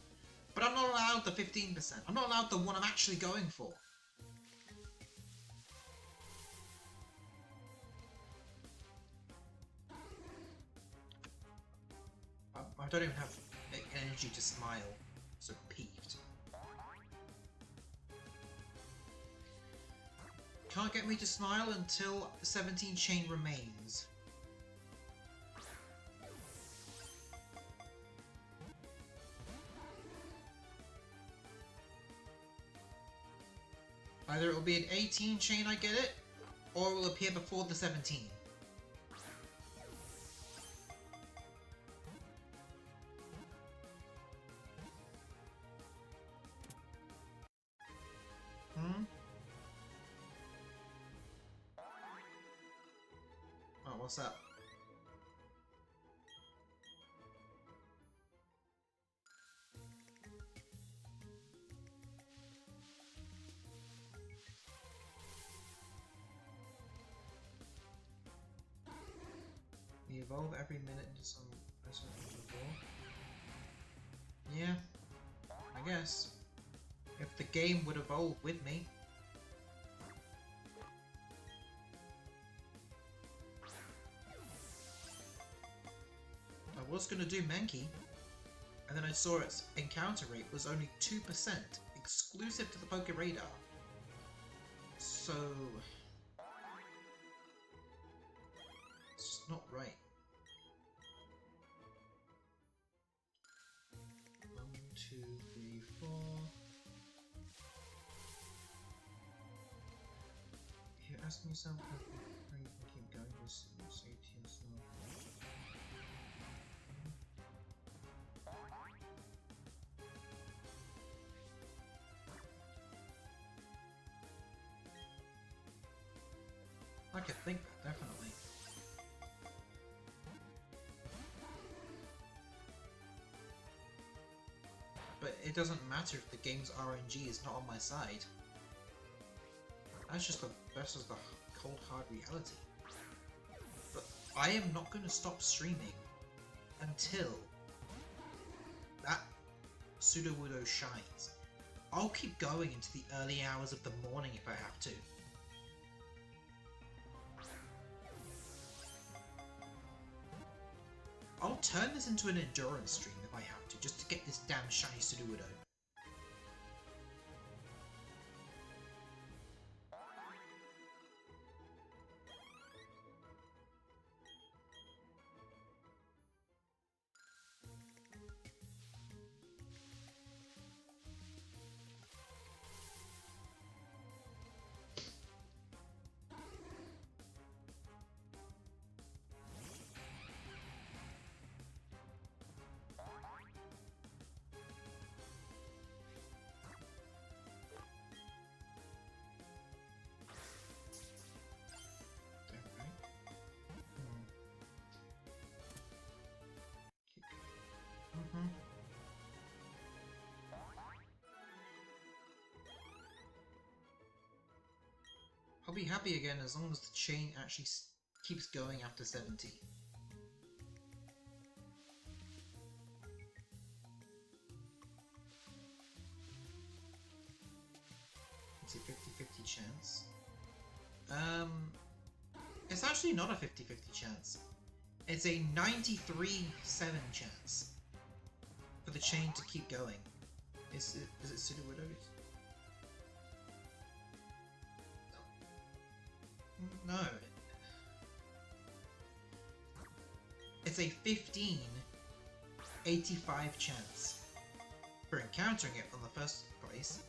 but I'm not allowed the 15%. I'm not allowed the one I'm actually going for. I don't even have energy to smile. So peeved. Can't get me to smile until 17 chain remains. Either it will be an 18 chain I get it, or it will appear before the 17. Oh, what's that? We evolve every minute into some before. Yeah, I guess. If the game would evolve with me. I was gonna do Mankey, and then I saw its encounter rate was only 2%, exclusive to the Poké Radar. So it's just not right. 1, 2, 3, 4. If you're asking yourself how you can keep going, just say to yourself. I could think that, definitely. But it doesn't matter if the game's RNG is not on my side. That's just the best of the cold hard reality. But I am not going to stop streaming until that Sudowoodo shines. I'll keep going into the early hours of the morning if I have to. I'll turn this into an endurance stream if I have to, just to get this damn shiny Sudowoodo. I'll be happy again as long as the chain actually keeps going after 70. It's a 50-50 chance. It's actually not a 50-50 chance. It's a 93-7 chance for the chain to keep going. Is it Sudowoodo's? No. It's a 15-85 chance for encountering it on the first place.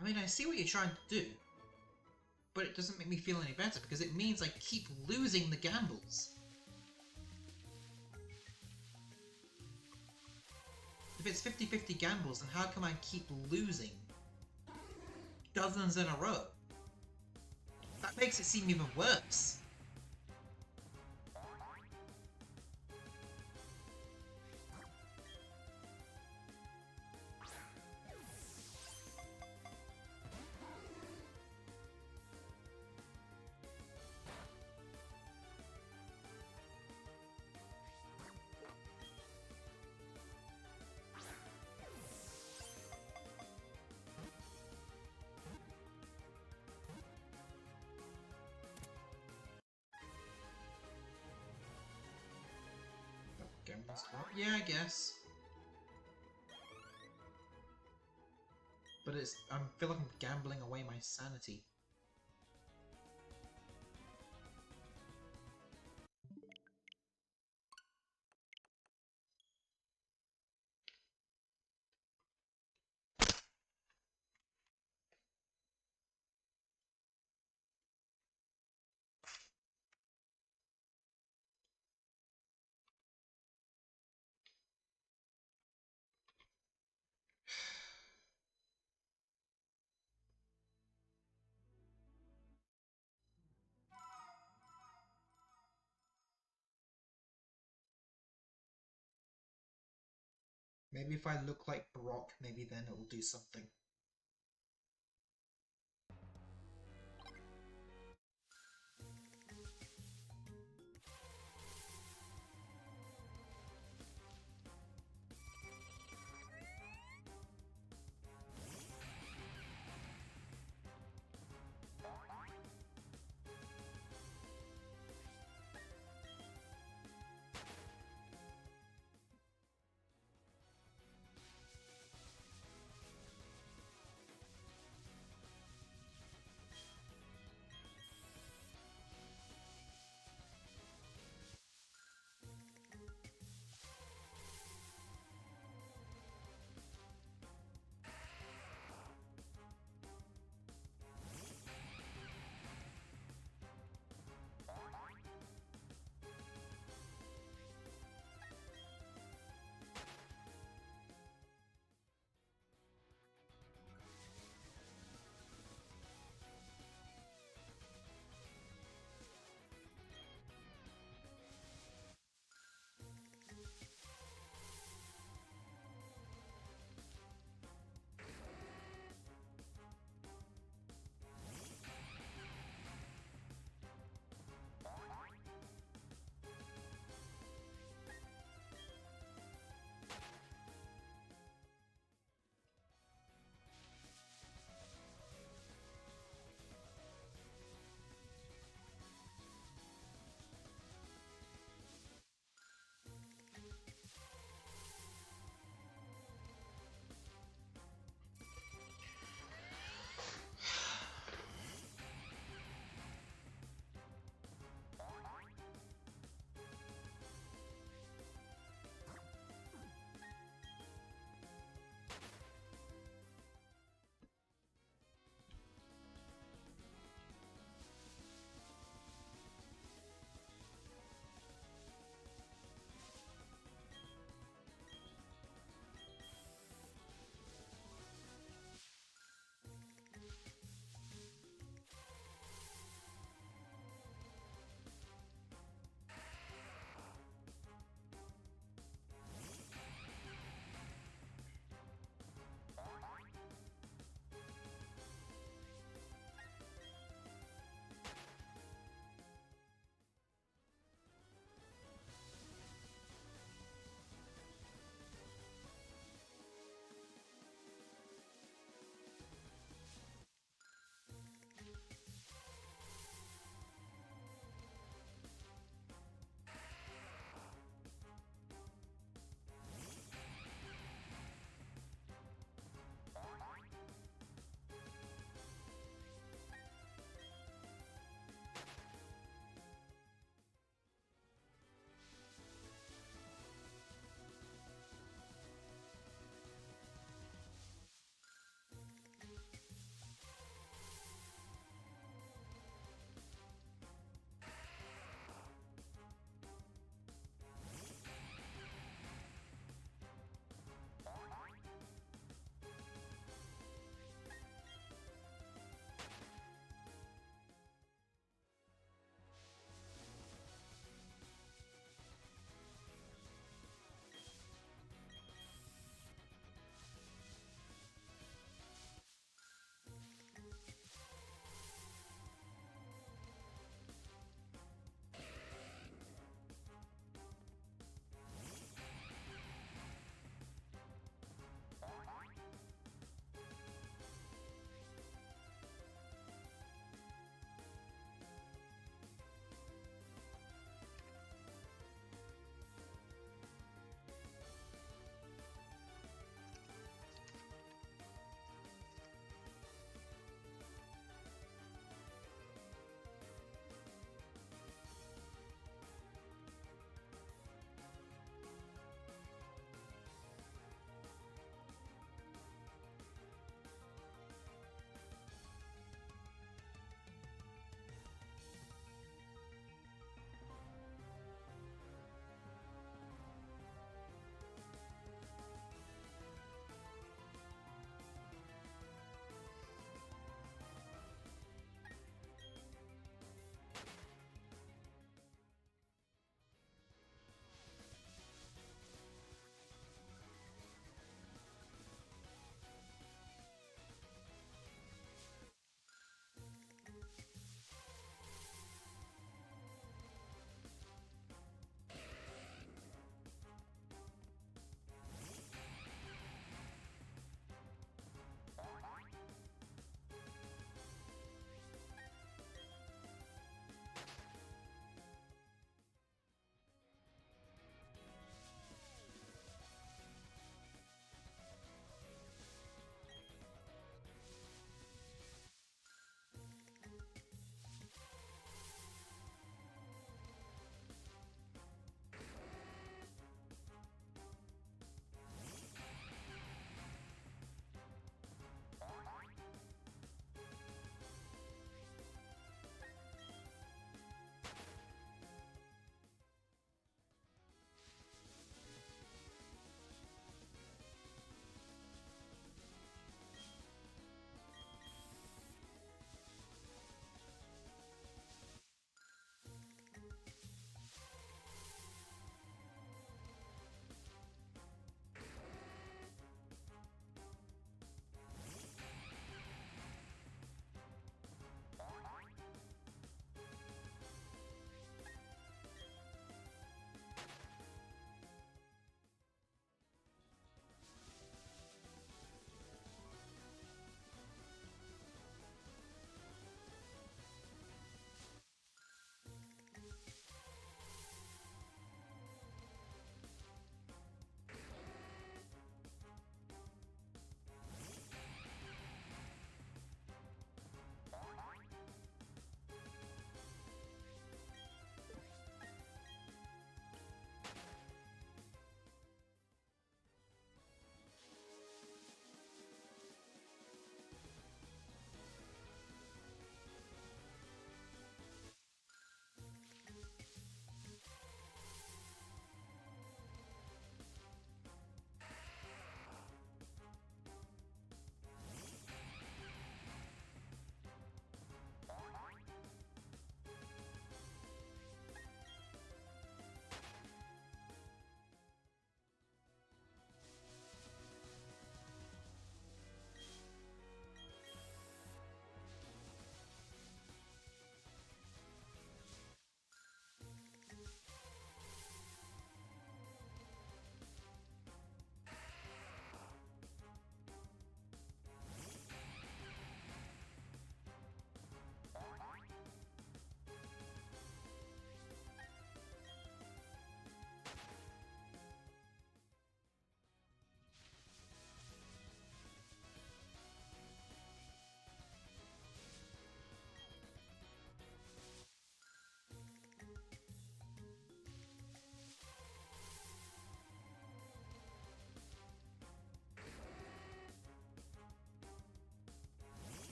I mean, I see what you're trying to do, but it doesn't make me feel any better because it means I keep losing the gambles. If it's 50-50 gambles, then how come I keep losing dozens in a row? That makes it seem even worse. Gambling spot? Yeah, I guess. But I feel like I'm gambling away my sanity. Maybe if I look like Brock, maybe then it will do something.